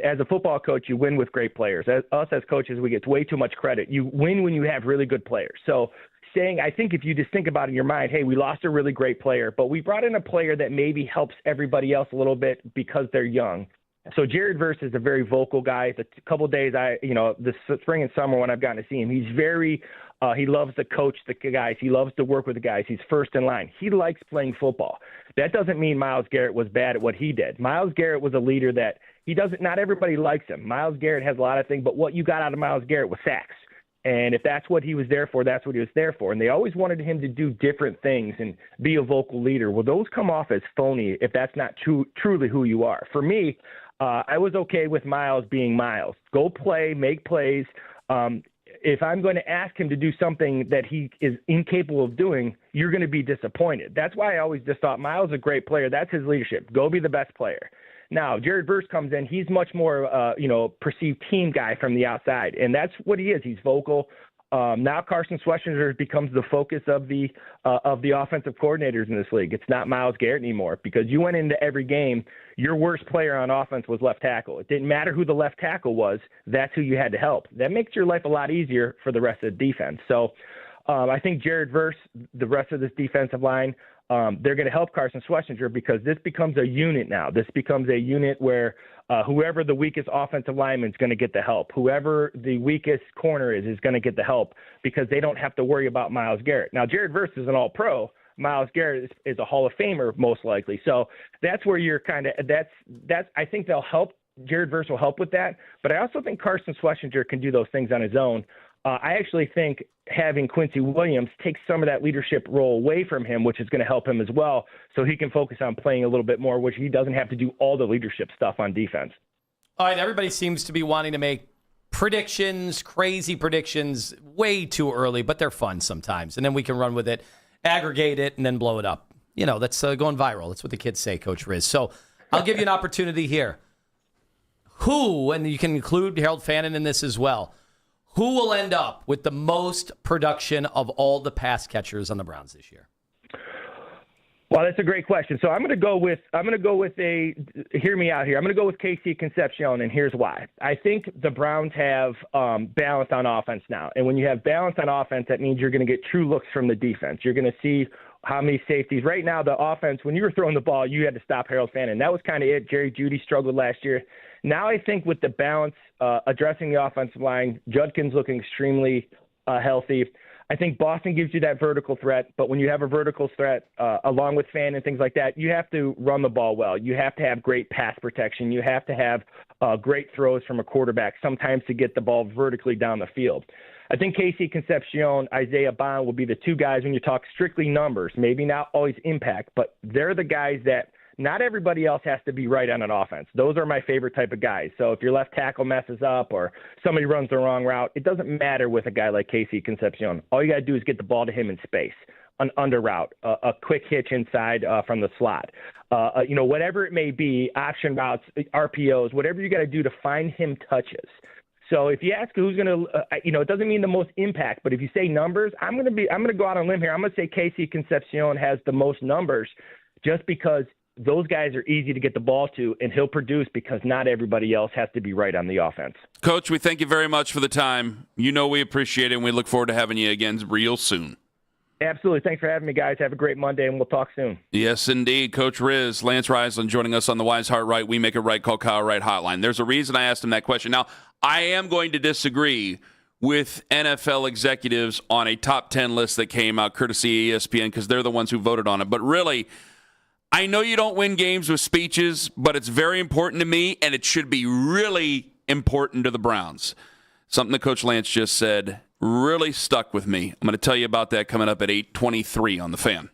as a football coach, you win with great players. Us as coaches, we get way too much credit. You win when you have really good players. So I think if you just think about it in your mind, hey, we lost a really great player, but we brought in a player that maybe helps everybody else a little bit because they're young. So Jared Verse is a very vocal guy. The couple of days this spring and summer when I've gotten to see him, he's very he loves to coach the guys. He loves to work with the guys. He's first in line. He likes playing football. That doesn't mean Myles Garrett was bad at what he did. Myles Garrett was a leader that not everybody likes him. Myles Garrett has a lot of things, but what you got out of Myles Garrett was sacks. And if that's what he was there for, that's what he was there for. And they always wanted him to do different things and be a vocal leader. Well, those come off as phony if that's not truly who you are. For me, I was okay with Myles being Myles. Go play, make plays. If I'm going to ask him to do something that he is incapable of doing, you're going to be disappointed. That's why I always just thought Myles is a great player. That's his leadership. Go be the best player. Now, Jared Verse comes in. He's much more, perceived team guy from the outside, and that's what he is. He's vocal. Now Carson Schlesinger becomes the focus of the offensive coordinators in this league. It's not Myles Garrett anymore, because you went into every game, your worst player on offense was left tackle. It didn't matter who the left tackle was. That's who you had to help. That makes your life a lot easier for the rest of the defense. So I think Jared Verse, the rest of this defensive line, they're going to help Carson Schlesinger, because this becomes a unit now. This becomes a unit where whoever the weakest offensive lineman is going to get the help. Whoever the weakest corner is going to get the help, because they don't have to worry about Myles Garrett. Now, Jared Verse is an all-pro. Myles Garrett is a Hall of Famer, most likely. So that's where you're kind of – I think they'll help. Jared Verse will help with that. But I also think Carson Schlesinger can do those things on his own. I actually think having Quincy Williams take some of that leadership role away from him, which is going to help him as well, so he can focus on playing a little bit more, which he doesn't have to do all the leadership stuff on defense. All right, everybody seems to be wanting to make predictions, crazy predictions, way too early, but they're fun sometimes. And then we can run with it, aggregate it, and then blow it up. That's going viral. That's what the kids say, Coach Riz. So I'll give you an opportunity here. Who, and you can include Harold Fannin in this as well, who will end up with the most production of all the pass catchers on the Browns this year? Well, that's a great question. So I'm going to go with hear me out here. I'm going to go with Casey Concepcion, and here's why. I think the Browns have balance on offense now. And when you have balance on offense, that means you're going to get true looks from the defense. You're going to see how many safeties. Right now, the offense, when you were throwing the ball, you had to stop Harold Fannin. That was kind of it. Jerry Jeudy struggled last year. Now I think with the balance, addressing the offensive line, Judkins looking extremely healthy. I think Boston gives you that vertical threat, but when you have a vertical threat, along with Fan and things like that, you have to run the ball well. You have to have great pass protection. You have to have great throws from a quarterback, sometimes to get the ball vertically down the field. I think Casey Concepcion, Isaiah Bond will be the two guys when you talk strictly numbers, maybe not always impact, but they're the guys that not everybody else has to be right on an offense. Those are my favorite type of guys. So if your left tackle messes up or somebody runs the wrong route, it doesn't matter with a guy like Casey Concepcion. All you got to do is get the ball to him in space, an under route, a quick hitch inside from the slot. Whatever it may be, option routes, RPOs, whatever you got to do to find him touches. So if you ask who's going to, it doesn't mean the most impact, but if you say numbers, I'm going to go out on a limb here. I'm going to say Casey Concepcion has the most numbers, just because those guys are easy to get the ball to, and he'll produce because not everybody else has to be right on the offense. Coach, we thank you very much for the time. We appreciate it, and we look forward to having you again real soon. Absolutely. Thanks for having me, guys. Have a great Monday, and we'll talk soon. Yes, indeed. Coach Riz, Lance Reisland joining us on the Wise Heart Right, We Make It Right, Call Kyle Right hotline. There's a reason I asked him that question. Now, I am going to disagree with NFL executives on a top 10 list that came out courtesy of ESPN because they're the ones who voted on it. But really, I know you don't win games with speeches, but it's very important to me, and it should be really important to the Browns. Something that Coach Lance just said really stuck with me. I'm going to tell you about that coming up at 8:23 on The Fan.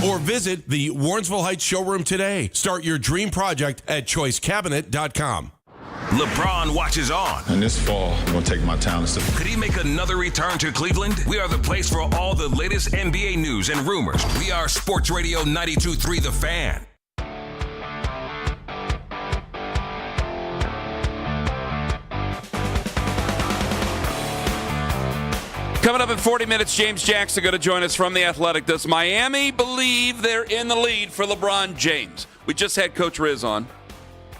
or visit the Warrensville Heights showroom today. Start your dream project at choicecabinet.com. LeBron watches on. And this fall, I'm going to take my talents to... Could he make another return to Cleveland? We are the place for all the latest NBA news and rumors. We are Sports Radio 92.3 The Fan. Coming up in 40 minutes, James Jackson going to join us from The Athletic. Does Miami believe they're in the lead for LeBron James? We just had Coach Riz on.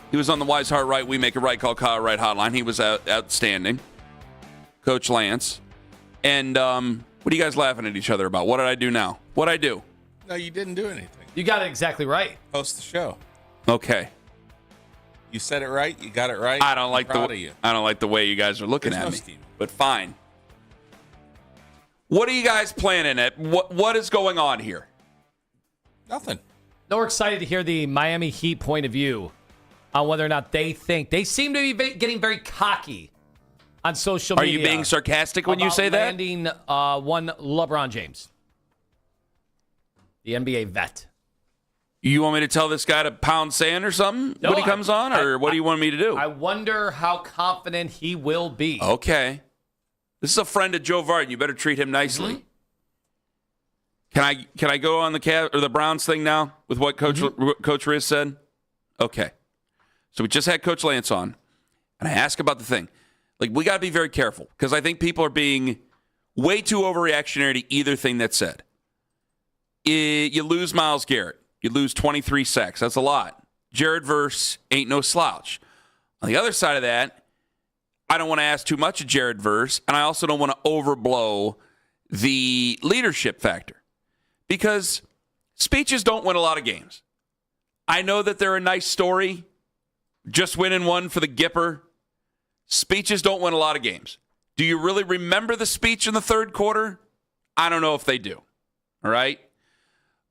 He was on the Wise Heart Right, We Make It Right, Call Kyle Right hotline. He was outstanding. Coach Lance. And what are you guys laughing at each other about? What did I do now? What'd I do? No, you didn't do anything. You got it exactly right. Host the show. Okay. You said it right. You got it right. I don't like the way you guys are looking There's at no me. scheme. But fine. What are you guys planning at? What is going on here? Nothing. No, we're excited to hear the Miami Heat point of view on whether or not they think. They seem to be getting very cocky on social media. Are you being sarcastic when you say that? Landing one LeBron James, the NBA vet. You want me to tell this guy to pound sand or something when he comes on? Or what do you want me to do? I wonder how confident he will be. Okay. This is a friend of Joe Varden. You better treat him nicely. Mm-hmm. Can I go on the Browns thing now with what Coach Riz said? Okay. So we just had Coach Lance on, and I asked about the thing. Like, we got to be very careful because I think people are being way too overreactionary to either thing that's said. You lose Myles Garrett. You lose 23 sacks. That's a lot. Jared Verse ain't no slouch. On the other side of that, I don't want to ask too much of Jared Verse, and I also don't want to overblow the leadership factor because speeches don't win a lot of games. I know that they're a nice story, just winning one for the Gipper. Speeches don't win a lot of games. Do you really remember the speech in the third quarter? I don't know if they do, all right?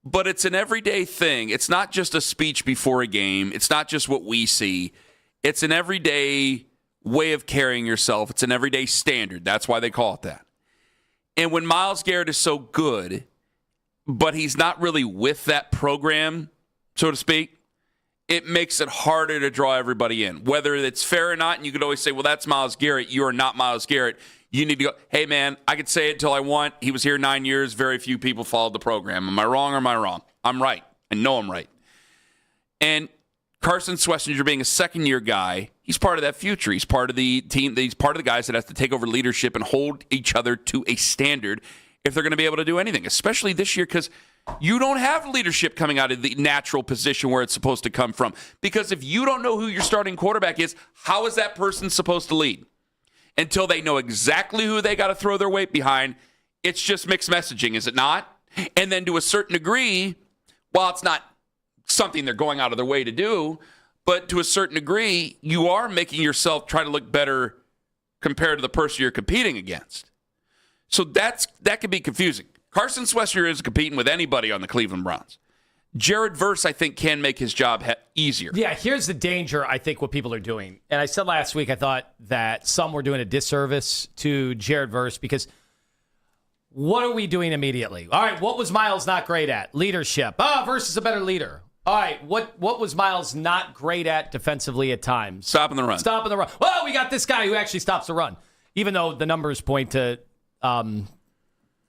But it's an everyday thing. It's not just a speech before a game. It's not just what we see. It's an everyday way of carrying yourself. It's an everyday standard. That's why they call it that. And when Myles Garrett is so good, but he's not really with that program, so to speak, it makes it harder to draw everybody in. Whether it's fair or not, and you could always say, well, that's Myles Garrett. You are not Myles Garrett. You need to go, hey, man, I could say it until I want. He was here 9 years. Very few people followed the program. Am I wrong or am I wrong? I'm right. I know I'm right. And Carson Schlesinger being a second-year guy, he's part of that future. He's part of the team. He's part of the guys that have to take over leadership and hold each other to a standard if they're going to be able to do anything, especially this year because you don't have leadership coming out of the natural position where it's supposed to come from. Because if you don't know who your starting quarterback is, how is that person supposed to lead? Until they know exactly who they got to throw their weight behind, it's just mixed messaging, is it not? And then to a certain degree, while it's not something they're going out of their way to do, but to a certain degree, you are making yourself try to look better compared to the person you're competing against. So that can be confusing. Carson Schlesinger is competing with anybody on the Cleveland Browns. Jared Verse, I think, can make his job easier. Yeah, here's the danger, I think, what people are doing. And I said last week, I thought that some were doing a disservice to Jared Verse because what are we doing immediately? All right, what was Myles not great at? Leadership. Verse is a better leader. All right, what was Myles not great at defensively at times? Stopping the run. Stopping the run. Well, we got this guy who actually stops the run, even though the numbers point to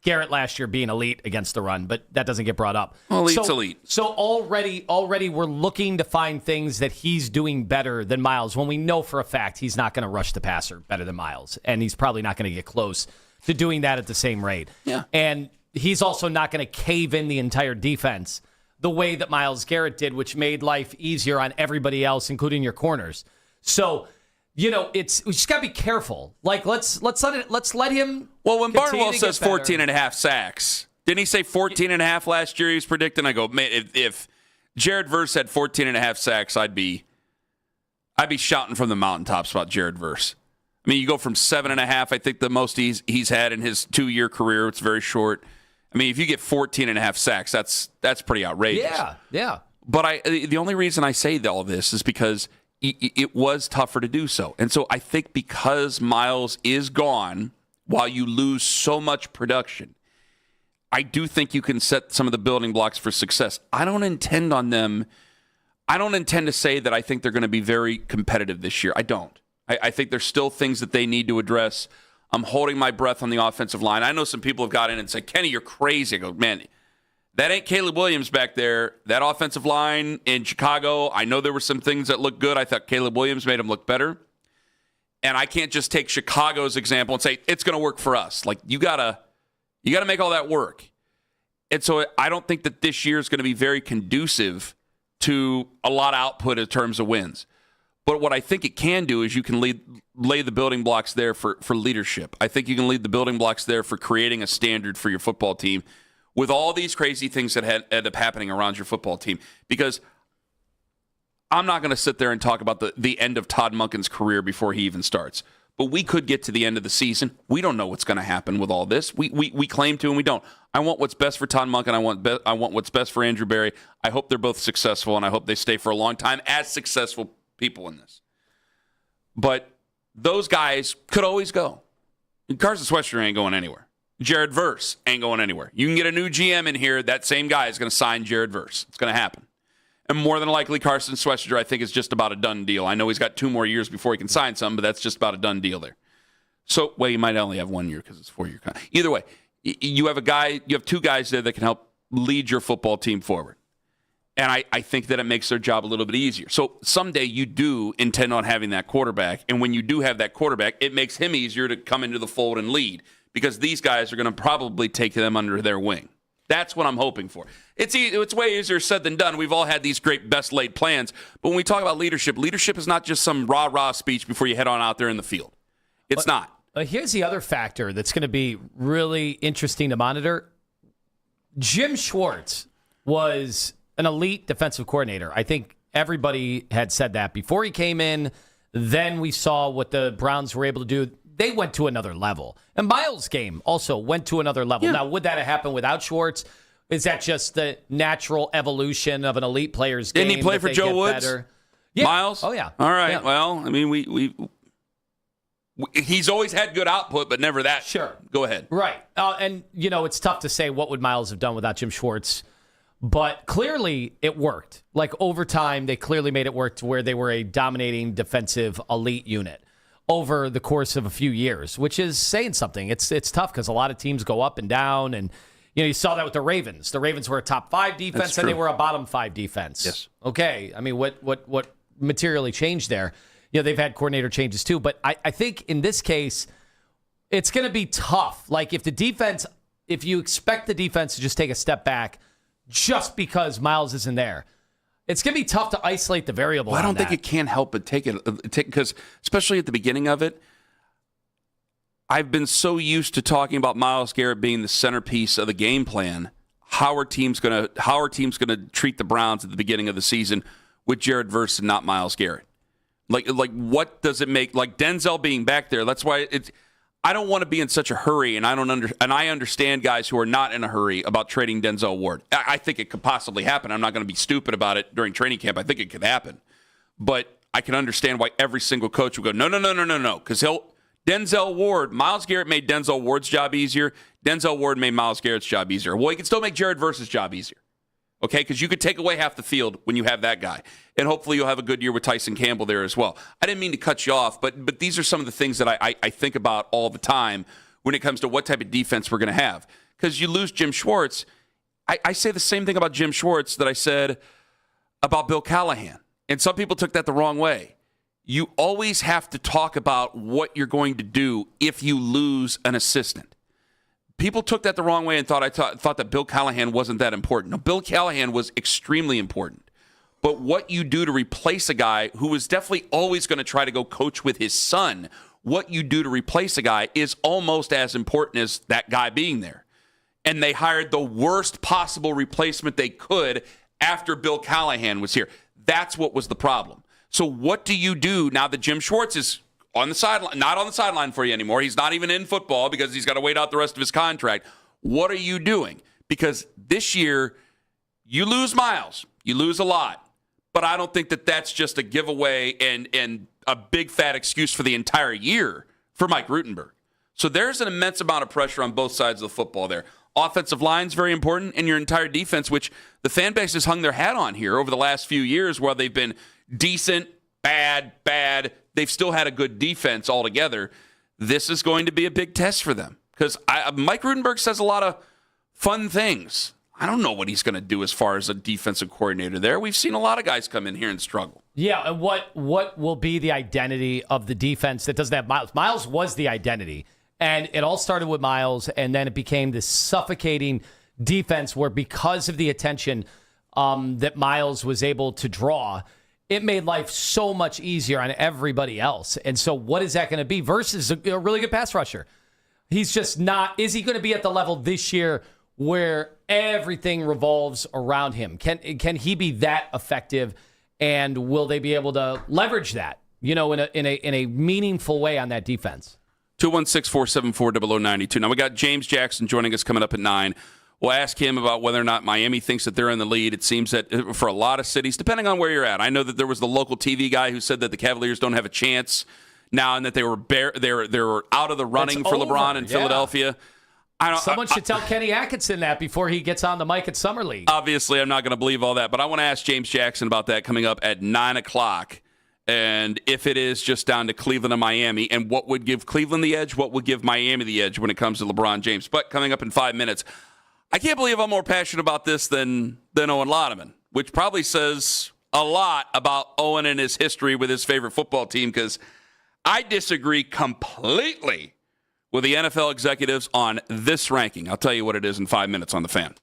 Garrett last year being elite against the run, but that doesn't get brought up. Well, elite's elite. So already we're looking to find things that he's doing better than Myles when we know for a fact he's not going to rush the passer better than Myles, and he's probably not going to get close to doing that at the same rate. Yeah. And he's also not going to cave in the entire defense the way that Myles Garrett did, which made life easier on everybody else, including your corners. So, we just got to be careful. Like, let's let him. Well, when Barnwell says 14 and a half sacks, didn't he say 14 and a half last year he was predicting? I go, man, if Jared Verse had 14 and a half sacks, I'd be shouting from the mountaintops about Jared Verse. I mean, you go from 7.5, I think the most he's had in his 2-year career. It's very short. I mean, if you get 14 and a half sacks, that's pretty outrageous. Yeah. But the only reason I say all this is because it was tougher to do so. And so I think because Myles is gone, while you lose so much production, I do think you can set some of the building blocks for success. I don't intend to say that I think they're going to be very competitive this year. I don't. I think there's still things that they need to address. I'm holding my breath on the offensive line. I know some people have got in and said, Kenny, you're crazy. I go, man, that ain't Caleb Williams back there. That offensive line in Chicago, I know there were some things that looked good. I thought Caleb Williams made them look better. And I can't just take Chicago's example and say, it's going to work for us. Like, you gotta make all that work. And so I don't think that this year is going to be very conducive to a lot of output in terms of wins. But what I think it can do is you can lay the building blocks there for leadership. I think you can lead the building blocks there for creating a standard for your football team with all these crazy things that end up happening around your football team. Because I'm not going to sit there and talk about the end of Todd Monken's career before he even starts. But we could get to the end of the season. We don't know what's going to happen with all this. We claim to and we don't. I want what's best for Todd Monken. I want what's best for Andrew Berry. I hope they're both successful, and I hope they stay for a long time as successful people in this. But those guys could always go. Carson Swester ain't going anywhere. Jared Verse ain't going anywhere. You can get a new GM in here. That same guy is going to sign Jared Verse. It's going to happen. And more than likely, Carson Swester, I think, is just about a done deal. I know he's got 2 more years before he can sign some, but that's just about a done deal there. So, well, you might only have 1 year because it's 4-year contract. Either way, you have 2 guys there that can help lead your football team forward. And I think that it makes their job a little bit easier. So someday you do intend on having that quarterback. And when you do have that quarterback, it makes him easier to come into the fold and lead because these guys are going to probably take them under their wing. That's what I'm hoping for. It's way easier said than done. We've all had these great best laid plans. But when we talk about leadership is not just some rah-rah speech before you head on out there in the field. It's not. Here's the other factor that's going to be really interesting to monitor. Jim Schwartz was an elite defensive coordinator. I think everybody had said that before he came in. Then we saw what the Browns were able to do. They went to another level. And Miles' game also went to another level. Yeah. Now, would that have happened without Schwartz? Is that just the natural evolution of an elite player's game? Didn't he play for Joe Woods? Yeah. Miles? Oh, yeah. All right. Yeah. Well, I mean, he's always had good output, but never that. Sure. Go ahead. Right. And, it's tough to say what would Miles have done without Jim Schwartz. But clearly it worked. Like over time, they clearly made it work to where they were a dominating defensive elite unit over the course of a few years, which is saying something. It's tough because a lot of teams go up and down. And, you saw that with the Ravens. The Ravens were a top 5 defense and they were a bottom 5 defense. Yes. Okay. I mean, what materially changed there? They've had coordinator changes too. But I think in this case, it's going to be tough. Like if you expect the defense to just take a step back, just because Miles isn't there, it's going to be tough to isolate the variable. Well, I don't think it can help but take because especially at the beginning of it, I've been so used to talking about Myles Garrett being the centerpiece of the game plan. How are teams going to treat the Browns at the beginning of the season with Jared Verse and not Myles Garrett? Like what does it make? Like Denzel being back there. That's why I don't want to be in such a hurry, and I understand guys who are not in a hurry about trading Denzel Ward. I think it could possibly happen. I'm not going to be stupid about it during training camp. I think it could happen. But I can understand why every single coach would go, no, because Denzel Ward, Myles Garrett made Denzel Ward's job easier. Denzel Ward made Myles Garrett's job easier. Well, he can still make Jared Verse's job easier. Okay, because you could take away half the field when you have that guy. And hopefully you'll have a good year with Tyson Campbell there as well. I didn't mean to cut you off, but these are some of the things that I think about all the time when it comes to what type of defense we're going to have. Because you lose Jim Schwartz. I say the same thing about Jim Schwartz that I said about Bill Callahan. And some people took that the wrong way. You always have to talk about what you're going to do if you lose an assistant. People took that the wrong way and thought that Bill Callahan wasn't that important. No, Bill Callahan was extremely important. But what you do to replace a guy who was definitely always going to try to go coach with his son, what you do to replace a guy is almost as important as that guy being there. And they hired the worst possible replacement they could after Bill Callahan was here. That's what was the problem. So what do you do now that Jim Schwartz is on the sideline, not on the sideline for you anymore? He's not even in football because he's got to wait out the rest of his contract. What are you doing? Because this year, you lose Miles. You lose a lot. But I don't think that that's just a giveaway and a big fat excuse for the entire year for Mike Rutenberg. So there's an immense amount of pressure on both sides of the football there. offensive line's very important, and your entire defense, which the fan base has hung their hat on here over the last few years, where they've been decent, bad. They've still had a good defense altogether. This is going to be a big test for them because Mike Rudenberg says a lot of fun things. I don't know what he's going to do as far as a defensive coordinator there. We've seen a lot of guys come in here and struggle. Yeah, and what will be the identity of the defense that doesn't have Miles? Miles was the identity, and it all started with Miles, and then it became this suffocating defense where because of the attention that Miles was able to draw, it made life so much easier on everybody else. And so what is that going to be versus a really good pass rusher? He's just not. Is he going to be at the level this year where everything revolves around him? Can he be that effective, and will they be able to leverage that, in a meaningful way on that defense? 216-474-0092. Now we got James Jackson joining us coming up at 9. We'll ask him about whether or not Miami thinks that they're in the lead. It seems that for a lot of cities, depending on where you're at, I know that there was the local TV guy who said that the Cavaliers don't have a chance now and that they were out of the running for LeBron in Philadelphia. Someone should tell Kenny Atkinson that before he gets on the mic at Summer League. Obviously, I'm not going to believe all that, but I want to ask James Jackson about that coming up at 9 o'clock. And if it is just down to Cleveland and Miami, and what would give Cleveland the edge, what would give Miami the edge when it comes to LeBron James. But coming up in 5 minutes, I can't believe I'm more passionate about this than Owen Lodeman, which probably says a lot about Owen and his history with his favorite football team, because I disagree completely with the NFL executives on this ranking. I'll tell you what it is in 5 minutes on The Fan.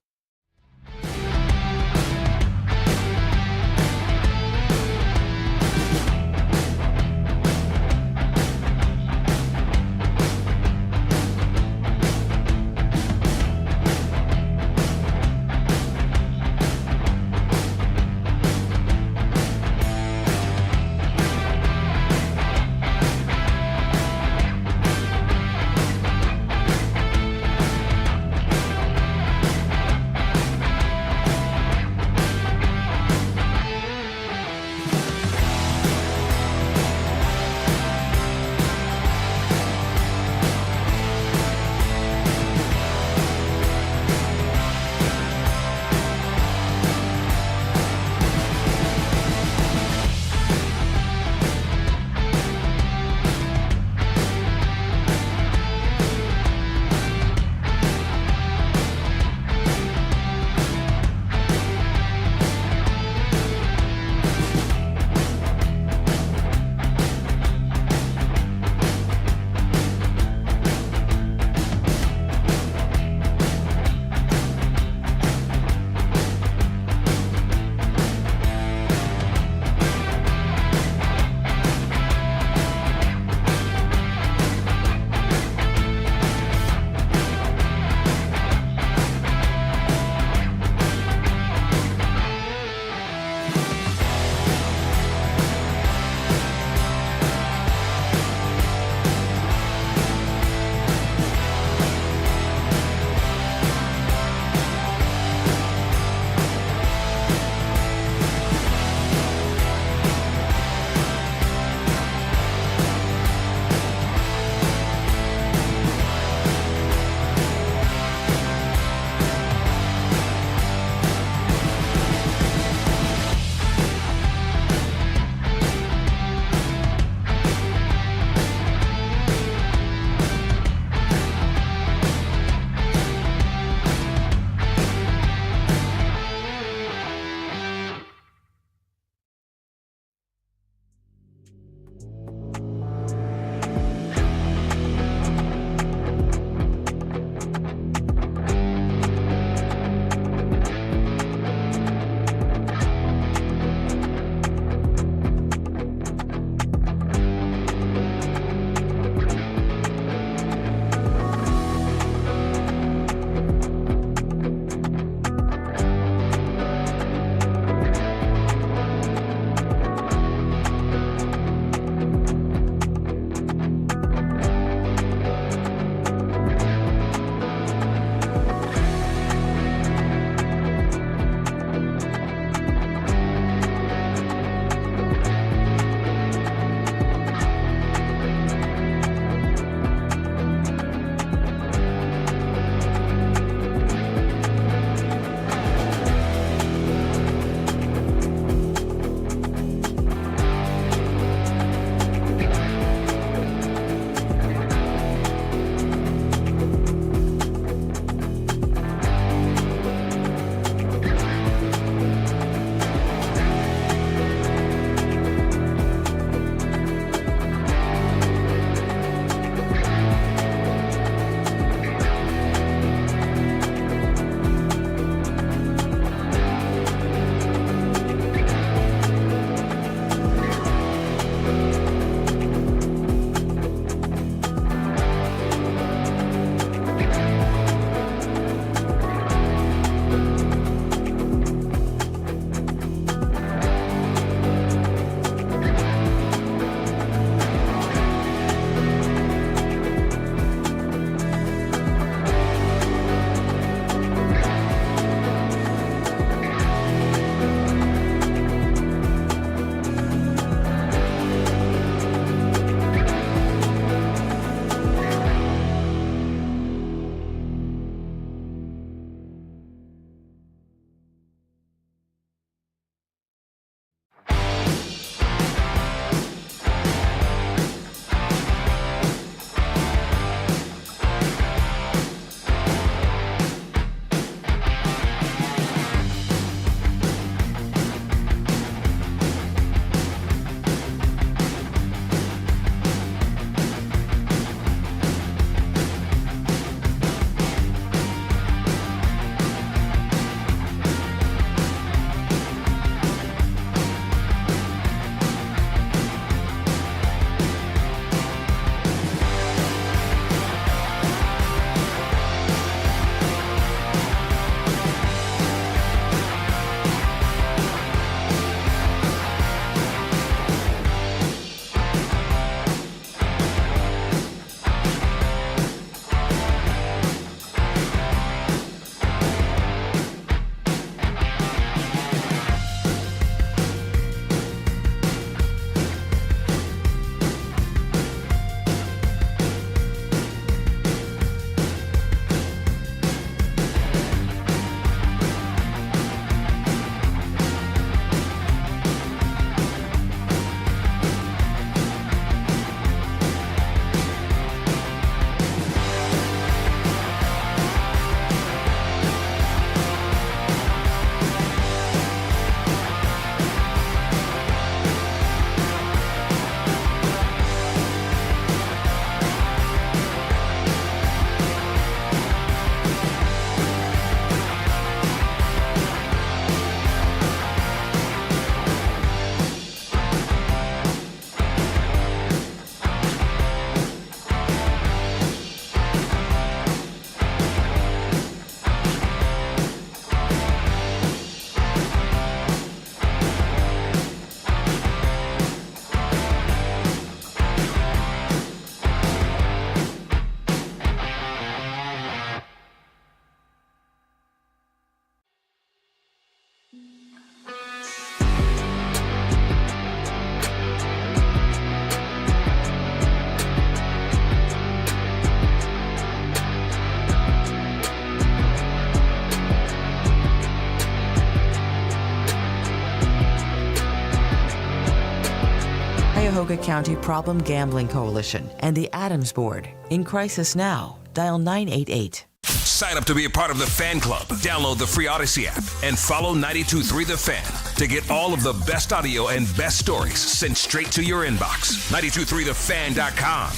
Cuyahoga County Problem Gambling Coalition, and the Adams Board. In crisis now, dial 988. Sign up to be a part of the fan club. Download the free Odyssey app and follow 92.3 The Fan to get all of the best audio and best stories sent straight to your inbox. 92.3thefan.com.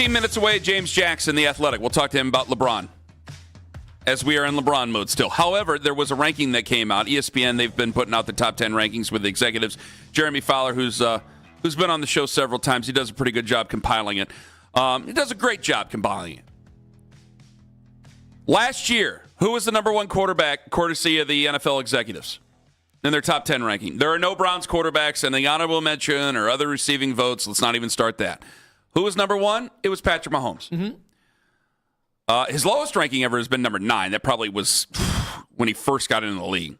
Minutes away, James Jackson, The Athletic. We'll talk to him about LeBron, as we are in LeBron mode still. However, there was a ranking that came out. ESPN, they've been putting out the top 10 rankings with the executives. Jeremy Fowler, who's been on the show several times, he does a pretty good job compiling it. He does a great job compiling it. Last year, who was the number one quarterback, courtesy of the NFL executives, in their top 10 ranking? There are no Browns quarterbacks in the honorable mention or other receiving votes. Let's not even start that. Who was number one? It was Patrick Mahomes. Mm-hmm. His lowest ranking ever has been number 9. That probably was when he first got into the league.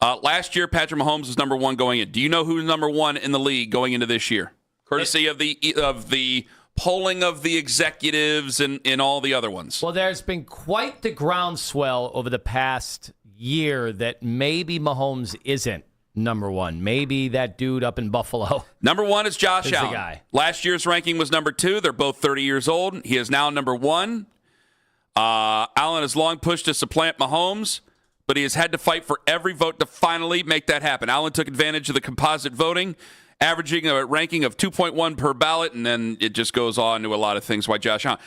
Last year, Patrick Mahomes was number 1 going in. Do you know who's number 1 in the league going into this year? Courtesy of the polling of the executives and all the other ones. Well, there's been quite the groundswell over the past year that maybe Mahomes isn't number 1. Maybe that dude up in Buffalo. Number 1 is Josh Allen. The guy. Last year's ranking was number 2. They're both 30 years old. He is now number 1. Allen has long pushed to supplant Mahomes, but he has had to fight for every vote to finally make that happen. Allen took advantage of the composite voting, averaging a ranking of 2.1 per ballot, and then it just goes on to a lot of things why Josh Allen.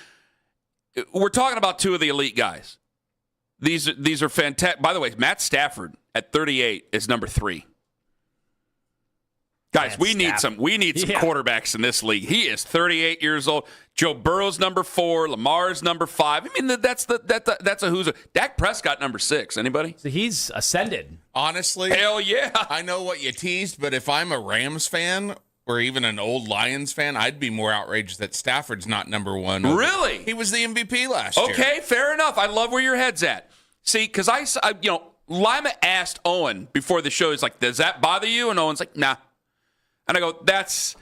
We're talking about 2 of the elite guys. These are fantastic. By the way, Matt Stafford at 38 is number 3. Guys, we need some quarterbacks in this league. He is 38 years old. Joe Burrow's number 4. Lamar's number 5. I mean, that's a who's a. Dak Prescott number 6. Anybody? So he's ascended. Honestly, hell yeah. I know what you teased, but if I'm a Rams fan or even an old Lions fan, I'd be more outraged that Stafford's not number 1. Really? He was the MVP last year. Okay, fair enough. I love where your head's at. See, because I Lima asked Owen before the show. He's like, "Does that bother you?" And Owen's like, "Nah." And I go, that's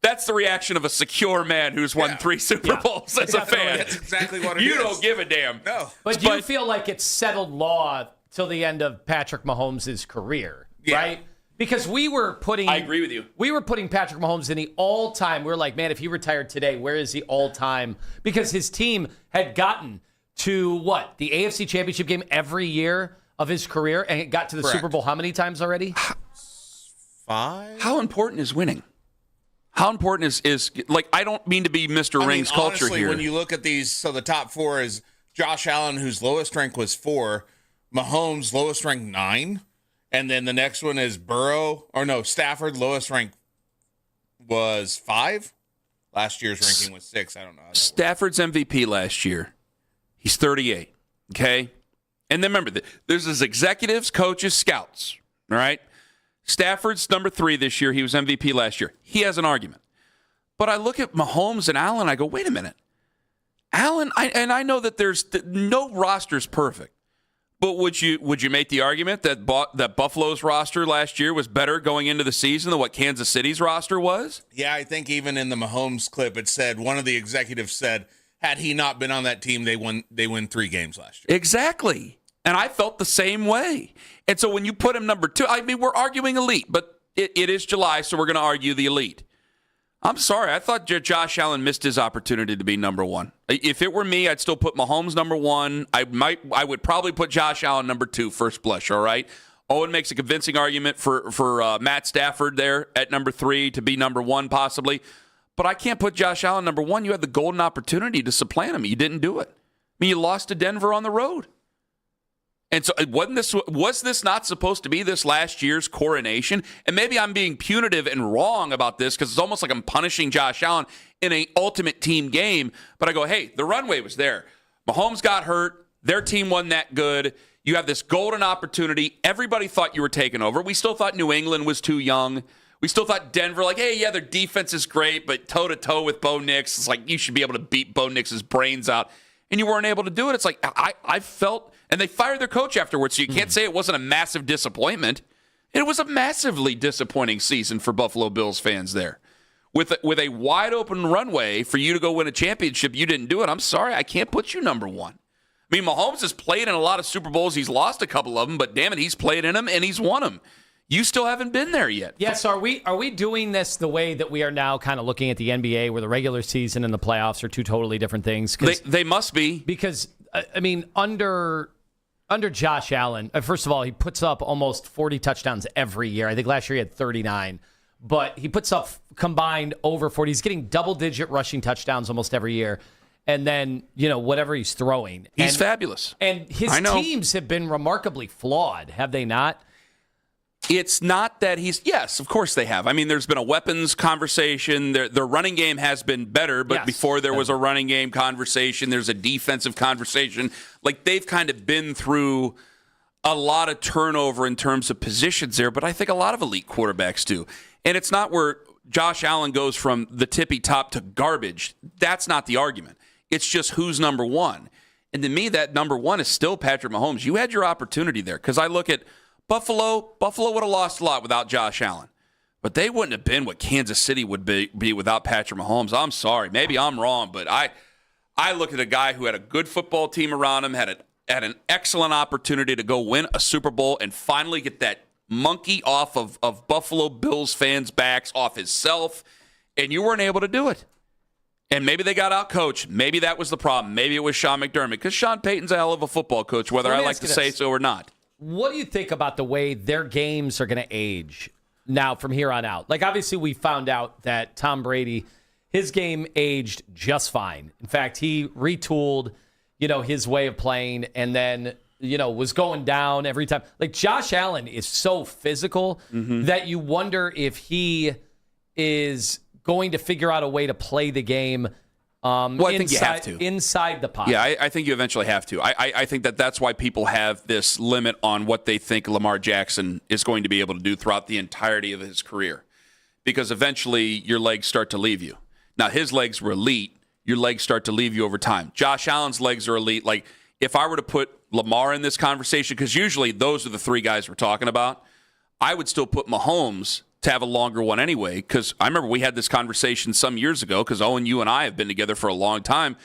the reaction of a secure man who's won 3 Super Bowls as a fan. That's exactly what it is. You don't give a damn. No. But do you feel like it's settled law till the end of Patrick Mahomes' career, right? Because I agree with you. We were putting Patrick Mahomes in the all-time. We were like, man, if he retired today, where is he all-time? Because his team had gotten to, the AFC Championship game every year of his career, and it got to the Super Bowl how many times already? 5? How important is winning? How important is I don't mean to be Mr. Rings culture honestly, here. When you look at these, so the top 4 is Josh Allen, whose lowest rank was 4, Mahomes, lowest rank 9, and then the next one is Stafford, lowest rank was 5. Last year's ranking was 6. I don't know. Stafford's MVP last year. He's 38. Okay, and then remember, there's his executives, coaches, scouts. All right. Stafford's number 3 this year. He was MVP last year. He has an argument. But I look at Mahomes and Allen, I go, wait a minute. Allen, I know that there's no roster's perfect. But would you make the argument that Buffalo's roster last year was better going into the season than what Kansas City's roster was? Yeah, I think even in the Mahomes clip, it said, one of the executives said, had he not been on that team, they win 3 games last year. Exactly. And I felt the same way. And so when you put him number 2, I mean, we're arguing elite, but it is July, so we're going to argue the elite. I'm sorry. I thought Josh Allen missed his opportunity to be number 1. If it were me, I'd still put Mahomes number 1. I would probably put Josh Allen number 2, first blush, all right? Owen makes a convincing argument for Matt Stafford there at number 3 to be number 1 possibly. But I can't put Josh Allen number 1. You had the golden opportunity to supplant him. You didn't do it. I mean, you lost to Denver on the road. And so was this not supposed to be this last year's coronation? And maybe I'm being punitive and wrong about this because it's almost like I'm punishing Josh Allen in an ultimate team game. But I go, hey, the runway was there. Mahomes got hurt. Their team wasn't that good. You have this golden opportunity. Everybody thought you were taking over. We still thought New England was too young. We still thought Denver, their defense is great, but toe-to-toe with Bo Nix, it's like you should be able to beat Bo Nix's brains out. And you weren't able to do it. It's like I felt, and they fired their coach afterwards, so you can't say it wasn't a massive disappointment. It was a massively disappointing season for Buffalo Bills fans there. with a wide open runway for you to go win a championship. You didn't do it. I'm sorry, I can't put you number one. I mean, Mahomes has played in a lot of Super Bowls. He's lost a couple of them, but damn it, he's played in them and he's won them. You still haven't been there yet. Yes, are we doing this the way that we are now kind of looking at the NBA, where the regular season and the playoffs are two totally different things? They must be. Because, I mean, under Josh Allen, first of all, he puts up almost 40 touchdowns every year. I think last year he had 39. But he puts up combined over 40. He's getting double-digit rushing touchdowns almost every year. And then, whatever he's throwing. He's fabulous. And his teams have been remarkably flawed, have they not? It's not that yes, of course they have. I mean, there's been a weapons conversation. Their running game has been better, but before there was a running game conversation, there's a defensive conversation. Like, they've kind of been through a lot of turnover in terms of positions there, but I think a lot of elite quarterbacks do. And it's not where Josh Allen goes from the tippy top to garbage. That's not the argument. It's just who's number one. And to me, that number one is still Patrick Mahomes. You had your opportunity there, because I look at Buffalo would have lost a lot without Josh Allen. But they wouldn't have been what Kansas City would be without Patrick Mahomes. I'm sorry. Maybe I'm wrong, but I look at a guy who had a good football team around him, had an excellent opportunity to go win a Super Bowl and finally get that monkey off of Buffalo Bills fans' backs, off himself, and you weren't able to do it. And maybe they got out-coached. Maybe that was the problem. Maybe it was Sean McDermott, because Sean Payton's a hell of a football coach, whether I like to say so or not. What do you think about the way their games are going to age now from here on out? Like, obviously, we found out that Tom Brady, his game aged just fine. In fact, he retooled, his way of playing, and then, was going down every time. Like, Josh Allen is so physical that you wonder if he is going to figure out a way to play the game I think you have to. Inside the pocket. Yeah, I think you eventually have to. I think that's why people have this limit on what they think Lamar Jackson is going to be able to do throughout the entirety of his career. Because eventually your legs start to leave you. Now, his legs were elite. Your legs start to leave you over time. Josh Allen's legs are elite. Like, if I were to put Lamar in this conversation, because usually those are the three guys we're talking about, I would still put Mahomes to have a longer one anyway, because I remember we had this conversation some years ago, because Owen, you and I have been together for a long time,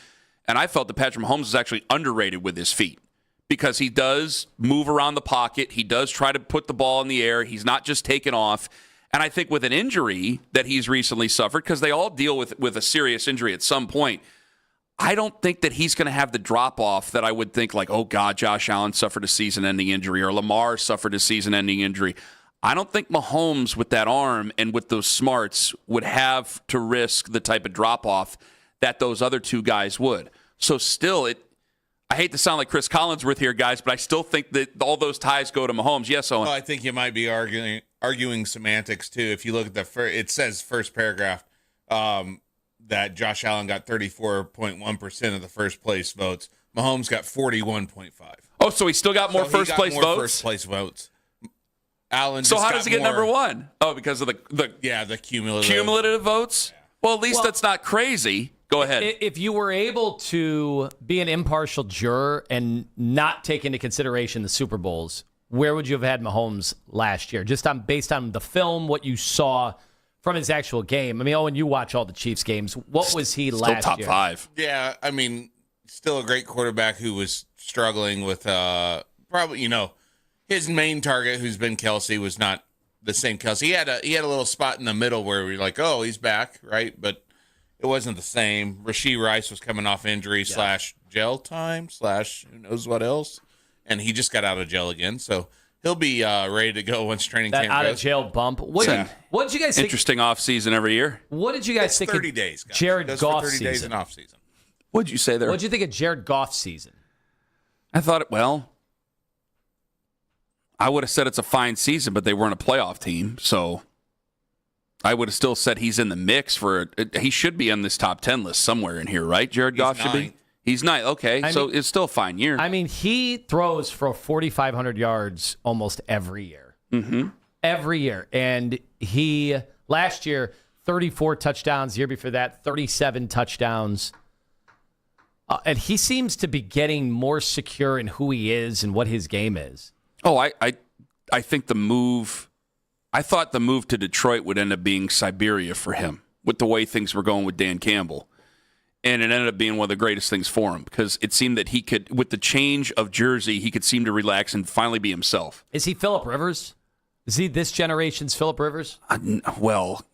and I felt that Patrick Mahomes is actually underrated with his feet, because he does move around the pocket. He does try to put the ball in the air. He's not just taking off. And I think with an injury that he's recently suffered, because they all deal with a serious injury at some point, I don't think that he's going to have the drop-off that I would think, like, oh, God, Josh Allen suffered a season-ending injury, or Lamar suffered a season-ending injury. I don't think Mahomes, with that arm and with those smarts, would have to risk the type of drop-off that those other two guys would. So still, I hate to sound like Chris Collinsworth here, guys, but I still think that all those ties go to Mahomes. Yes, Owen? Well, I think you might be arguing semantics, too. If you look at it says first paragraph that Josh Allen got 34.1% of the first-place votes. Mahomes got 41.5%. Oh, so he still got more first-place votes? First-place votes. Allen. So how does he get number one? Oh, because of the cumulative votes. Yeah. Well, at least that's not crazy. Go ahead. If you were able to be an impartial juror and not take into consideration the Super Bowls, where would you have had Mahomes last year? Just based on the film, what you saw from his actual game. I mean, Owen, you watch all the Chiefs games. What was he last year? Still top five. Yeah, I mean, still a great quarterback who was struggling with probably his main target, who's been Kelsey, was not the same Kelsey. He had a little spot in the middle where we were like, oh, he's back, right? But it wasn't the same. Rashee Rice was coming off injury / jail time / who knows what else, and he just got out of jail again. So he'll be ready to go once training camp goes. That out of jail bump. What did you guys think? Interesting off season every year. What did you guys think? 30 days. Guys. Jared Goff's 30 days season. in off season. What did you say there? What did you think of Jared Goff's season? I thought I would have said it's a fine season, but they weren't a playoff team, so I would have still said he's in the mix for he should be on this top 10 list somewhere in here, right? Jared Goff should be. He's 9th. Okay, it's still a fine year. I mean, he throws for 4,500 yards almost every year. Mm-hmm. Every year. And he, last year, 34 touchdowns. The year before that, 37 touchdowns. And he seems to be getting more secure in who he is and what his game is. Oh, I think I thought the move to Detroit would end up being Siberia for him. with the way things were going with Dan Campbell. And it ended up being one of the greatest things for him because it seemed that he could, with the change of jersey, he could seem to relax and finally be himself. Is he Phillip Rivers? Is he this generation's Phillip Rivers? Well,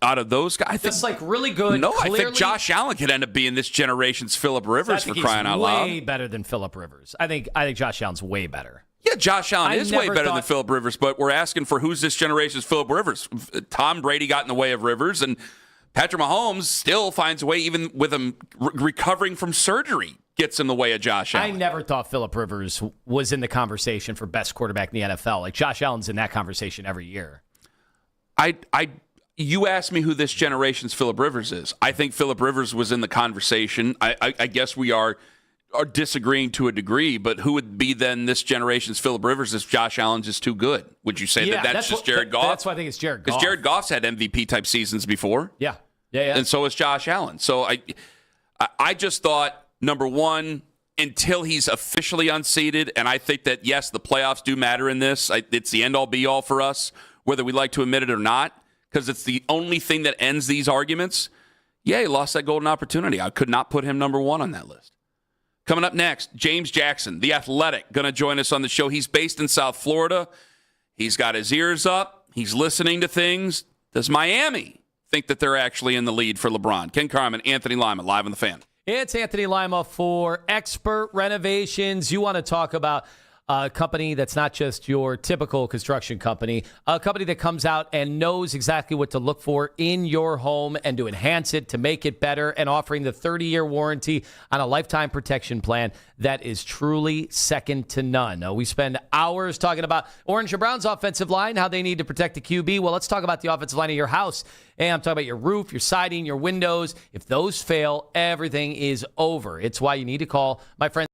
out of those guys, I think just like really good. No, clearly, I think Josh Allen could end up being this generation's Phillip Rivers for crying out loud. Way better than Phillip Rivers. I think Josh Allen's way better. Yeah, Josh Allen is way better than Phillip Rivers, but we're asking for who's this generation's Phillip Rivers. Tom Brady got in the way of Rivers, and Patrick Mahomes still finds a way, even with him recovering from surgery, gets in the way of Josh Allen. I never thought Phillip Rivers was in the conversation for best quarterback in the NFL. Like Josh Allen's in that conversation every year. You asked me who this generation's Phillip Rivers is. I think Phillip Rivers was in the conversation. I guess we are disagreeing to a degree, but who would be then this generation's Phillip Rivers if Josh Allen's just too good? Would you say that's just Jared Goff? That's why I think it's Jared Goff. Because Jared Goff's had MVP-type seasons before. Yeah. And so has Josh Allen. So I just thought, number one, until he's officially unseated, and I think that, yes, the playoffs do matter in this. It's the end-all, be-all for us, whether we like to admit it or not, because it's the only thing that ends these arguments. Yeah, he lost that golden opportunity. I could not put him number one on that list. Coming up next, James Jackson, the Athletic, going to join us on the show. He's based in South Florida. He's got his ears up. He's listening to things. Does Miami think that they're actually in the lead for LeBron? Ken Carman, Anthony Lima, live on The Fan. It's Anthony Lima for Expert Renovations. You want to talk about a company that's not just your typical construction company, a company that comes out and knows exactly what to look for in your home and to enhance it, to make it better, and offering the 30-year warranty on a lifetime protection plan that is truly second to none. We spend hours talking about Orange and Brown's offensive line, how they need to protect the QB. Well, let's talk about the offensive line of your house. And I'm talking about your roof, your siding, your windows. If those fail, everything is over. It's why you need to call my friend.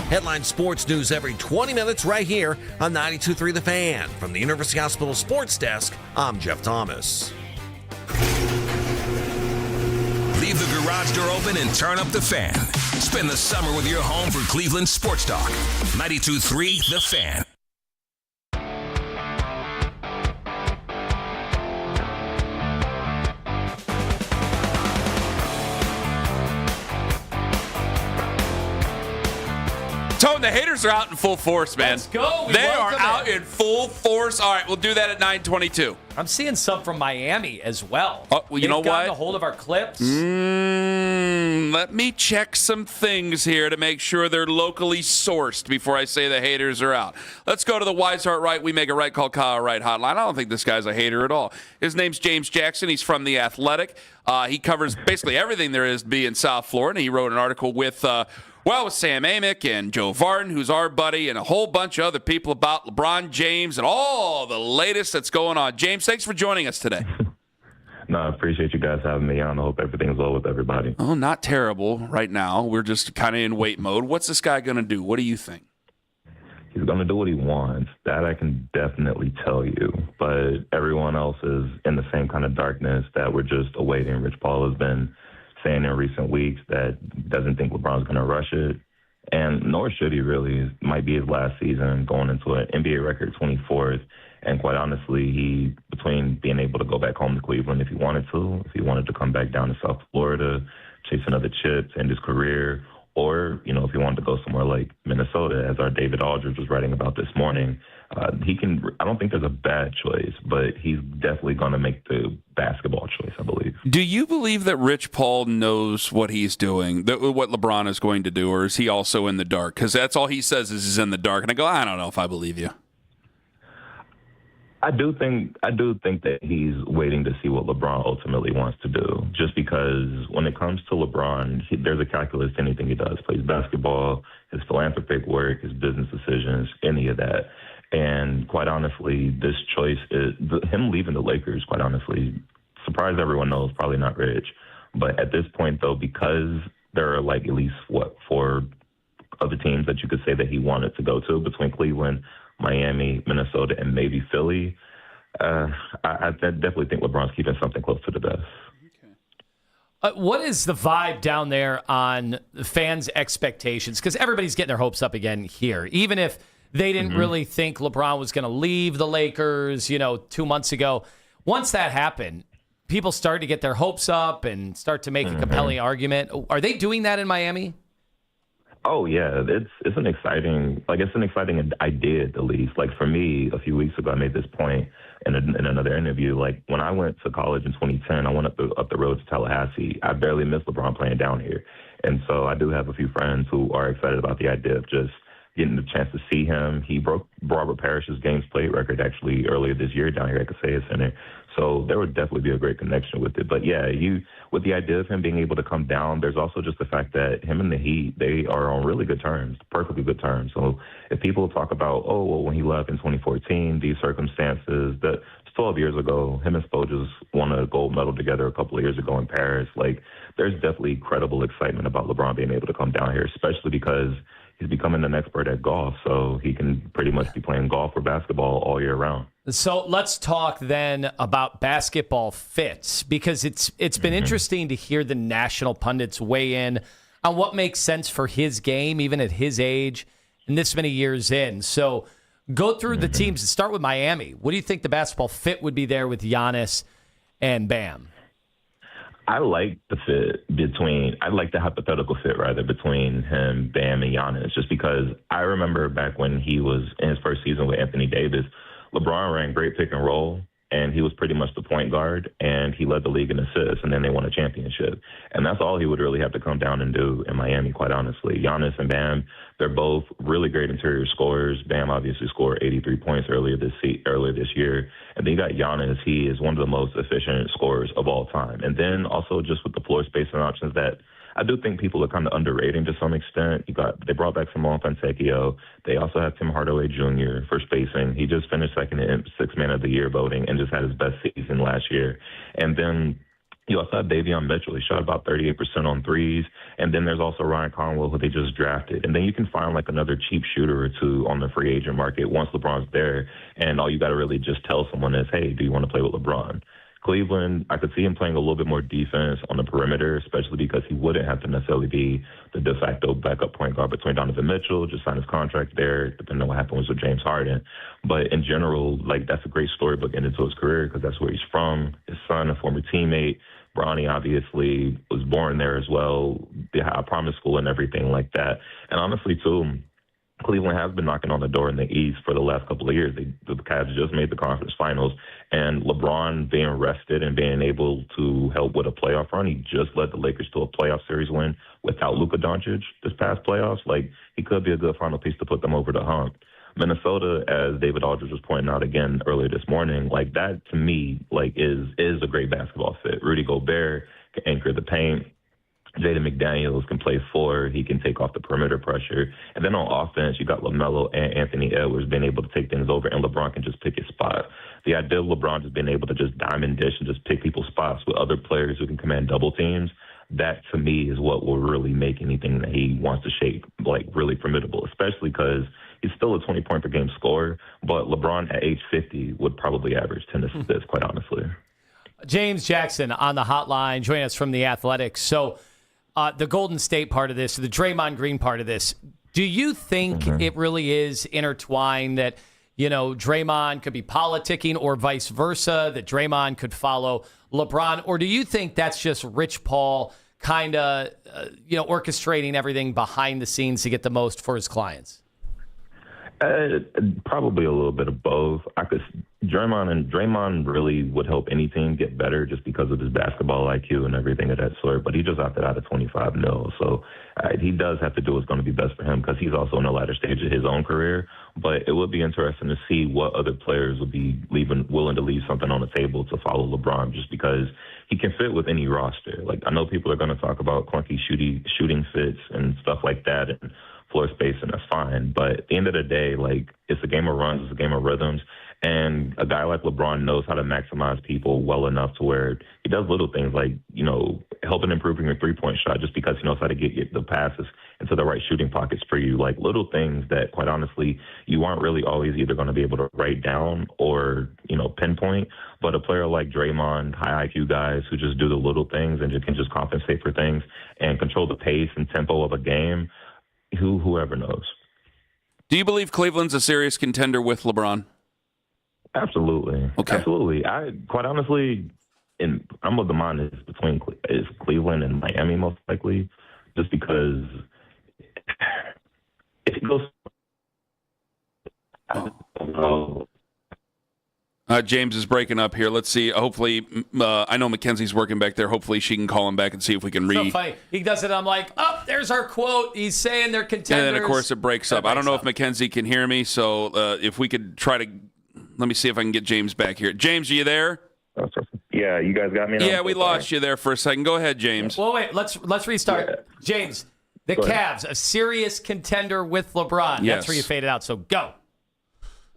Headline sports news every 20 minutes right here on 92.3 The Fan. From the University Hospital Sports Desk, I'm Jeff Thomas. Leave the garage door open and turn up the fan. Spend the summer with your home for Cleveland Sports Talk. 92.3 The Fan. Tone, the haters are out in full force, man. Let's go. They are out in full force. All right, we'll do that at 9:22. I'm seeing some from Miami as well. Oh, well, you know They've gotten what? a hold of our clips. Let me check some things here to make sure they're locally sourced before I say the haters are out. Let's go to the Wise Heart Right, We Make a Right Call Kyle Right hotline. I don't think this guy's a hater at all. His name's James Jackson. He's from The Athletic. He covers basically everything there is to be in South Florida. He wrote an article with Sam Amick and Joe Varden, who's our buddy, and a whole bunch of other people about LeBron James and all the latest that's going on. James, thanks for joining us today. No, I appreciate you guys having me on. I hope everything's well with everybody. Oh, not terrible right now. We're just kind of in wait mode. What's this guy going to do? What do you think? He's going to do what he wants. That I can definitely tell you. But everyone else is in the same kind of darkness that we're just awaiting. Rich Paul has been saying in recent weeks that doesn't think LeBron's going to rush it, and nor should he really. It might be his last season, going into an NBA record 24th, and quite honestly, he, between being able to go back home to Cleveland if he wanted to come back down to South Florida, chase another chip, end his career, or, if he wanted to go somewhere like Minnesota, as our David Aldridge was writing about this morning, he can. I don't think there's a bad choice, but he's definitely going to make the basketball choice, I believe. Do you believe that Rich Paul knows what he's doing, what LeBron is going to do, or is he also in the dark? Because that's all he says is he's in the dark. And I go, I don't know if I believe you. I do think that he's waiting to see what LeBron ultimately wants to do. Just because when it comes to LeBron, there's a calculus to anything he does. Plays basketball, his philanthropic work, his business decisions, any of that. And quite honestly, this choice is him leaving the Lakers. Quite honestly, surprise everyone knows, probably not Rich. But at this point, though, because there are like at least 4 other teams that you could say that he wanted to go to between Cleveland, Miami, Minnesota, and maybe Philly, I definitely think LeBron's keeping something close to the vest. What is the vibe down there on the fans' expectations? Because everybody's getting their hopes up again here. Even if they didn't really think LeBron was going to leave the Lakers, 2 months ago. Once that happened, people started to get their hopes up and start to make a compelling argument. Are they doing that in Miami? Oh yeah, it's an exciting idea at the least. Like for me, a few weeks ago, I made this point in another interview. Like when I went to college in 2010, I went up the road to Tallahassee. I barely missed LeBron playing down here, and so I do have a few friends who are excited about the idea of just getting the chance to see him. He broke Robert Parrish's games played record actually earlier this year down here at Kaseya Center. So there would definitely be a great connection with it. But yeah, with the idea of him being able to come down, there's also just the fact that him and the Heat, they are on really good terms, perfectly good terms. So if people talk about, when he left in 2014, these circumstances, that 12 years ago, him and Spo just won a gold medal together a couple of years ago in Paris. Like, there's definitely credible excitement about LeBron being able to come down here, especially because he's becoming an expert at golf, so he can pretty much be playing golf or basketball all year round. So let's talk then about basketball fits, because it's been interesting to hear the national pundits weigh in on what makes sense for his game, even at his age and this many years in. So go through the teams and start with Miami. What do you think the basketball fit would be there with Giannis and Bam? I like the hypothetical fit rather between him, Bam, and Giannis, just because I remember back when he was in his first season with Anthony Davis, LeBron ran great pick and roll, and he was pretty much the point guard, and he led the league in assists, and then they won a championship. And that's all he would really have to come down and do in Miami, quite honestly. Giannis and Bam, they're both really great interior scorers. Bam obviously scored 83 points earlier this year. And then you got Giannis. He is one of the most efficient scorers of all time. And then also just with the floor spacing options that I do think people are kind of underrating to some extent. They brought back Simone Fontecchio. They also have Tim Hardaway Jr. for spacing. He just finished second in Sixth Man of the Year voting and just had his best season last year. And then You also have Davion Mitchell. He shot about 38% on threes. And then there's also Ryan Conwell, who they just drafted. And then you can find like another cheap shooter or two on the free agent market once LeBron's there. And all you got to really just tell someone is, hey, do you want to play with LeBron? Cleveland, I could see him playing a little bit more defense on the perimeter, especially because he wouldn't have to necessarily be the de facto backup point guard between Donovan Mitchell, just signed his contract there, depending on what happens with James Harden. But in general, like, that's a great storybook into his career because that's where he's from. His son, a former teammate, Bronny, obviously was born there as well. They had a promise school and everything like that. And honestly, too, Cleveland has been knocking on the door in the East for the last couple of years. The Cavs just made the conference finals, and LeBron being rested and being able to help with a playoff run, he just led the Lakers to a playoff series win without Luka Doncic this past playoffs. Like, he could be a good final piece to put them over the hump. Minnesota, as David Aldridge was pointing out again earlier this morning, like, that to me, like, is a great basketball fit. Rudy Gobert can anchor the paint. Jaden McDaniels can play 4. He can take off the perimeter pressure. And then on offense, you got LaMelo and Anthony Edwards being able to take things over, and LeBron can just pick his spot. The idea of LeBron just being able to just diamond dish and just pick people's spots with other players who can command double teams, that to me is what will really make anything that he wants to shape, like, really formidable, especially because he's still a 20-point-per-game scorer, but LeBron at age 50 would probably average 10 assists, quite honestly. James Jackson on the hotline, joining us from The Athletic. So, the Golden State part of this, the Draymond Green part of this, do you think it really is intertwined that, you know, Draymond could be politicking or vice versa, that Draymond could follow LeBron? Or do you think that's just Rich Paul kind of, orchestrating everything behind the scenes to get the most for his clients? Probably a little bit of both. Draymond really would help any team get better just because of his basketball IQ and everything of that sort. But he just opted out of $25 million, so he does have to do what's going to be best for him because he's also in the latter stage of his own career. But it would be interesting to see what other players would be willing to leave something on the table to follow LeBron, just because he can fit with any roster. Like, I know people are going to talk about clunky shooting fits and stuff like that, and floor space, and that's fine. But at the end of the day, like, it's a game of runs, it's a game of rhythms. And a guy like LeBron knows how to maximize people well enough to where he does little things like, helping improving your three-point shot just because he knows how to get the passes into the right shooting pockets for you. Like, little things that, quite honestly, you aren't really always either going to be able to write down or, pinpoint. But a player like Draymond, high IQ guys who just do the little things and can just compensate for things and control the pace and tempo of a game, whoever knows. Do you believe Cleveland's a serious contender with LeBron? Absolutely. Okay. Absolutely. I quite honestly, I'm of the mind is Cleveland and Miami most likely, just because if it goes, I don't know. James is breaking up here. Let's see. Hopefully, I know Mackenzie's working back there. Hopefully, she can call him back and see if we can read. So funny. He does it. I'm like, oh, there's our quote. He's saying they're contenders. And then, of course, it breaks up. I don't know if Mackenzie can hear me, so if we could try to, let me see if I can get James back here. James, are you there? Yeah, you guys got me now? Yeah, we lost you there for a second. Go ahead, James. Well, wait. Let's restart. Yeah. James, the Cavs, a serious contender with LeBron. Yes. That's where you faded out, so go.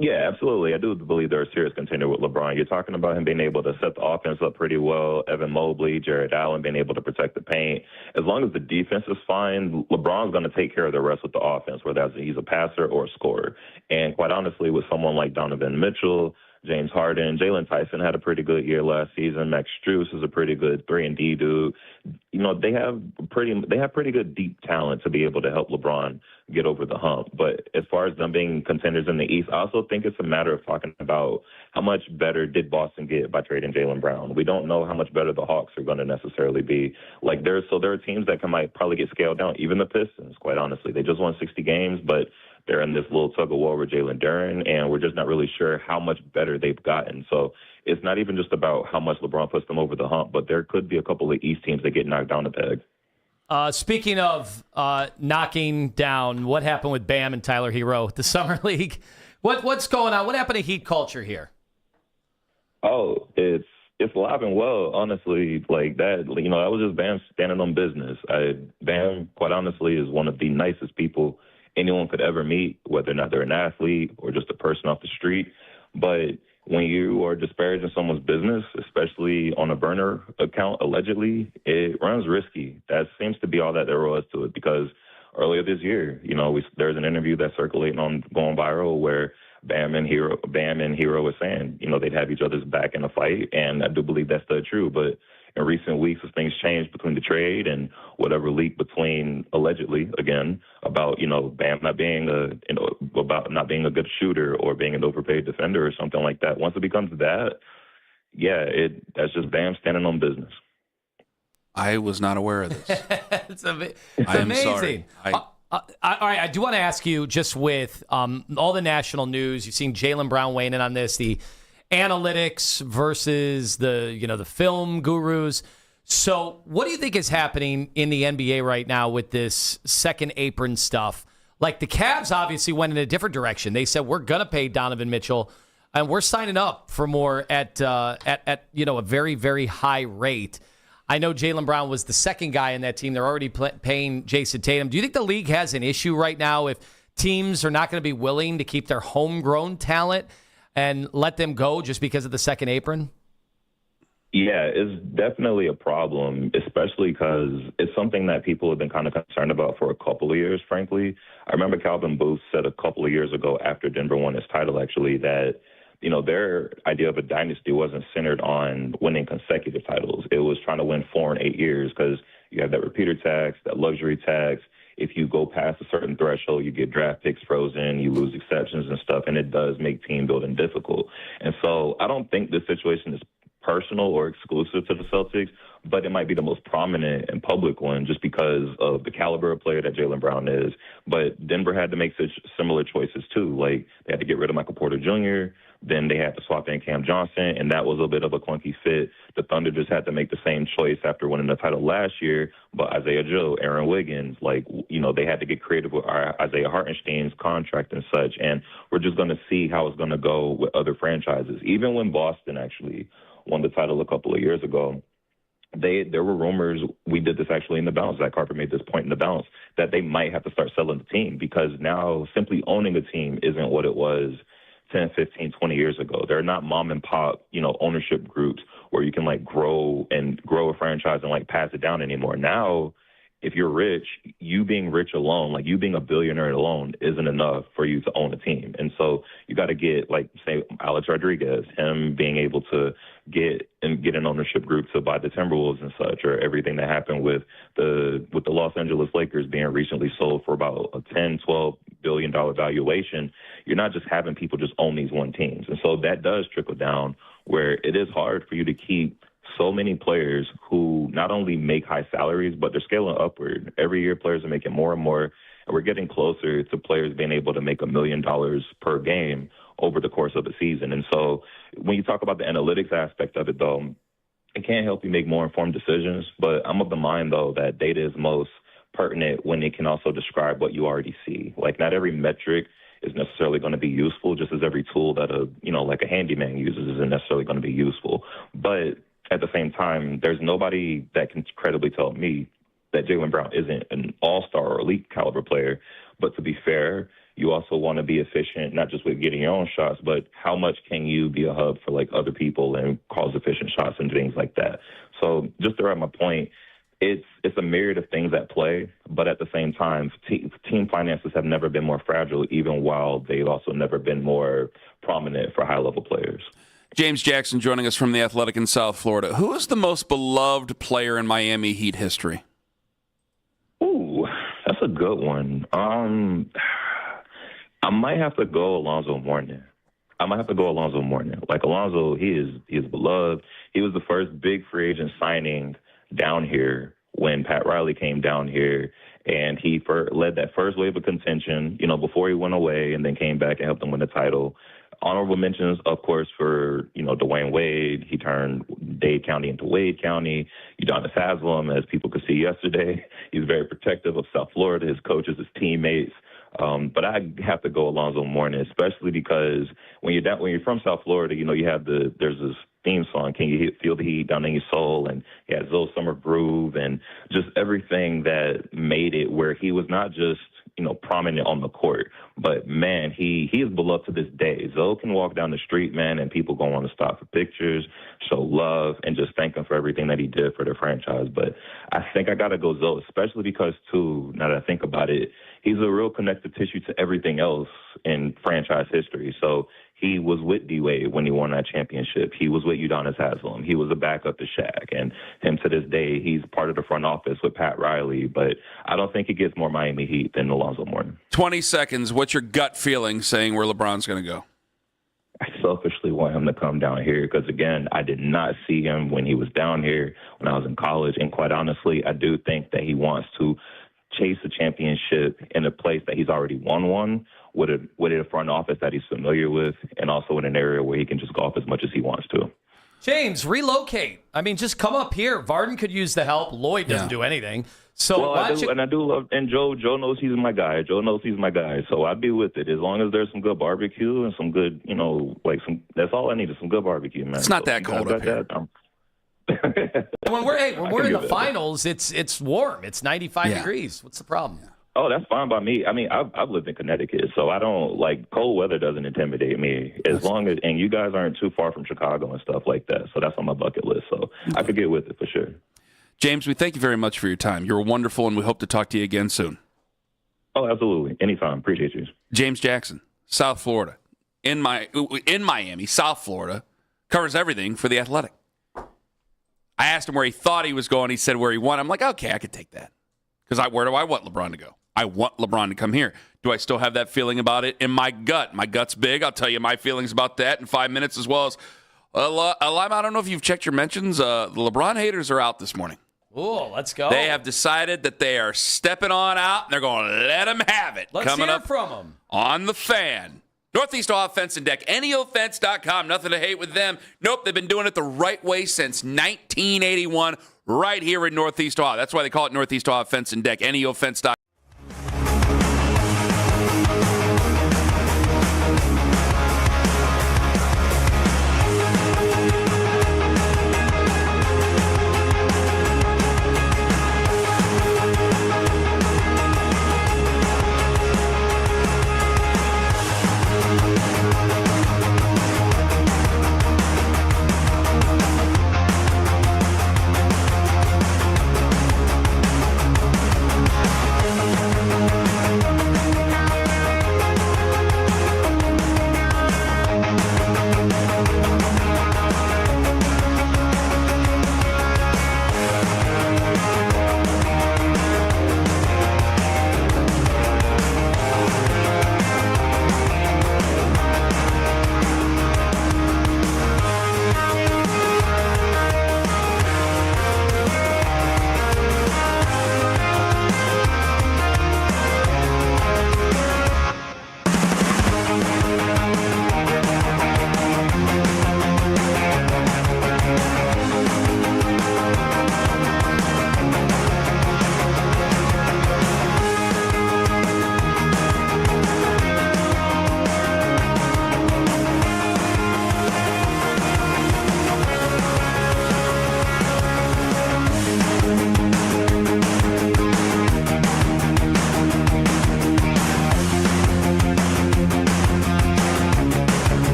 Yeah, absolutely. I do believe they're a serious contender with LeBron. You're talking about him being able to set the offense up pretty well, Evan Mobley, Jared Allen being able to protect the paint. As long as the defense is fine, LeBron's going to take care of the rest with the offense, whether he's a passer or a scorer. And quite honestly, with someone like Donovan Mitchell, James Harden, Jalen Tyson had a pretty good year last season. Max Strus is a pretty good 3-and-D dude. They have pretty good deep talent to be able to help LeBron get over the hump. But as far as them being contenders in the East, I also think it's a matter of talking about how much better did Boston get by trading Jaylen Brown. We don't know how much better the Hawks are going to necessarily be. There are teams that might probably get scaled down. Even the Pistons, quite honestly, they just won 60 games, but they're in this little tug-of-war with Jalen Duren, and we're just not really sure how much better they've gotten. So it's not even just about how much LeBron puts them over the hump, but there could be a couple of East teams that get knocked down a peg. Speaking of knocking down, what happened with Bam and Tyler Hero, the Summer League? What's going on? What happened to Heat culture here? Oh, it's alive and well, honestly. Like that, that was just Bam standing on business. Bam, quite honestly, is one of the nicest people anyone could ever meet, whether or not they're an athlete or just a person off the street. But when you are disparaging someone's business, especially on a burner account, allegedly, it runs risky. That seems to be all that there was to it, because earlier this year, there's an interview that's circulating going viral where Bam and Hero was saying, they'd have each other's back in a fight, and I do believe that's still true. But in recent weeks, as things changed between the trade and whatever leaked between, allegedly, again, about, Bam not being about not being a good shooter or being an overpaid defender or something like that. Once it becomes that, that's just Bam standing on business. I was not aware of this. It's amazing. All right, I do want to ask you, just with all the national news, you've seen Jaylen Brown weighing in on this, the analytics versus the film gurus. So what do you think is happening in the NBA right now with this second apron stuff? Like, the Cavs obviously went in a different direction. They said, we're going to pay Donovan Mitchell, and we're signing up for more at a very, very high rate. I know Jaylen Brown was the second guy in that team. They're already paying Jason Tatum. Do you think the league has an issue right now if teams are not going to be willing to keep their homegrown talent and let them go just because of the second apron? Yeah, it's definitely a problem, especially because it's something that people have been kind of concerned about for a couple of years, frankly. I remember Calvin Booth said a couple of years ago, after Denver won his title, actually, that their idea of a dynasty wasn't centered on winning consecutive titles. It was trying to win 4 in 8 years, because you have that repeater tax, that luxury tax. If you go past a certain threshold, you get draft picks frozen, you lose exceptions and stuff, and it does make team building difficult. And so I don't think this situation is personal or exclusive to the Celtics, but it might be the most prominent and public one just because of the caliber of player that Jaylen Brown is. But Denver had to make such similar choices too. Like, they had to get rid of Michael Porter Jr., then they had to swap in Cam Johnson, and that was a bit of a clunky fit. The Thunder just had to make the same choice after winning the title last year, but Isaiah Joe, Aaron Wiggins, they had to get creative with Isaiah Hartenstein's contract and such, and we're just going to see how it's going to go with other franchises. Even when Boston actually won the title a couple of years ago, there were rumors, we did this actually in the balance, Zach Harper made this point in the balance, that they might have to start selling the team, because now simply owning a team isn't what it was 10, 15, 20 years ago. They're not mom and pop, ownership groups where you can grow a franchise and pass it down anymore. Now, if you're rich, you being rich alone, you being a billionaire alone isn't enough for you to own a team. And so you got to get, say, Alex Rodriguez, him being able to get an ownership group to buy the Timberwolves and such, or everything that happened with the Los Angeles Lakers being recently sold for about a $10-12 billion valuation. You're not just having people just own these one teams. And so that does trickle down, where it is hard for you to keep so many players who not only make high salaries, but they're scaling upward. Every year, players are making more and more, and we're getting closer to players being able to make $1 million per game over the course of a season. And so when you talk about the analytics aspect of it, though, it can't help you make more informed decisions. But I'm of the mind, though, that data is most pertinent when it can also describe what you already see. Not every metric is necessarily going to be useful, just as every tool that a handyman uses isn't necessarily going to be useful. But at the same time, there's nobody that can credibly tell me that Jaylen Brown isn't an all-star or elite caliber player. But to be fair, you also want to be efficient, not just with getting your own shots, but how much can you be a hub for other people and cause efficient shots and things like that. So just to wrap my point, it's a myriad of things at play, but at the same time, team finances have never been more fragile, even while they've also never been more prominent for high-level players. James Jackson joining us from The Athletic in South Florida. Who is the most beloved player in Miami Heat history? Ooh, that's a good one. I might have to go Alonzo Mourning. Alonzo, he is beloved. He was the first big free agent signing down here when Pat Riley came down here, and he led that first wave of contention, before he went away and then came back and helped them win the title. Honorable mentions, of course, for, Dwayne Wade. He turned Dade County into Wade County. Udonis Haslem, as people could see yesterday, he's very protective of South Florida, his coaches, his teammates. But I have to go Alonzo Mourning, especially because when you're from South Florida, you have there's this theme song, Can You Feel the Heat Down in Your Soul? And he has Those Summer Groove and just everything that made it where he was not just, prominent on the court. But, man, he is beloved to this day. Zoe can walk down the street, man, and people go on to stop for pictures, show love, and just thank him for everything that he did for the franchise. But I think I got to go Zoe, especially because, too, now that I think about it, he's a real connective tissue to everything else in franchise history. So he was with D-Wade when he won that championship. He was with Udonis Haslem. He was a backup to Shaq. And him to this day, he's part of the front office with Pat Riley. But I don't think he gets more Miami Heat than Alonzo Mourning. 20 seconds. What's your gut feeling saying where LeBron's going to go? I selfishly want him to come down here because, again, I did not see him when he was down here when I was in college. And quite honestly, I do think that he wants to chase a championship in a place that he's already won one, with a front office that he's familiar with, and also in an area where he can just golf as much as he wants to. James, relocate. I mean, just come up here. Varden could use the help. Lloyd doesn't do anything. So I do love, and Joe knows he's my guy. Joe knows he's my guy. So I'd be with it as long as there's some good barbecue and some good, that's all I need is some good barbecue, man. It's not that cold up here. When we're in the finals, it's warm. It's 95 degrees. What's the problem? Oh, that's fine by me. I mean, I've lived in Connecticut, so I don't cold weather doesn't intimidate me as long as, and you guys aren't too far from Chicago and stuff like that. So that's on my bucket list. So I could get with it for sure. James, we thank you very much for your time. You're wonderful, and we hope to talk to you again soon. Oh, absolutely. Anytime. Appreciate you. James Jackson, South Florida, in Miami, South Florida, covers everything for The Athletic. I asked him where he thought he was going. He said where he went. I'm like, okay, I could take that. Because where do I want LeBron to go? I want LeBron to come here. Do I still have that feeling about it in my gut? My gut's big. I'll tell you my feelings about that in 5 minutes, as well as Lima. I don't know if you've checked your mentions. The LeBron haters are out this morning. Oh, let's go. They have decided that they are stepping on out, and they're going to let them have it. Let's Coming hear up from them. On the Fan. Northeast Offense and Deck, NEOFence.com. Nothing to hate with them. Nope, they've been doing it the right way since 1981, right here in Northeast Ohio. That's why they call it Northeast Offense and Deck, NEOFence.com.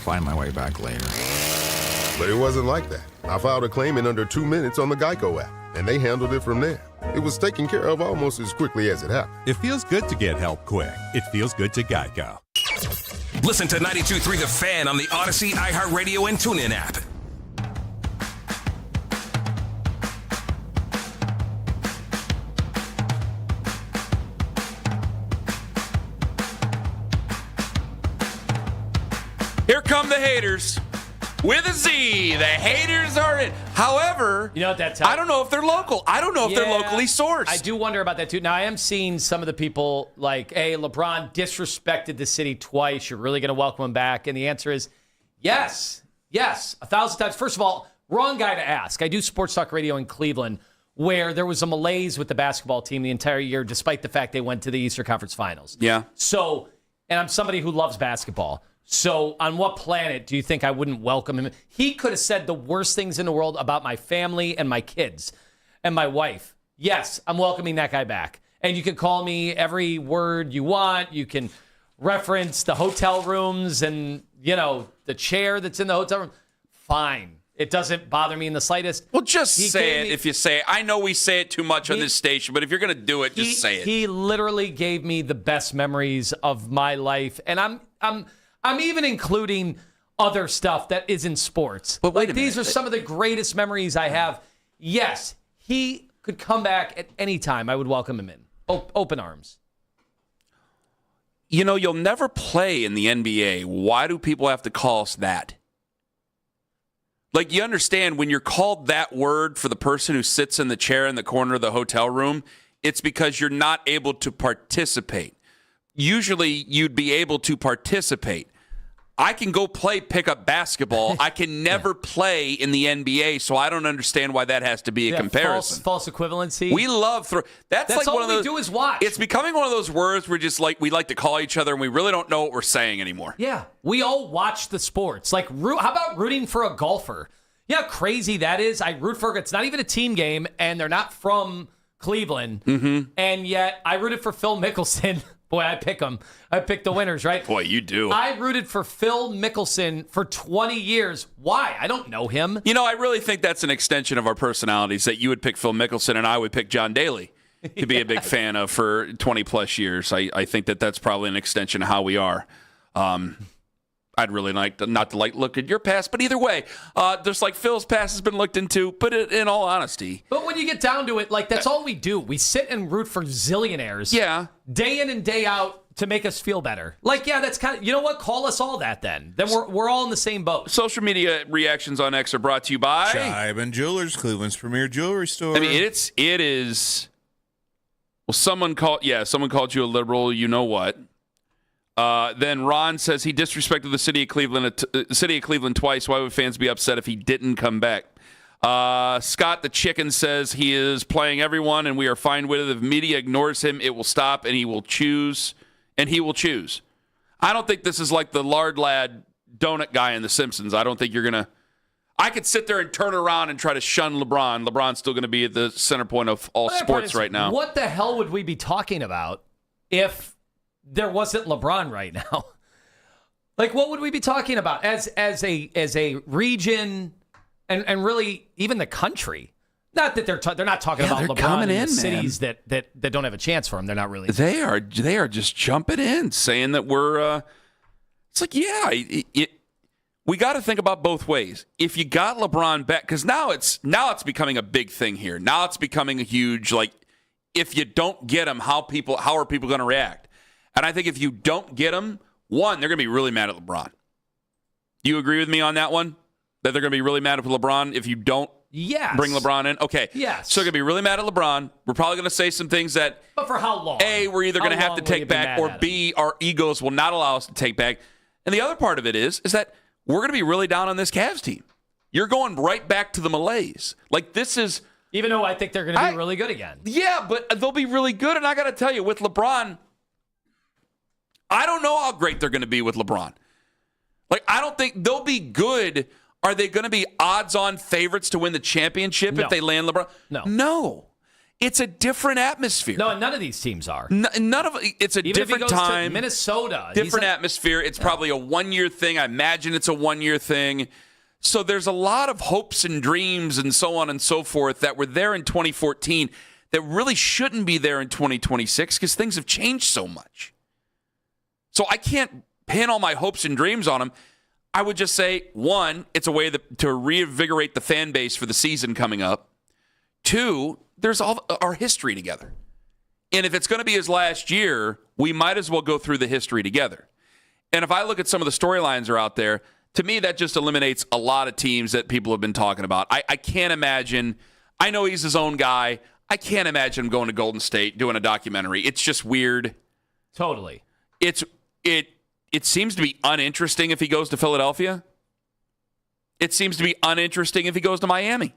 find my way back later. But it wasn't like that. I filed a claim in under 2 minutes on the Geico app, and they handled it from there. It was taken care of almost as quickly as it happened. It feels good to get help quick. It feels good to Geico. Listen to 92.3 The Fan on the Odyssey, iHeartRadio, and TuneIn app. Here come the haters. With a Z, the haters are in. However, you know what that I don't know if they're local. I don't know if they're locally sourced. I do wonder about that too. Now I am seeing some of the people like, "Hey, LeBron disrespected the city twice. You're really going to welcome him back?" And the answer is yes, 1,000 times. First of all, wrong guy to ask. I do sports talk radio in Cleveland, where there was a malaise with the basketball team the entire year, despite the fact they went to the Eastern Conference Finals. Yeah. So, and I'm somebody who loves basketball. So on what planet do you think I wouldn't welcome him? He could have said the worst things in the world about my family and my kids and my wife. Yes, I'm welcoming that guy back. And you can call me every word you want. You can reference the hotel rooms and, the chair that's in the hotel room. Fine. It doesn't bother me in the slightest. Well, just say it if you say it. I know we say it too much on this station, but if you're going to do it, just say it. He literally gave me the best memories of my life. And I'm even including other stuff that isn't sports. But wait a minute. These are some of the greatest memories I have. Yes, he could come back at any time. I would welcome him in. Open arms. You'll never play in the NBA. Why do people have to call us that? Like, you understand when you're called that word for the person who sits in the chair in the corner of the hotel room, it's because you're not able to participate. Usually, you'd be able to participate. I can go play pickup basketball. I can never play in the NBA, so I don't understand why that has to be a comparison. False equivalency. We love that's like all one of those, we do is watch. It's becoming one of those words we like to call each other, and we really don't know what we're saying anymore. Yeah, we all watch the sports. Like, how about rooting for a golfer? Yeah, how crazy that is. I root for. It's not even a team game, and they're not from Cleveland, and yet I rooted for Phil Mickelson. Boy, I pick them. I pick the winners, right? Boy, you do. I rooted for Phil Mickelson for 20 years. Why? I don't know him. I really think that's an extension of our personalities, that you would pick Phil Mickelson and I would pick John Daly to be a big fan of for 20-plus years. I think that's probably an extension of how we are. I'd really like not to look at your past, but either way, just like Phil's past has been looked into, but in all honesty. But when you get down to it, that's all we do. We sit and root for zillionaires. Yeah. Day in and day out to make us feel better. That's kind of, you know what? Call us all that then. Then we're all in the same boat. Social media reactions on X are brought to you by Scheiben Jewelers, Cleveland's premier jewelry store. I mean, it is. Well, someone called you a liberal. You know what? Then Ron says he disrespected the city of Cleveland twice. Why would fans be upset if he didn't come back? Scott the Chicken says he is playing everyone, and we are fine with it. If media ignores him, it will stop, and he will choose. I don't think this is like the lard lad donut guy in The Simpsons. I don't think you're gonna. I could sit there and turn around and try to shun LeBron. LeBron's still going to be at the center point of all sports right now. What the hell would we be talking about if there wasn't LeBron right now? What would we be talking about as a region and really even the country? Not that they're not talking about LeBron in cities that don't have a chance for him. They're not really. They are just jumping in, saying that we're. It's like, we got to think about both ways. If you got LeBron back, because now it's becoming a big thing here. Now it's becoming a huge if you don't get him, how are people going to react? And I think if you don't get him, one, they're going to be really mad at LeBron. Do you agree with me on that one? That they're going to be really mad at LeBron if you don't bring LeBron in? Okay. Yes. So they're going to be really mad at LeBron. We're probably going to say some things that... But for how long? A, we're either going to have to take back, or B, our egos will not allow us to take back. And the other part of it is that we're going to be really down on this Cavs team. You're going right back to the malaise. This is... Even though I think they're going to be really good again. Yeah, but they'll be really good. And I got to tell you, with LeBron... I don't know how great they're going to be with LeBron. I don't think they'll be good. Are they going to be odds-on favorites to win the championship if they land LeBron? No. No. It's a different atmosphere. No, none of these teams are. None of it's a Even different if he goes time. to Minnesota, Different atmosphere. It's probably a one-year thing. I imagine it's a one-year thing. So there's a lot of hopes and dreams and so on and so forth that were there in 2014 that really shouldn't be there in 2026 because things have changed so much. So I can't pin all my hopes and dreams on them. I would just say, one, it's a way to reinvigorate the fan base for the season coming up. Two, there's all our history together. And if it's going to be his last year, we might as well go through the history together. And if I look at some of the storylines that are out there, to me, that just eliminates a lot of teams that people have been talking about. I can't imagine. I know he's his own guy. I can't imagine him going to Golden State, doing a documentary. It's just weird. Totally. It seems to be uninteresting if he goes to Philadelphia. It seems to be uninteresting if he goes to Miami.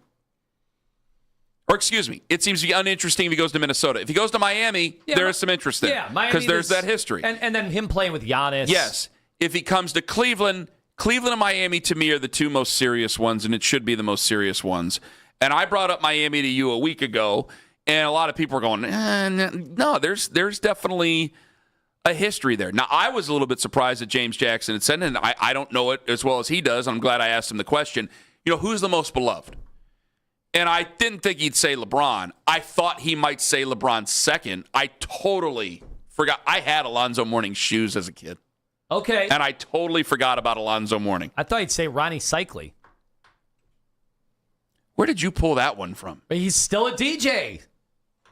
Or excuse me, it seems to be uninteresting if he goes to Minnesota. If he goes to Miami, there is some interest there. Yeah, Miami. Because there's that history. And then him playing with Giannis. Yes. If he comes to Cleveland and Miami, to me, are the two most serious ones, and it should be the most serious ones. And I brought up Miami to you a week ago, and a lot of people are going, no, there's definitely a history there. Now, I was a little bit surprised that James Jackson had said, and I don't know it as well as he does, and I'm glad I asked him the question, who's the most beloved? And I didn't think he'd say LeBron. I thought he might say LeBron second. I totally forgot. I had Alonzo Mourning's shoes as a kid. Okay. And I totally forgot about Alonzo Mourning. I thought he'd say Ronnie Cycli. Where did you pull that one from? He's still a DJ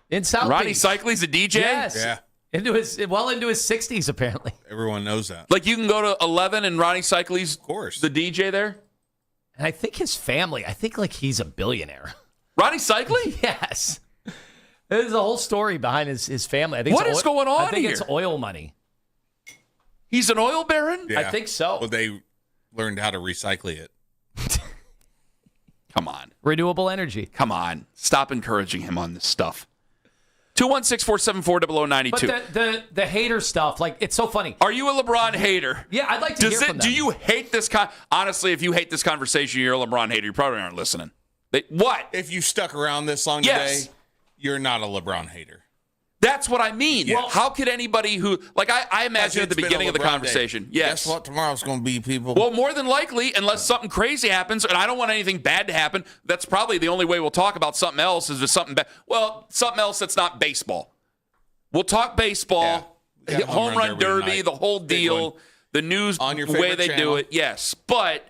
in South Ronnie Beach. Cycli's a DJ? Yes. Yeah. Into his 60s, apparently. Everyone knows that. Like you can go to 11 and Ronnie Cycli's the DJ there? And I think his family, he's a billionaire. Ronnie Cycli? Yes. There's a whole story behind his family. I think what is going on I think here? it's oil money. He's an oil baron? Yeah. I think so. Well, they learned how to recycle it. Come on. Renewable energy. Come on. Stop encouraging him on this stuff. 216-474-0092. But the hater stuff, it's so funny. Are you a LeBron hater? Yeah, I'd like to hear from them. Do you hate this? Honestly, if you hate this conversation, you're a LeBron hater. You probably aren't listening. What? If you stuck around this long Yes. today, you're not a LeBron hater. That's what I mean. Yes. Well, how could anybody who, I imagine at the beginning of the conversation. Day. Yes. Guess what tomorrow's going to be, people? Well, more than likely, unless something crazy happens, and I don't want anything bad to happen, that's probably the only way we'll talk about something else is if something bad. Well, something else that's not baseball. We'll talk baseball, home run derby, the whole deal, the news on your way they channel. do it. Yes. But,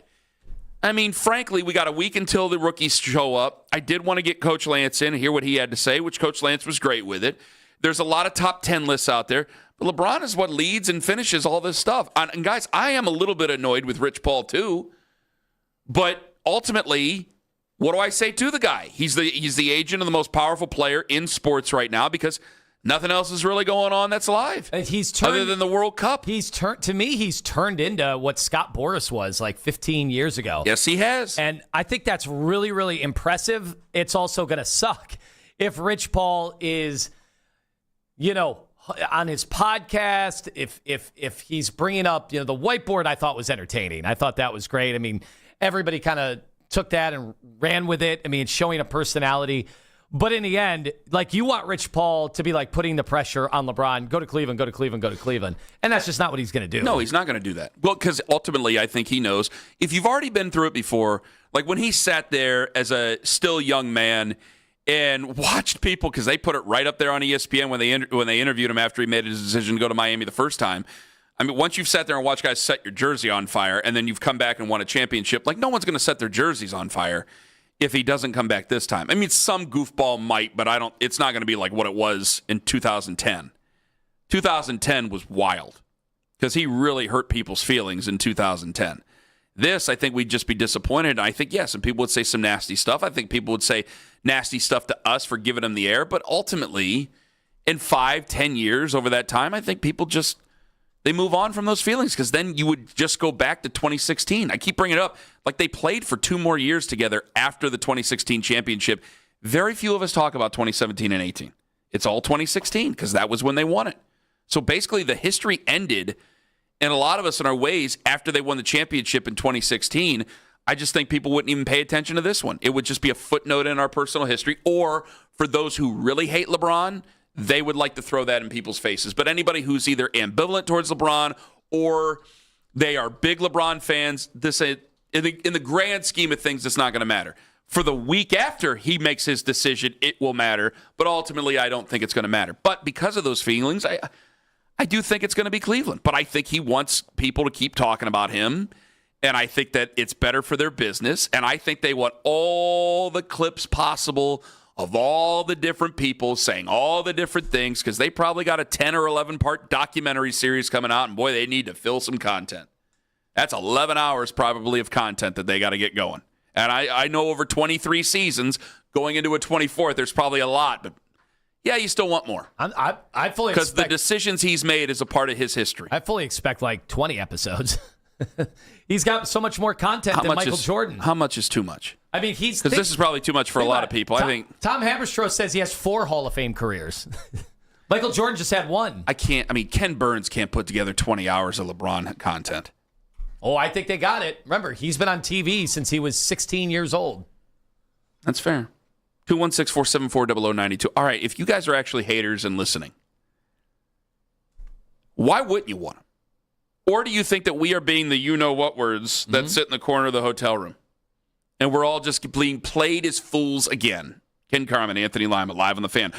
I mean, frankly, we got a week until the rookies show up. I did want to get Coach Lance in and hear what he had to say, which Coach Lance was great with it. There's a lot of top 10 lists out there. But LeBron is what leads and finishes all this stuff. And guys, I am a little bit annoyed with Rich Paul too. But ultimately, what do I say to the guy? He's the agent of the most powerful player in sports right now because nothing else is really going on that's live. And other than the World Cup. He's turned into what Scott Boras was 15 years ago. Yes, he has. And I think that's really, really impressive. It's also going to suck if Rich Paul is, on his podcast, if he's bringing up, the whiteboard I thought was entertaining. I thought that was great. I mean, everybody kind of took that and ran with it. I mean, it's showing a personality. But in the end, you want Rich Paul to be putting the pressure on LeBron, go to Cleveland, go to Cleveland, go to Cleveland. And that's just not what he's going to do. No, he's not going to do that. Well, because ultimately I think he knows if you've already been through it before, when he sat there as a still young man and watched people, because they put it right up there on ESPN when they interviewed him after he made his decision to go to Miami the first time. I mean, once you've sat there and watched guys set your jersey on fire and then you've come back and won a championship, no one's going to set their jerseys on fire if he doesn't come back this time. I mean, some goofball might, but it's not going to be like what it was in 2010. 2010 was wild because he really hurt people's feelings in 2010. This, I think we'd just be disappointed. And I think, yes, and people would say some nasty stuff. I think people would say nasty stuff to us for giving him the air. But ultimately, in 5-10 years over that time, I think people they move on from those feelings because then you would just go back to 2016. I keep bringing it up. They played for 2 more years together after the 2016 championship. Very few of us talk about 2017 and 18. It's all 2016 because that was when they won it. So basically the history ended, and a lot of us in our ways after they won the championship in 2016, I just think people wouldn't even pay attention to this one. It would just be a footnote in our personal history or for those who really hate LeBron, they would like to throw that in people's faces. But anybody who's either ambivalent towards LeBron or they are big LeBron fans, in the grand scheme of things, it's not going to matter. For the week after he makes his decision, it will matter. But ultimately, I don't think it's going to matter. But because of those feelings, I do think it's going to be Cleveland. But I think he wants people to keep talking about him. And I think that it's better for their business. And I think they want all the clips possible of all the different people saying all the different things, because they probably got a 10 or 11-part documentary series coming out. And boy, they need to fill some content. That's 11 hours probably of content that they got to get going. And I know over 23 seasons, going into a 24th, there's probably a lot. But, yeah, you still want more. I fully because the decisions he's made is a part of his history. I fully expect like 20 episodes. He's got so much more content than Michael Jordan. How much is too much? I mean, because this is probably too much for a lot of people. I think Tom Haberstroh says he has 4 Hall of Fame careers. Michael Jordan just had 1. Ken Burns can't put together 20 hours of LeBron content. Oh, I think they got it. Remember, he's been on TV since he was 16 years old. That's fair. 216-474-0092. All right, if you guys are actually haters and listening, why wouldn't you want him? Or do you think that we are being the you-know-what words that sit in the corner of the hotel room? And we're all just being played as fools again. Ken Carman, Anthony Lima, live on the Fan.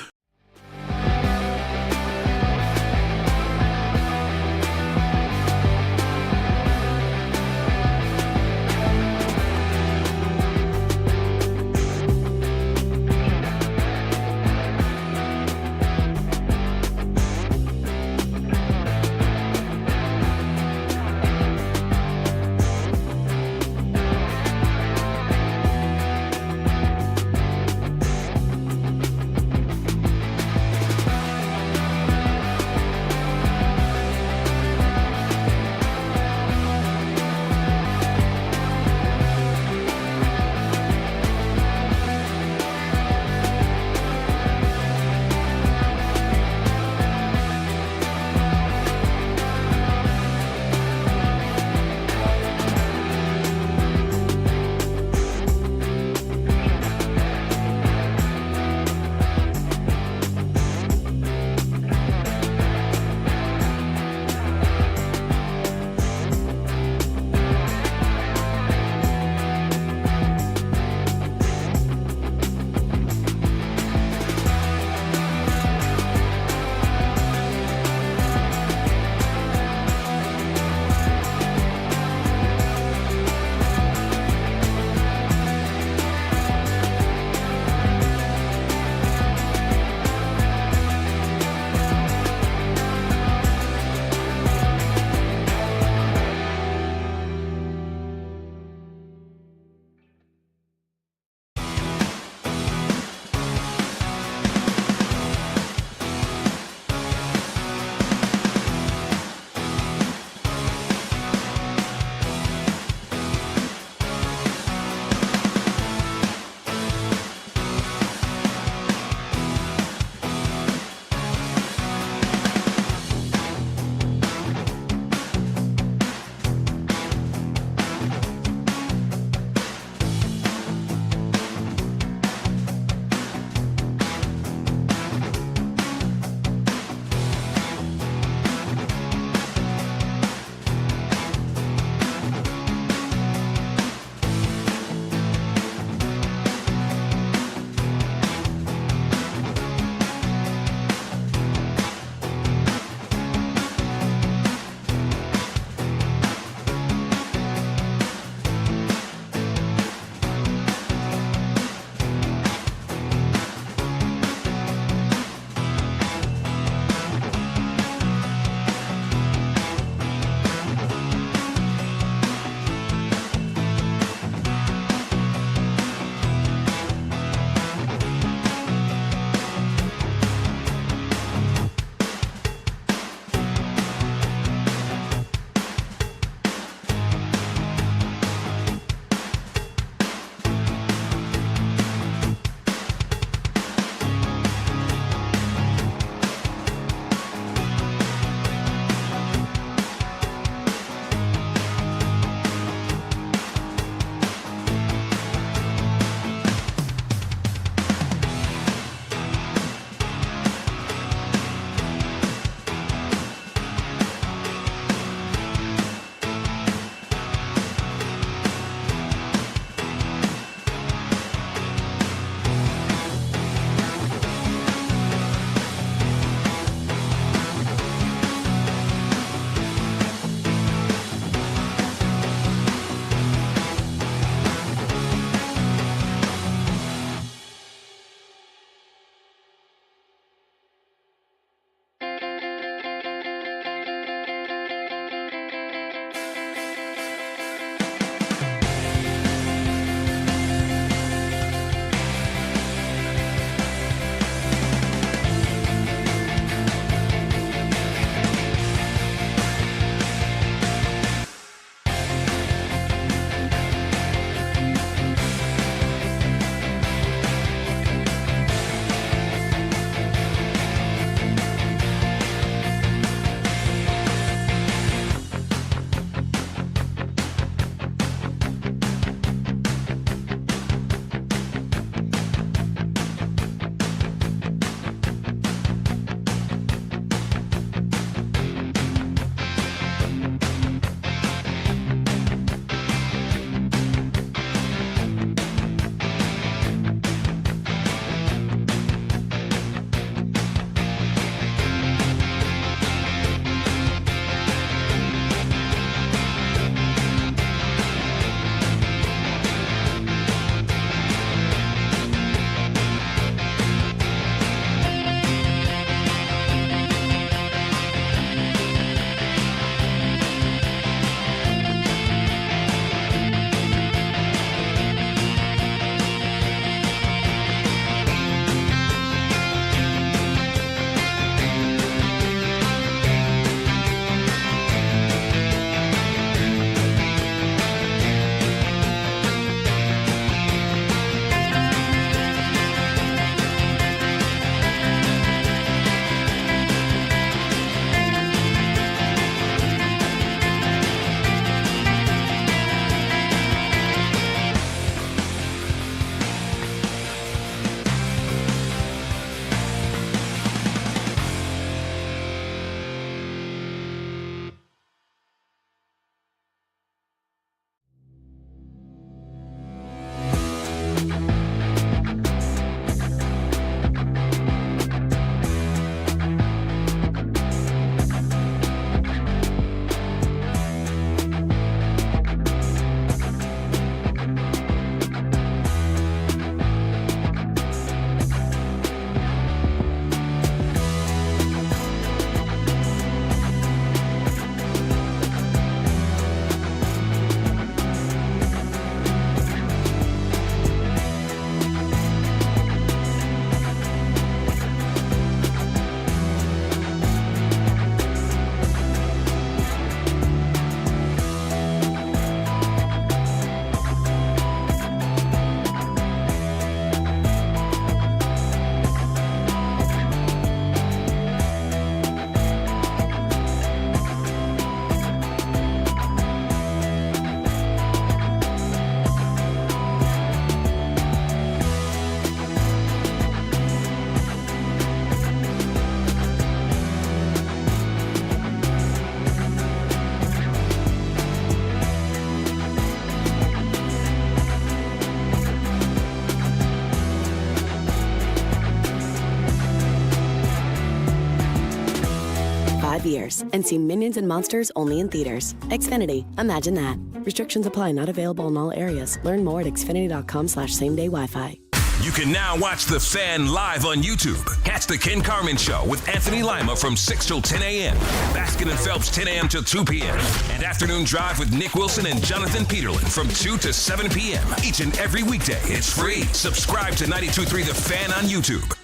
5 years and see Minions and Monsters only in theaters. Xfinity. Imagine that. Restrictions apply. Not available in all areas. Learn more at xfinity.com/same-day Wi-Fi. You can now watch The Fan live on YouTube. Catch The Ken Carman Show with Anthony Lima from 6 till 10 a.m. Baskin and Phelps 10 a.m. till 2 p.m. And Afternoon Drive with Nick Wilson and Jonathan Peterlin from 2 to 7 p.m. Each and every weekday. It's free. Subscribe to 92.3 The Fan on YouTube.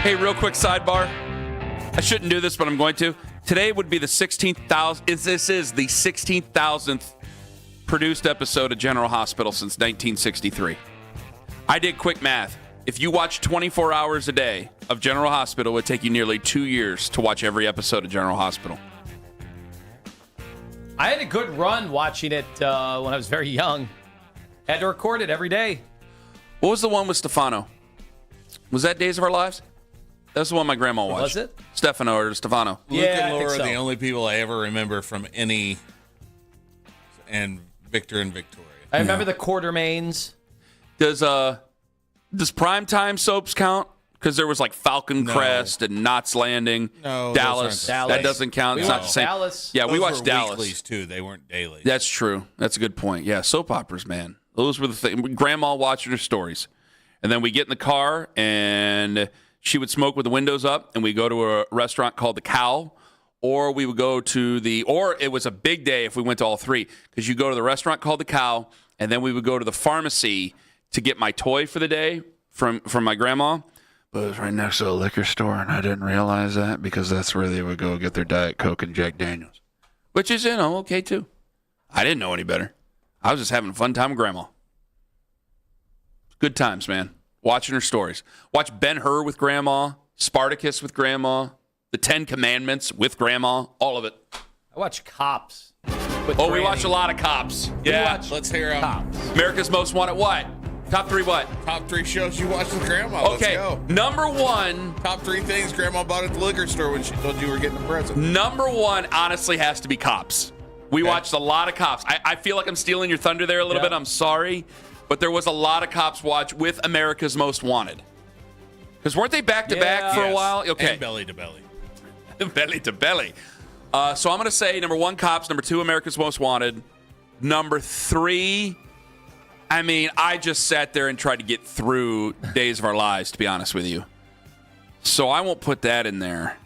Hey, real quick sidebar. I shouldn't do this, but I'm going to. Today would be the 16,000th. This is the 16,000th produced episode of General Hospital since 1963. I did quick math. If you watch 24 hours a day of General Hospital, it would take you nearly 2 years to watch every episode of General Hospital. I had a good run watching it when I was very young. Had to record it every day. What was the one with Stefano? Was that Days of Our Lives? That's the one my grandma watched. Was it? Stefano or Stefano? Luke and Laura are the only people I ever remember from any, and Victor and Victoria. I remember the Quartermains. Does primetime soaps count? Because there was like Falcon Crest and Knots Landing. No, Dallas. That doesn't count. It's not the same. Dallas. Yeah, we Those watched were Dallas. weeklies too. They weren't dailies. That's true. That's a good point. Yeah, soap operas, man. Those were the thing. Grandma watching her stories. And then we get in the car and she would smoke with the windows up, and we go to a restaurant called The Cow, or we would go to or it was a big day if we went to all three, because you go to the restaurant called The Cow, and then we would go to the pharmacy to get my toy for the day from my grandma. But it was right next to a liquor store, and I didn't realize that because that's where they would go get their Diet Coke and Jack Daniels, which is, okay, too. I didn't know any better. I was just having a fun time with Grandma. Good times, man. Watching her stories. Watch Ben-Hur with Grandma, Spartacus with Grandma, The 10 Commandments with Grandma, all of it. I watch Cops. We watch a lot of Cops. Yeah. Let's hear them. Cops. America's Most Wanted what? Top 3 what? Top 3 shows you watch with Grandma. Okay, Let's go. number 1. Top 3 things Grandma bought at the liquor store when she told you were getting a present. Number 1 honestly has to be Cops. We watched a lot of Cops. I feel like I'm stealing your thunder there a little bit. I'm sorry. But there was a lot of Cops watch with America's Most Wanted. Because weren't they back-to-back for a while? Okay. And belly to belly. Belly to belly. So I'm going to say number 1, Cops. Number 2, America's Most Wanted. Number 3, I just sat there and tried to get through Days of Our Lives, to be honest with you. So I won't put that in there.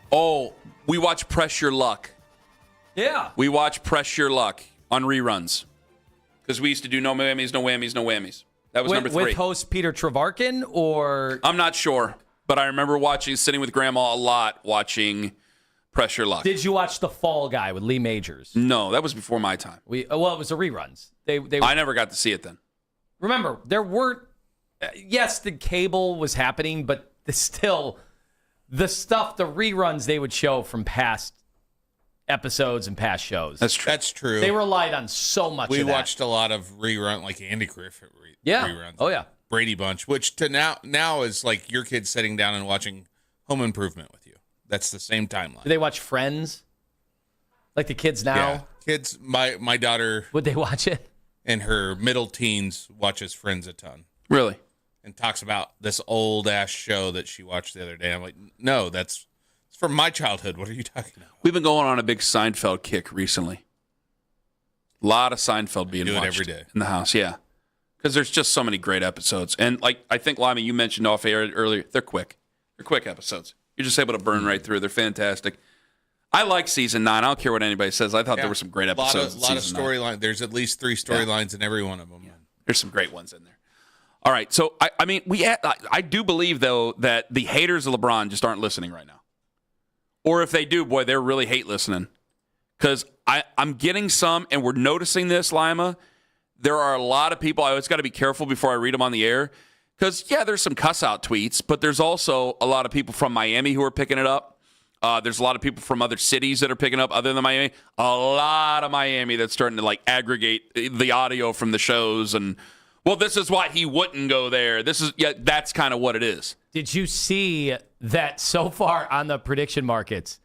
Oh, we watch Press Your Luck. Yeah. We watch Press Your Luck on reruns. Because we used to do no whammies, no whammies, no whammies. That was number 3. With host Peter Trevarkin, or? I'm not sure. But I remember sitting with Grandma a lot, watching Press Your Luck. Did you watch The Fall Guy with Lee Majors? No, that was before my time. It was the reruns. I never got to see it then. Remember, there weren't. Yes, the cable was happening, but still, the reruns they would show from past episodes and past shows. That's true. They relied on so much. We of that. watched a lot of rerun, like Andy Griffith reruns. Oh yeah. Brady Bunch, which to now is like your kids sitting down and watching Home Improvement with you. That's the same timeline. Do they watch Friends? Like the kids now? Yeah. Kids, my daughter. Would they watch it? In her middle teens, watches Friends a ton. Really? And talks about this old ass show that she watched the other day. I'm like, no, it's from my childhood. What are you talking about? We've been going on a big Seinfeld kick recently. A lot of Seinfeld being watched every day in the house, yeah. Because there's just so many great episodes. And like I think, Lima, you mentioned off air earlier, they're quick. They're quick episodes. You're just able to burn right through. They're fantastic. I like season 9. I don't care what anybody says. I thought there were some great episodes. A lot of storyline. There's at least 3 storylines in every one of them. Yeah. There's some great ones in there. All right. So, I do believe, though, that the haters of LeBron just aren't listening right now. Or if they do, boy, they really hate listening. Because I'm getting some, and we're noticing this, Lima. There are a lot of people. I always got to be careful before I read them on the air. Because, yeah, there's some cuss-out tweets, but there's also a lot of people from Miami who are picking it up. There's a lot of people from other cities that are picking up other than Miami. A lot of Miami that's starting to, aggregate the audio from the shows. And, well, this is why he wouldn't go there. That's kind of what it is. Did you see that so far on the prediction markets,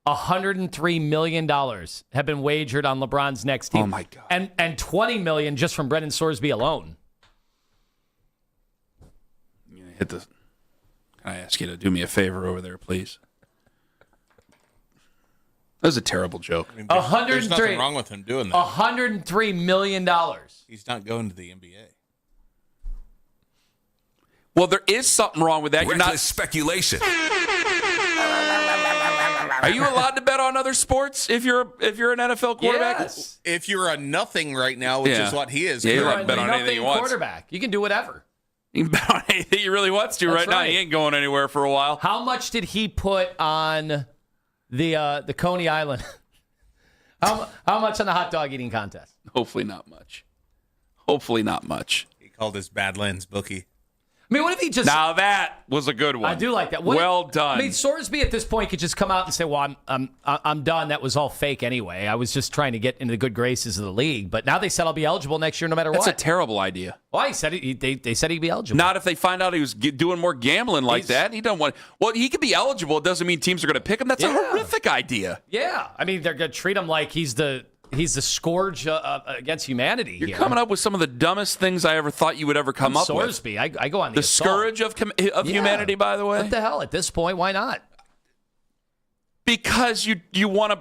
$103 million have been wagered on LeBron's next team? Oh, my God. And $20 million just from Brendan Sorsby alone. Hit this. Can I ask you to do me a favor over there, please? That was a terrible joke. I mean, there's nothing wrong with him doing that. $103 million. He's not going to the NBA. Well, there is something wrong with that. You're not speculation. Are you allowed to bet on other sports if you're an NFL quarterback? Yes. If you're a nothing right now, which is what he is, yeah, You're allowed to bet on anything you want. quarterback. You can do whatever. You can bet on anything he really wants to. That's right now, he ain't going anywhere for a while. How much did he put on the Coney Island? How much on the hot dog eating contest? Hopefully not much. Hopefully not much. He called his Badlands bookie. I mean, what if he just... Now that was a good one. I do like that. Well done. I mean, Sorsby at this point could just come out and say, well, I'm done. That was all fake anyway. I was just trying to get into the good graces of the league. But now they said I'll be eligible next year no matter what. That's a terrible idea. Why? He said they said he'd be eligible. Not if they find out he was doing more gambling like that. He don't want. Well, he could be eligible. It doesn't mean teams are going to pick him. That's a horrific idea. Yeah. I mean, they're going to treat him like he's the scourge against humanity. You're coming up with some of the dumbest things I ever thought you would ever come up with. Sorsby, I go on the scourge of humanity, by the way. What the hell? At this point, why not? Because you want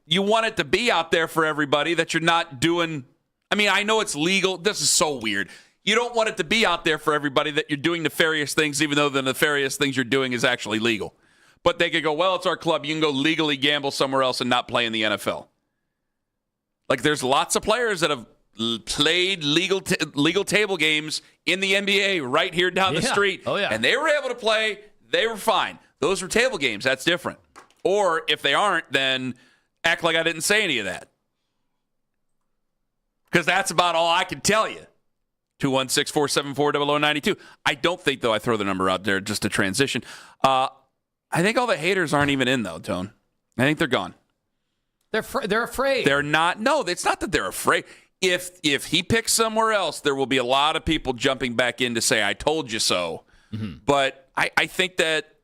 it to be out there for everybody that you're not doing. I mean, I know it's legal. This is so weird. You don't want it to be out there for everybody that you're doing nefarious things, even though the nefarious things you're doing is actually legal. But they could go, well, it's our club. You can go legally gamble somewhere else and not play in the NFL. Like, there's lots of players that have played legal table games in the NBA right here down the street. Oh, yeah. And they were able to play. They were fine. Those were table games. That's different. Or if they aren't, then act like I didn't say any of that. Because that's about all I can tell you. 216-474-0092. I don't think, though, I throw the number out there just to transition. I think all the haters aren't even in, though, Tone. I think they're gone. They're afraid. They're not. No, it's not that they're afraid. If he picks somewhere else, there will be a lot of people jumping back in to say, I told you so. Mm-hmm. But I think that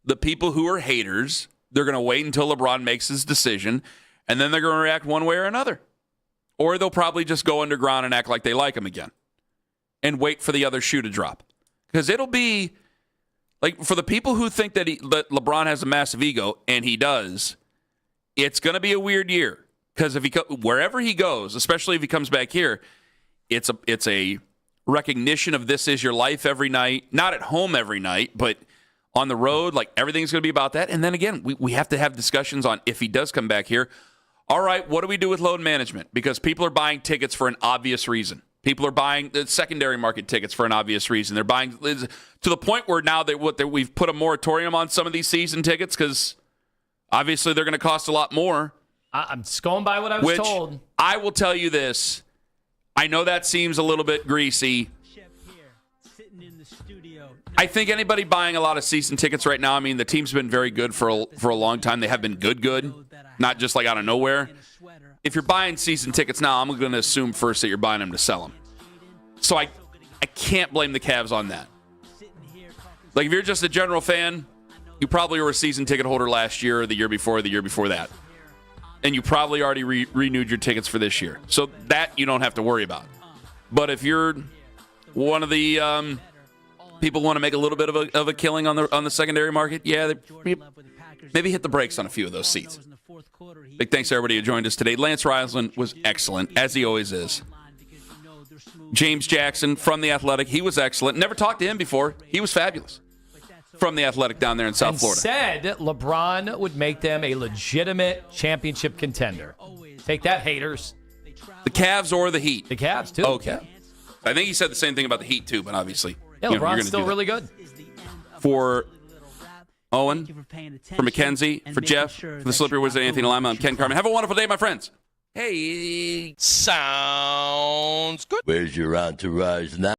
the people who are haters, they're going to wait until LeBron makes his decision, and then they're going to react one way or another. Or they'll probably just go underground and act like they like him again and wait for the other shoe to drop. Because it'll be, like, for the people who think that LeBron has a massive ego, and he does, it's going to be a weird year because if wherever he goes, especially if he comes back here, it's a recognition of this is your life every night. Not at home every night, but on the road, like everything's going to be about that. And then again, we have to have discussions on if he does come back here. All right, what do we do with load management? Because people are buying tickets for an obvious reason. People are buying the secondary market tickets for an obvious reason. They're buying to the point where now we've put a moratorium on some of these season tickets because obviously they're going to cost a lot more. I'm just going by what I was told. I will tell you this. I know that seems a little bit greasy. I think anybody buying a lot of season tickets right now, I mean, the team's been very good for a long time. They have been good, not just like out of nowhere. If you're buying season tickets now, I'm going to assume first that you're buying them to sell them. So I can't blame the Cavs on that. Like, if you're just a general fan, you probably were a season ticket holder last year or the year before that. And you probably already renewed your tickets for this year. So that you don't have to worry about. But if you're one of the people who want to make a little bit of a killing on the secondary market, yeah, maybe hit the brakes on a few of those seats. Big thanks to everybody who joined us today. Lance Riesland was excellent, as he always is. James Jackson from The Athletic, he was excellent. Never talked to him before. He was fabulous. From The Athletic down there in South Florida. Said LeBron would make them a legitimate championship contender. Take that, haters. The Cavs or the Heat? The Cavs, too. Okay. I think he said the same thing about the Heat, too, but obviously. Yeah, LeBron's still really good. For Owen, for Mackenzie, for Jeff, for the Slippery Wizard, Anthony Lima, I'm Ken Carman. Have a wonderful day, my friends. Hey. Sounds good. Where's your entourage now?